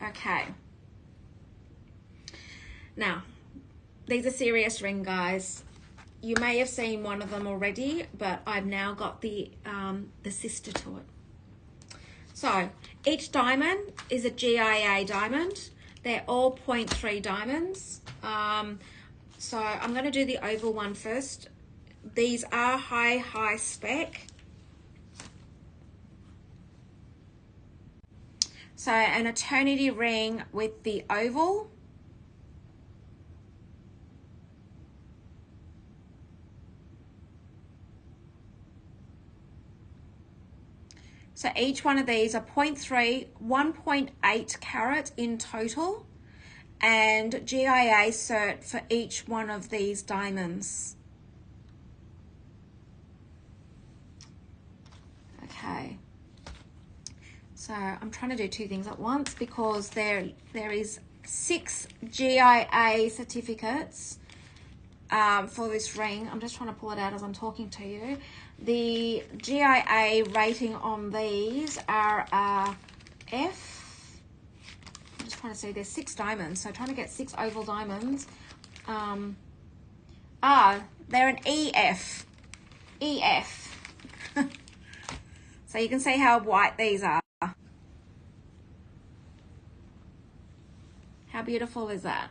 Okay. Now, these are serious ring, guys. You may have seen one of them already, but I've now got the sister to it. So each diamond is a GIA diamond. They're all 0.3 diamonds. So I'm going to do the oval one first. These are high spec. So an eternity ring with the oval. So each one of these are 0.3, 1.8 carat in total, and GIA cert for each one of these diamonds. Okay. So I'm trying to do two things at once because there is 6 GIA certificates for this ring. I'm just trying to pull it out as I'm talking to you. The GIA rating on these are F. I'm just trying to see, there's 6 diamonds, so trying to get 6 oval diamonds. They're an EF. EF. So you can see how white these are. How beautiful is that?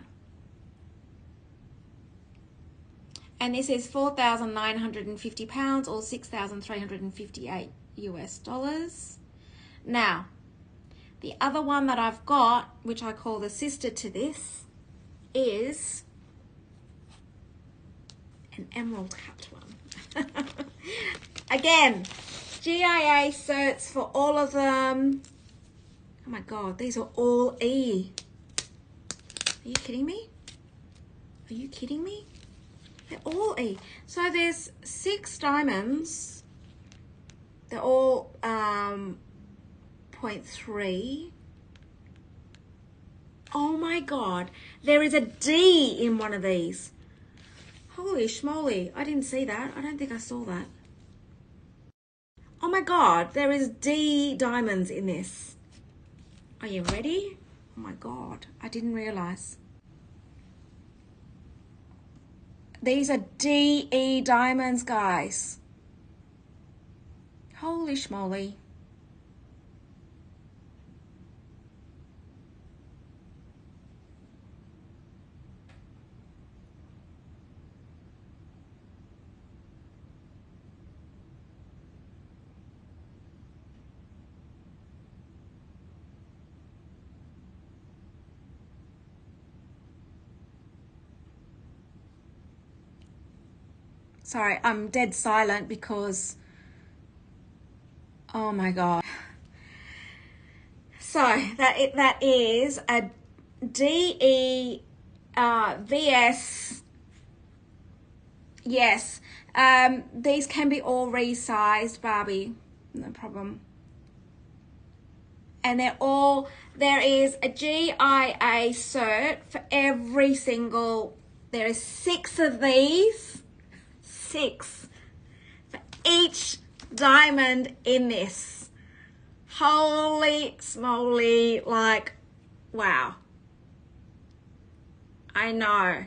And this is 4,950 pounds or 6,358 US dollars. Now, the other one that I've got, which I call the sister to this, is an emerald capped one. Again, GIA certs for all of them. Oh my God, these are all E. Are you kidding me? Are you kidding me? They're all E. So there's 6 diamonds. They're all 0.3. Oh my God. There is a D in one of these. Holy schmoly. I didn't see that. I don't think I saw that. Oh my God. There is D diamonds in this. Are you ready? Oh my God. I didn't realize. These are DE diamonds, guys. Holy schmoly. Sorry, I'm dead silent because, oh my God. So that is a DE VS. Yes, these can be all resized, Barbie, no problem. And there is a GIA cert for every single, there is 6 of these, 6 for each diamond in this. Holy smoly, like, wow. I know.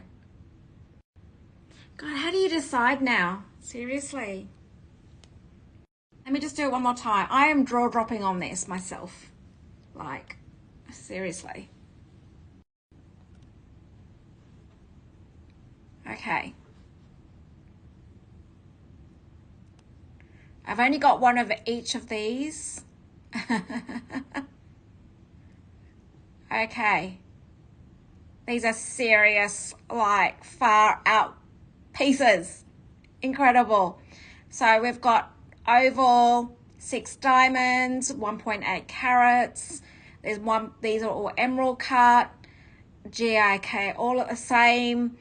God, how do you decide now? Seriously. Let me just do it one more time. I am draw dropping on this myself. Like, seriously. Okay. I've only got one of each of these. Okay. These are serious, like, far out pieces. Incredible. So we've got oval, 6 diamonds, 1.8 carats. These are all emerald cut, GIK, all at the same,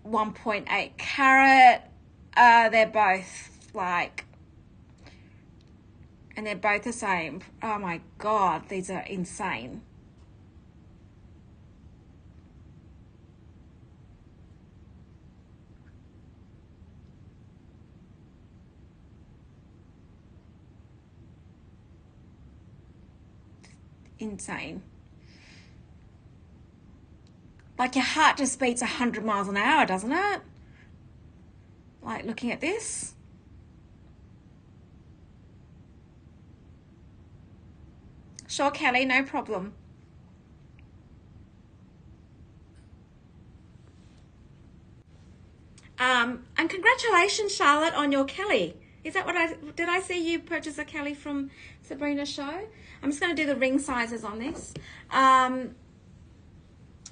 1.8 carat. They're both like, and they're both the same. Oh my God, these are insane. Insane. Like your heart just beats 100 miles an hour, doesn't it? Like looking at this. Sure, Kelly, no problem. And congratulations, Charlotte, on your Kelly. Is that what did I see you purchase a Kelly from Sabrina's show? I'm just going to do the ring sizes on this. And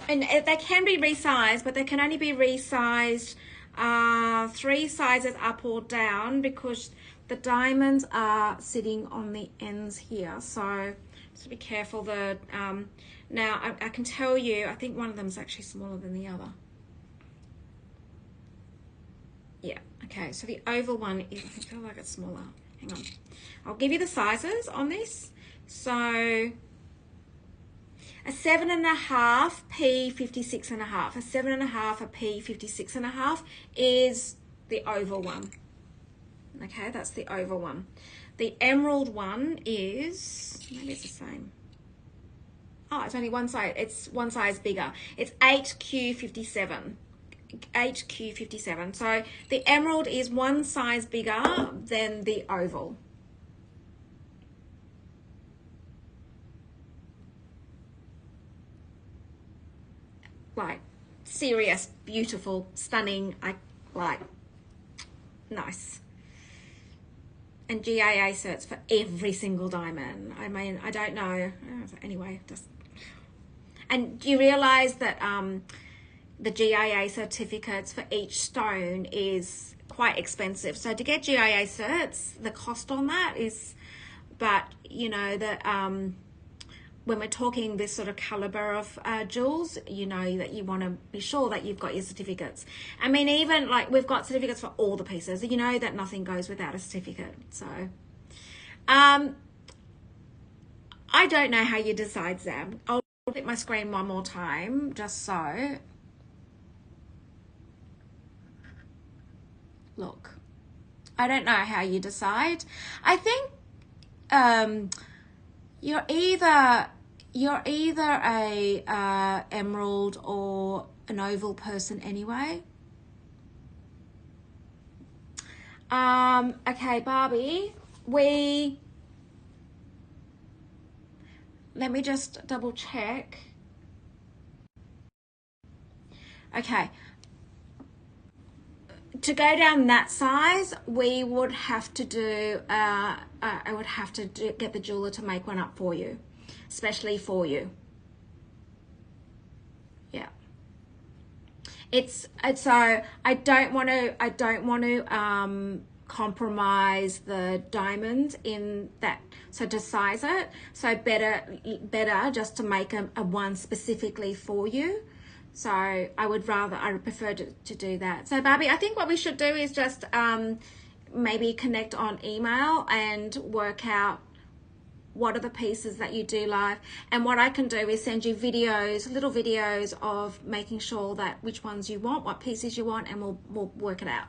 they can be resized, but they can only be resized 3 sizes up or down because the diamonds are sitting on the ends here. So just be careful. Now I can tell you, I think one of them is actually smaller than the other. Yeah, okay, so the oval one is, I feel like it's smaller. Hang on. I'll give you the sizes on this. So a 7.5 P 56.5. A 7.5, a P 56.5 is the oval one. Okay, that's the oval one. The emerald one is, maybe it's the same. Oh, it's only one size. It's one size bigger. It's 8Q57. HQ57. So the emerald is one size bigger than the oval. Like serious, beautiful, stunning, nice. And GAA certs for every single diamond. I mean, I don't know. Anyway, just. And do you realize that the GIA certificates for each stone is quite expensive? So to get GIA certs, the cost on that is, but you know that when we're talking this sort of caliber of jewels, you know that you want to be sure that you've got your certificates. I mean, even like we've got certificates for all the pieces. You know that nothing goes without a certificate. So I don't know how you decide, Zab. I'll flip my screen one more time just so. Look, I don't know how you decide. I think you're either a emerald or an oval person anyway. Okay, Barbie, let me just double check. Okay. To go down that size, we would have to do, I would have to get the jeweler to make one up for you, especially for you. Yeah. It's so I don't want to compromise the diamond in that, so to size it, so better just to make a one specifically for you. So I would prefer to do that. So Barbie, I think what we should do is just maybe connect on email and work out what are the pieces that you do like, and what I can do is send you little videos of making sure that which ones you want, what pieces you want, and we'll work it out.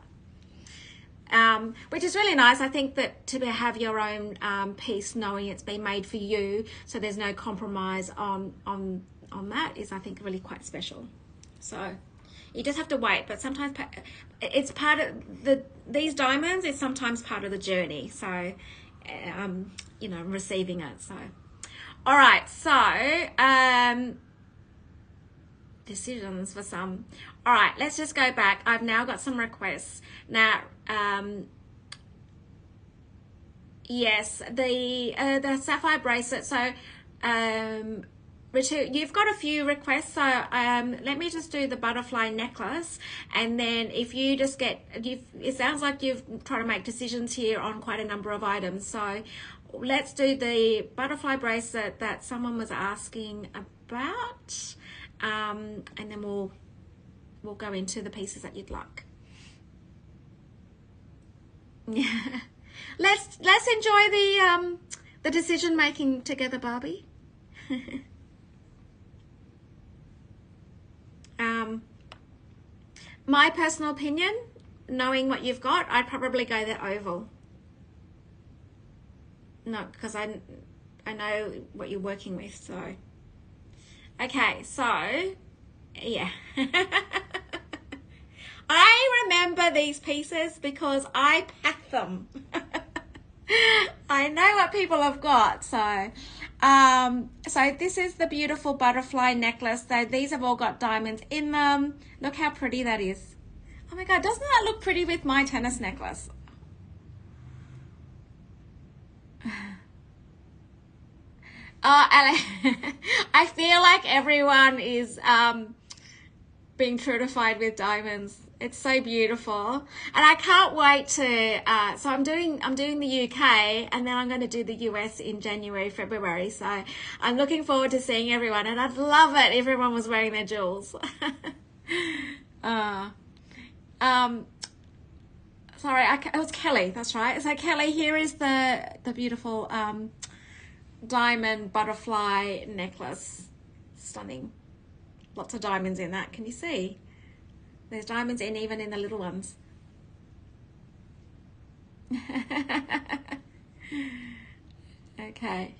Which is really nice. I think that to have your own piece, knowing it's been made for you, so there's no compromise on that, is I think really quite special. So you just have to wait, but sometimes it's part of these diamonds is sometimes part of the journey. So you know, receiving it. So all right, so decisions for some. All right, let's just go back. I've now got some requests now. Yes, the sapphire bracelet. So Richard, you've got a few requests, so let me just do the butterfly necklace, and then if you just it sounds like you've tried to make decisions here on quite a number of items. So let's do the butterfly bracelet that someone was asking about, and then we'll go into the pieces that you'd like. Yeah, let's enjoy the decision making together, Barbie. My personal opinion, knowing what you've got, I'd probably go the oval. No, because I know what you're working with. So okay, so yeah. I remember these pieces because I pack them. I know what people have got. So so this is the beautiful butterfly necklace. So these have all got diamonds in them. Look how pretty that is. Oh my God, doesn't that look pretty with my tennis necklace? I feel like everyone is being trudified with diamonds. It's so beautiful, and I can't wait to. So I'm doing the UK, and then I'm going to do the US in January, February. So I'm looking forward to seeing everyone, and I'd love it if everyone was wearing their jewels. Sorry, it was Kelly. That's right. So Kelly, here is the beautiful diamond butterfly necklace. Stunning. Lots of diamonds in that. Can you see? There's diamonds even in the little ones. Okay.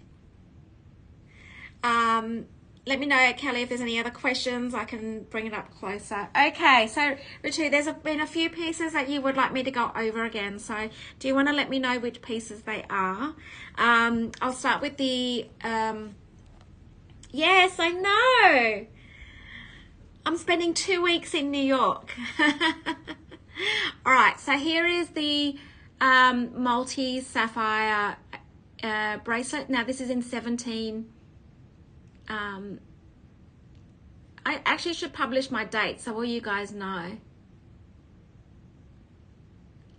Let me know, Kelly, if there's any other questions. I can bring it up closer. Okay, so Richard, there's been a few pieces that you would like me to go over again. So do you want to let me know which pieces they are? I'll start with the... yes, I know. I'm spending 2 weeks in New York. All right, so here is the multi-sapphire bracelet. Now, this is in 17. I actually should publish my date so all you guys know.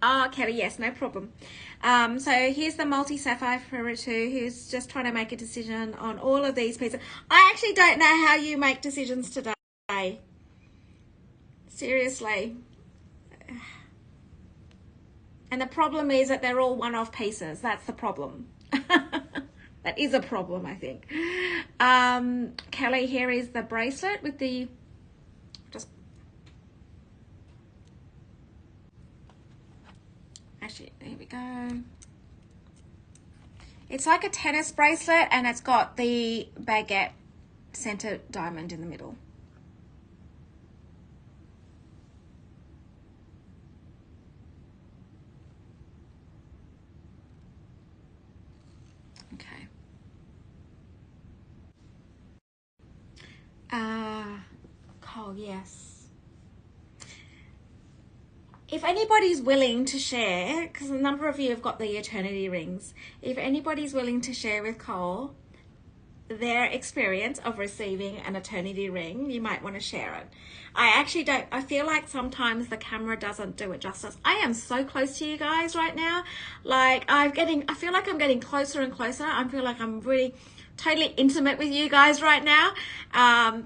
Oh, Kelly, yes, no problem. So here's the multi-sapphire for Ritu, who's just trying to make a decision on all of these pieces. I actually don't know how you make decisions today. Seriously. And the problem is that they're all one-off pieces. That's the problem. That is a problem, I think. Kelly, here is the bracelet with the... Actually, here we go. It's like a tennis bracelet, and it's got the baguette center diamond in the middle. Okay. Cole, yes. If anybody's willing to share, because a number of you have got the eternity rings, if anybody's willing to share with Cole, their experience of receiving an eternity ring, you might want to share it. I actually don't, I feel like sometimes the camera doesn't do it justice. I am so close to you guys right now. Like I feel like I'm getting closer and closer. I feel like I'm really totally intimate with you guys right now,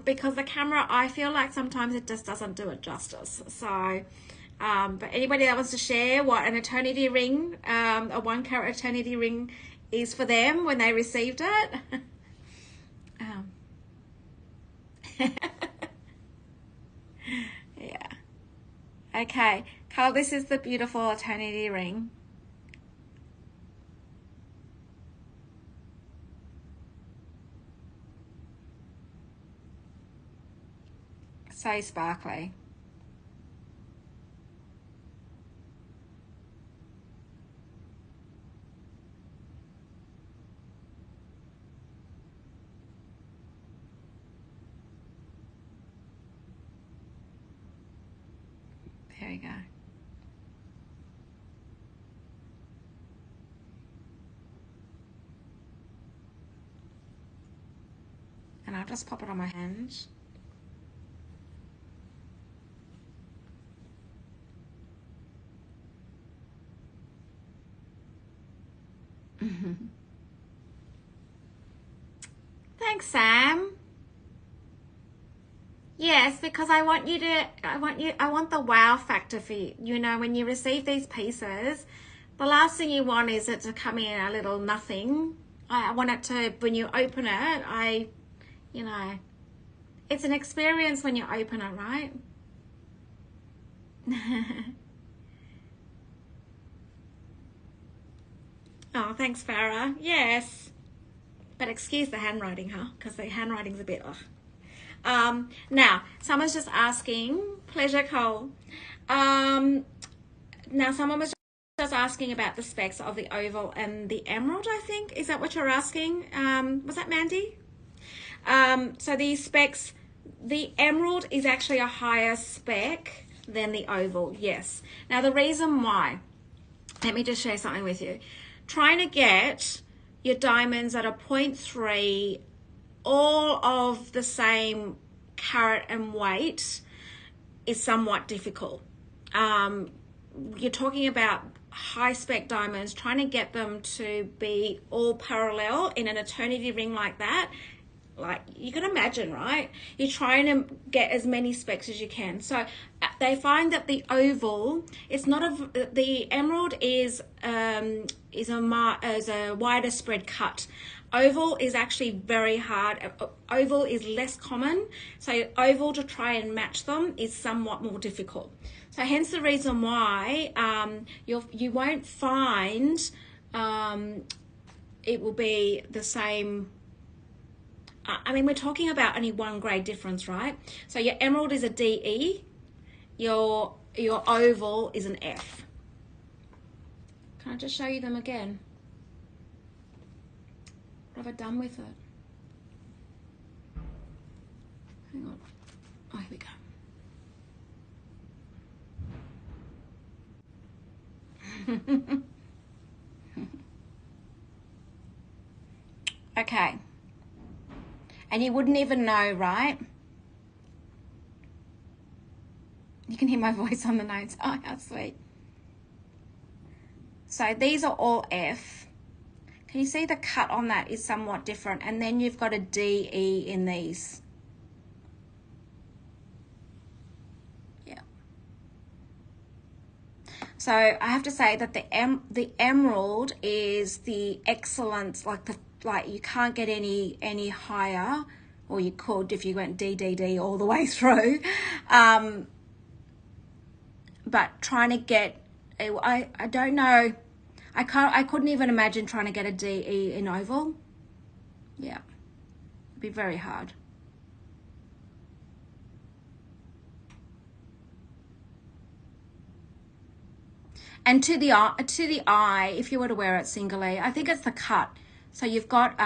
because the camera, I feel like sometimes it just doesn't do it justice. So, but anybody that wants to share what an eternity ring, a 1 carat eternity ring is for them when they received it. Yeah. Okay, Carl, this is the beautiful eternity ring. So sparkly. There we go. And I'll just pop it on my hand. Thanks, Sam. Yes, because I want the wow factor for you. You know, when you receive these pieces, the last thing you want is it to come in a little nothing. I want it to, when you open it, you know, it's an experience when you open it, right? Oh, thanks, Farah. Yes. But excuse the handwriting, huh? Because the handwriting's a bit, now, someone's just asking, pleasure, Cole. Now, someone was just asking about the specs of the oval and the emerald, I think. Is that what you're asking? Was that Mandy? So the specs, the emerald is actually a higher spec than the oval, yes. Now, the reason why, let me just share something with you. Trying to get your diamonds at a 0.3, all of the same carat and weight is somewhat difficult. You're talking about high spec diamonds, trying to get them to be all parallel in an eternity ring like that. Like, you can imagine, right? You're trying to get as many specs as you can. So they find that the oval, it's not the emerald is a wider spread cut. Oval is actually very hard. Oval is less common. So oval, to try and match them, is somewhat more difficult. So hence the reason why you won't find it will be the same. I mean, we're talking about only 1 grade difference, right? So your emerald is a DE, your oval is an F. Can I just show you them again? What have I done with it? Hang on. Oh, here we go. Okay. And you wouldn't even know, right? You can hear my voice on the notes. Oh, how sweet. So these are all F. Can you see the cut on that is somewhat different? And then you've got a DE in these. Yeah. So I have to say that the emerald is the excellent, like you can't get any higher, or you could if you went DDD all the way through. But trying to get, I don't know, I couldn't even imagine trying to get a DE in oval. Yeah, it'd be very hard. And to the eye, if you were to wear it singly, I think it's the cut. So you've got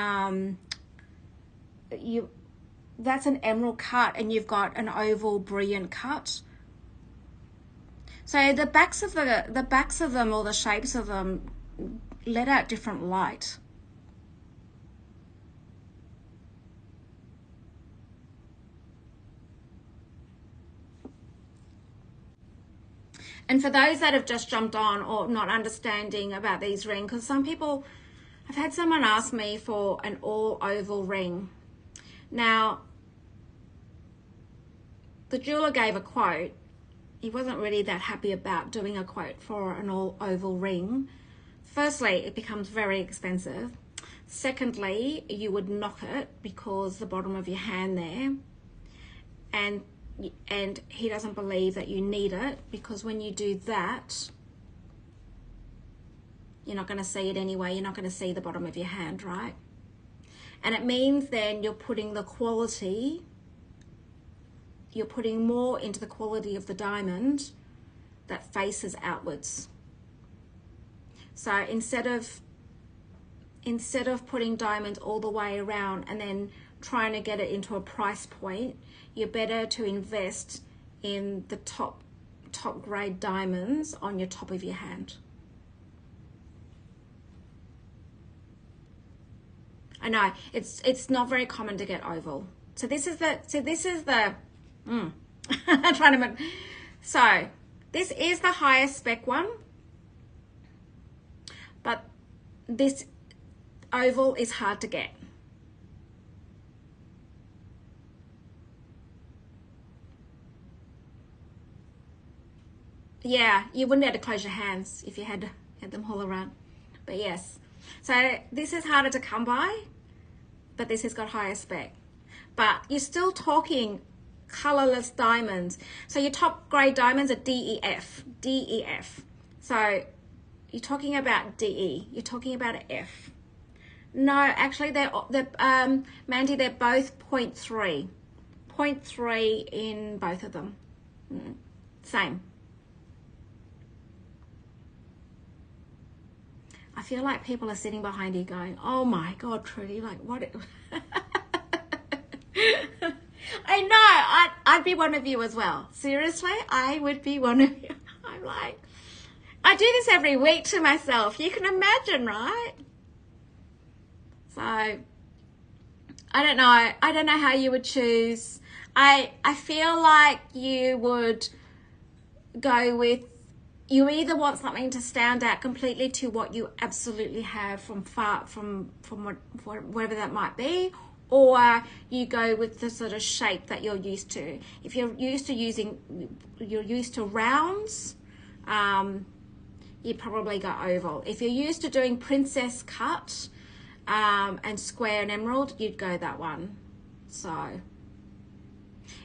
that's an emerald cut, and you've got an oval brilliant cut. So the backs of them, or the shapes of them, let out different light. And for those that have just jumped on or not understanding about these rings, because some people, I've had someone ask me for an all oval ring. Now, the jeweler gave a quote. He wasn't really that happy about doing a quote for an all oval ring. Firstly, it becomes very expensive. Secondly, you would knock it because the bottom of your hand there, and he doesn't believe that you need it, because when you do that, you're not going to see it anyway. You're not going to see the bottom of your hand, right? And it means then you're putting the quality, you're putting more into the quality of the diamond that faces outwards. So instead of putting diamonds all the way around and then trying to get it into a price point, you're better to invest in the top grade diamonds on your top of your hand. I know it's not very common to get oval. So this is the I'm trying to. So this is the highest spec one, but this oval is hard to get. Yeah, you wouldn't be able to close your hands if you had them all around. But yes, so this is harder to come by, but this has got higher spec. But you're still talking colorless diamonds. So your top grade diamonds are DEF. DEF. So you're talking about DE. You're talking about an F. No, actually, they're Mandy, they're both 0.3. 0.3 in both of them. Same. I feel like people are sitting behind you going, oh my God, Trudi, like what? I know, I'd be one of you as well. Seriously, I would be one of you. I'm like, I do this every week to myself. You can imagine, right? So, I don't know. I don't know how you would choose. I feel like you would go with, you either want something to stand out completely to what you absolutely have from whatever that might be, or you go with the sort of shape that you're used to. If you're used to rounds, you'd probably go oval. If you're used to doing princess cut and square and emerald, you'd go that one. So,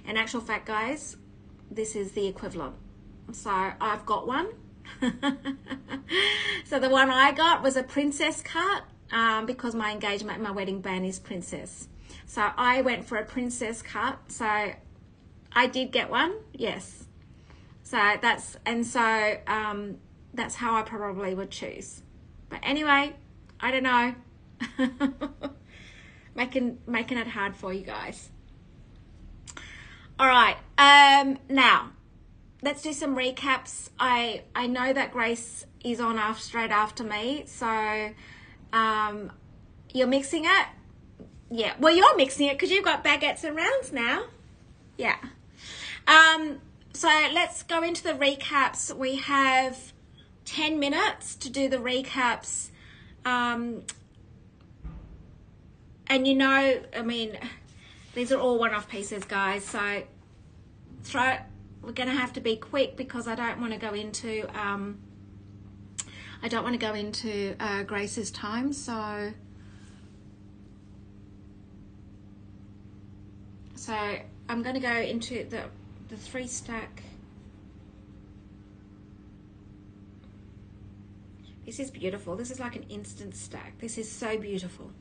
in actual fact, guys, this is the equivalent. So I've got one. So the one I got was a princess cut because my engagement and my wedding band is princess. So I went for a princess cut. So I did get one, yes. So that's how I probably would choose. But anyway, I don't know. making it hard for you guys. All right, now let's do some recaps. I know that Grace is on straight after me, so you're mixing it. Yeah, well, you're mixing it because you've got baguettes and rounds now. Yeah. So let's go into the recaps. We have 10 minutes to do the recaps. And you know, I mean, these are all one-off pieces, guys. So we're going to have to be quick because I don't want to go into Grace's time. So I'm going to go into the 3 stack. This is beautiful. This is like an instant stack. This is so beautiful.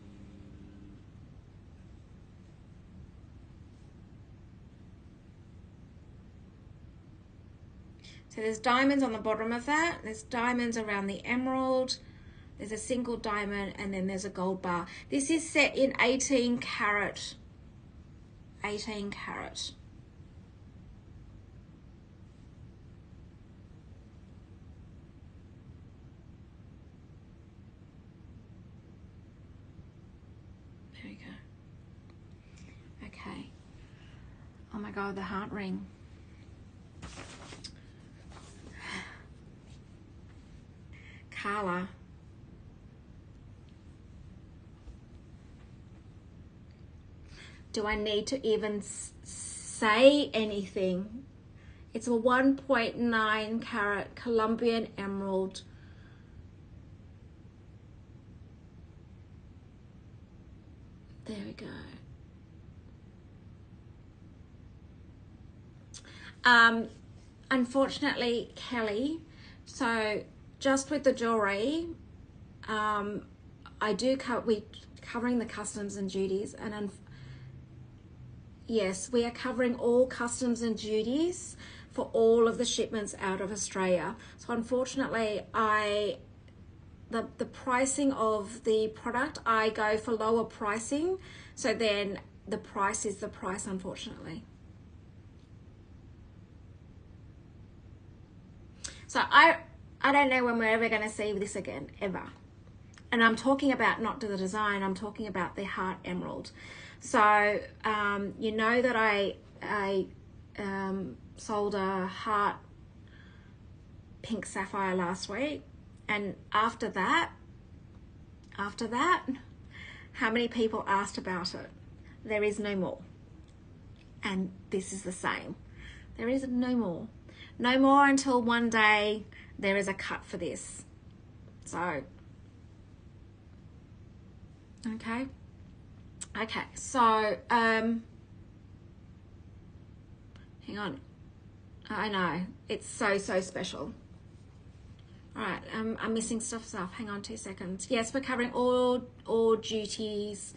So there's diamonds on the bottom of that. There's diamonds around the emerald. There's a single diamond, and then there's a gold bar. This is set in 18 carat. 18 carat. There we go. Okay. Oh my God, the heart ring. color. Do I need to even say anything? It's a 1.9 carat Colombian emerald. There we go. Unfortunately, Kelly, so just with the jewelry, we're covering the customs and duties, and yes, we are covering all customs and duties for all of the shipments out of Australia. So unfortunately, the pricing of the product, I go for lower pricing, so then the price is the price, unfortunately. So I don't know when we're ever going to see this again, ever. And I'm talking about not the design, I'm talking about the heart emerald. So you know that I sold a heart pink sapphire last week, and after that, how many people asked about it? There is no more. And this is the same. There is no more. No more until one day there is a cut for this. So, okay. Okay, so, hang on. I know, it's so special. All right, I'm missing stuff. Hang on 2 seconds. Yes, we're covering all duties.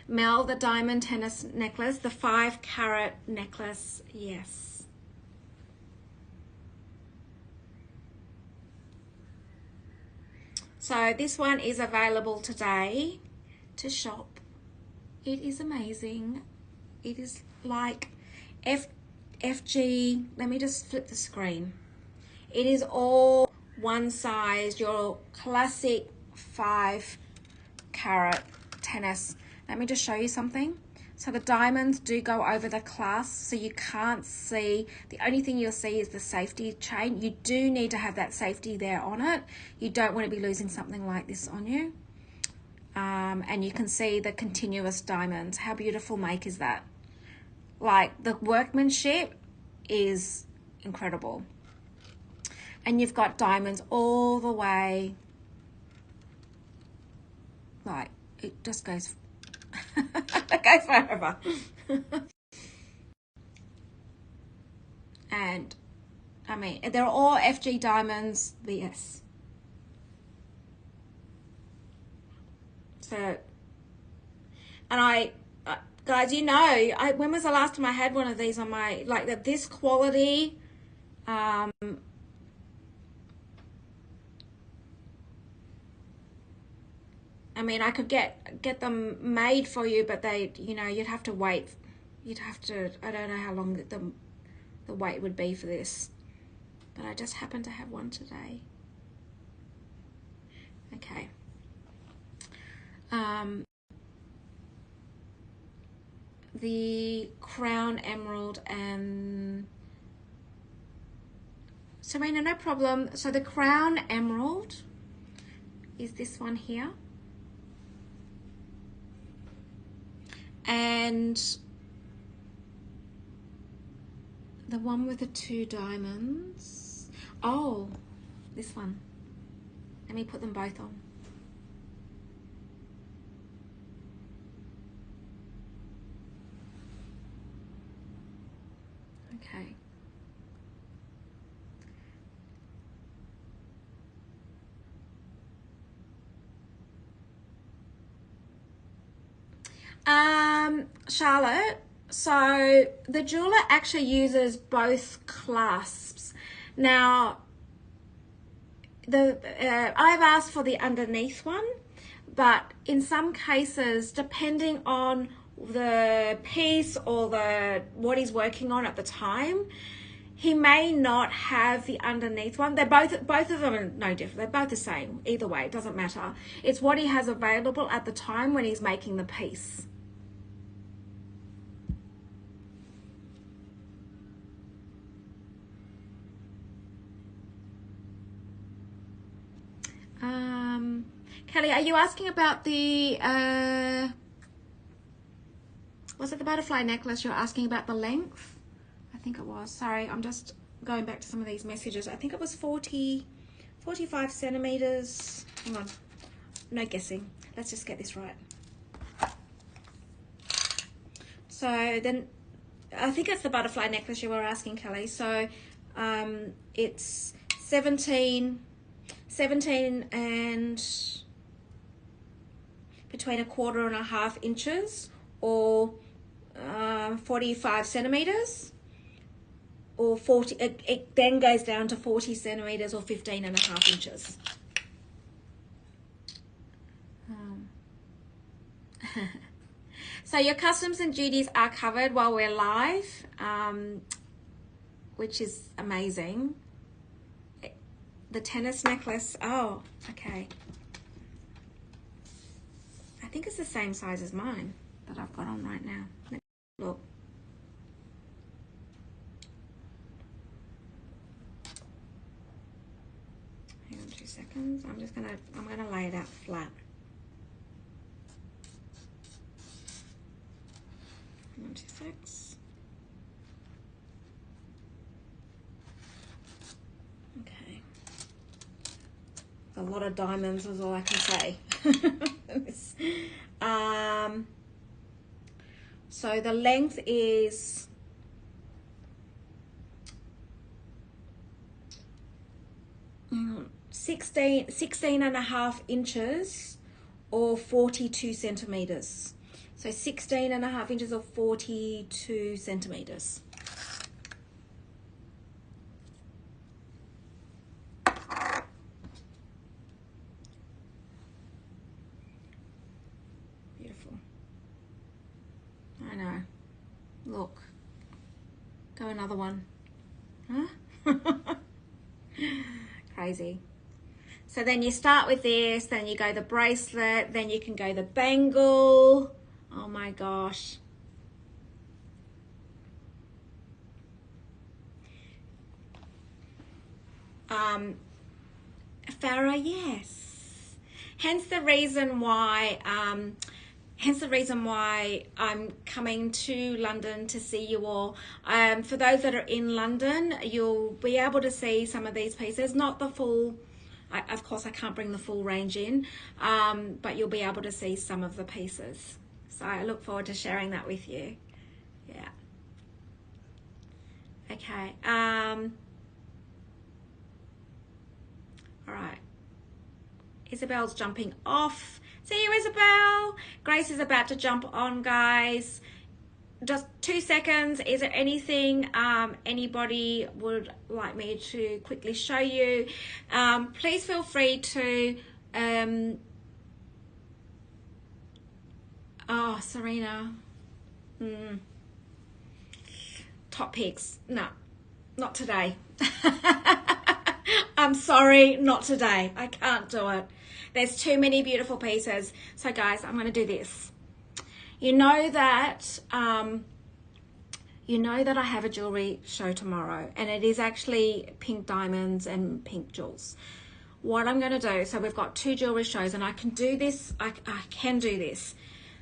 Mel, the diamond tennis necklace, the 5 carat necklace, yes. So this one is available today to shop. It is amazing. It is like FG, let me just flip the screen. It is all one size, your classic 5 carat tennis. Let me just show you something. So the diamonds do go over the clasp, so you can't see. The only thing you'll see is the safety chain. You do need to have that safety there on it. You don't want to be losing something like this on you. And you can see the continuous diamonds. How beautiful make is that? Like, the workmanship is incredible. And you've got diamonds all the way. Like, it just goes it goes forever. And I mean, they're all FG diamonds, yes. So, and guys, you know, when was the last time I had one of these on my, like, this quality? I mean, I could get them made for you, but they, you know, you'd have to wait. You'd have to, I don't know how long the wait would be for this. But I just happen to have one today. Okay. The crown emerald and Serena, no problem. So the crown emerald is this one here. And the one with the 2 diamonds. Oh, this one. Let me put them both on. Okay. Charlotte, so the jeweler actually uses both clasps. Now, I've asked for the underneath one, but in some cases, depending on the piece or what he's working on at the time, he may not have the underneath one. They're both of them are no different. They're both the same. Either way, it doesn't matter. It's what he has available at the time when he's making the piece. Kelly, are you asking about the, was it the butterfly necklace? You're asking about the length? I think it was. Sorry, I'm just going back to some of these messages. I think it was 45 centimeters. Hang on, no guessing. Let's just get this right. So then, I think it's the butterfly necklace you were asking, Kelly. So it's 17 and between 1.25 inches, or 45 centimeters, or 40. It then goes down to 40 centimeters or 15.5 inches. So your customs and duties are covered while we're live, which is amazing. The tennis necklace, oh, okay. I think it's the same size as mine that I've got on right now. Let's look. Hang on 2 seconds. I'm gonna lay it out flat. Hang on 2 seconds. Okay. A lot of diamonds is all I can say. So the length is 16.5 inches or 42 centimeters. So 16.5 inches or 42 centimeters. Beautiful. I know. Look. Go another one. Huh? Crazy. So then you start with this, then you go the bracelet, then you can go the bangle. Oh my gosh. Farah, yes. Hence the reason why I'm coming to London to see you all. For those that are in London, you'll be able to see some of these pieces, not the full, of course I can't bring the full range in, but you'll be able to see some of the pieces. So I look forward to sharing that with you. Yeah. Okay. All right. Isabel's jumping off. See you, Isabel. Grace is about to jump on, guys. Just 2 seconds. Is there anything anybody would like me to quickly show you? Please feel free to... oh, Serena. Top picks. No, not today. I'm sorry, not today. I can't do it. There's too many beautiful pieces. So guys, I'm going to do this. You know that I have a jewelry show tomorrow, and it is actually pink diamonds and pink jewels. What I'm going to do, so we've got 2 jewelry shows, and I can do this. I can do this.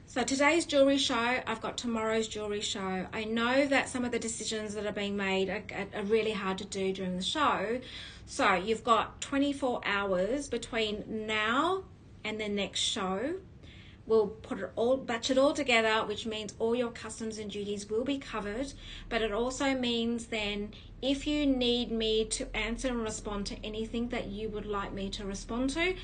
So today's jewelry show, I've got tomorrow's jewelry show. I know that some of the decisions that are being made are really hard to do during the show. So you've got 24 hours between now and the next show. We'll batch it all together, which means all your customs and duties will be covered. But it also means then if you need me to answer and respond to anything that you would like me to respond to,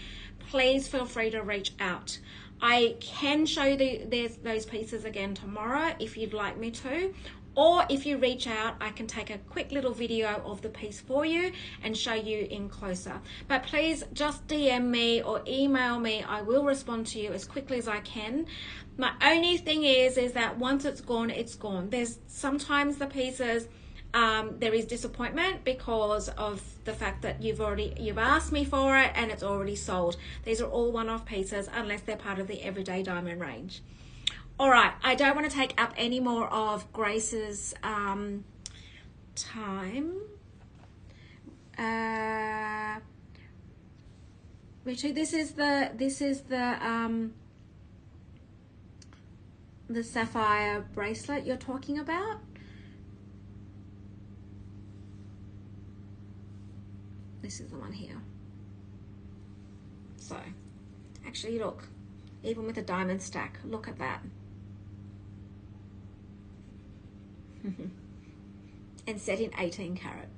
please feel free to reach out. I can show you those pieces again tomorrow if you'd like me to. Or if you reach out, I can take a quick little video of the piece for you and show you in closer. But please just DM me or email me. I will respond to you as quickly as I can. My only thing is that once it's gone, it's gone. There's sometimes the pieces, there is disappointment because of the fact that you've asked me for it and it's already sold. These are all one-off pieces unless they're part of the everyday diamond range. All right, I don't want to take up any more of Grace's time. Richard, this is the sapphire bracelet you're talking about. This is the one here. So, actually, look, even with a diamond stack, look at that. And set in 18 karat.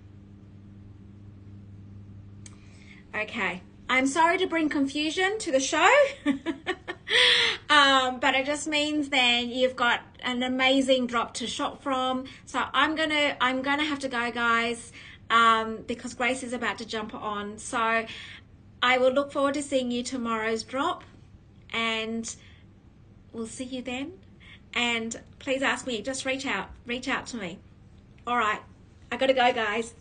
Okay, I'm sorry to bring confusion to the show. But it just means then you've got an amazing drop to shop from. So I'm gonna have to go, guys, because Grace is about to jump on. So I will look forward to seeing you tomorrow's drop, and we'll see you then. And please ask me, just reach out to me. All right, I gotta go, guys.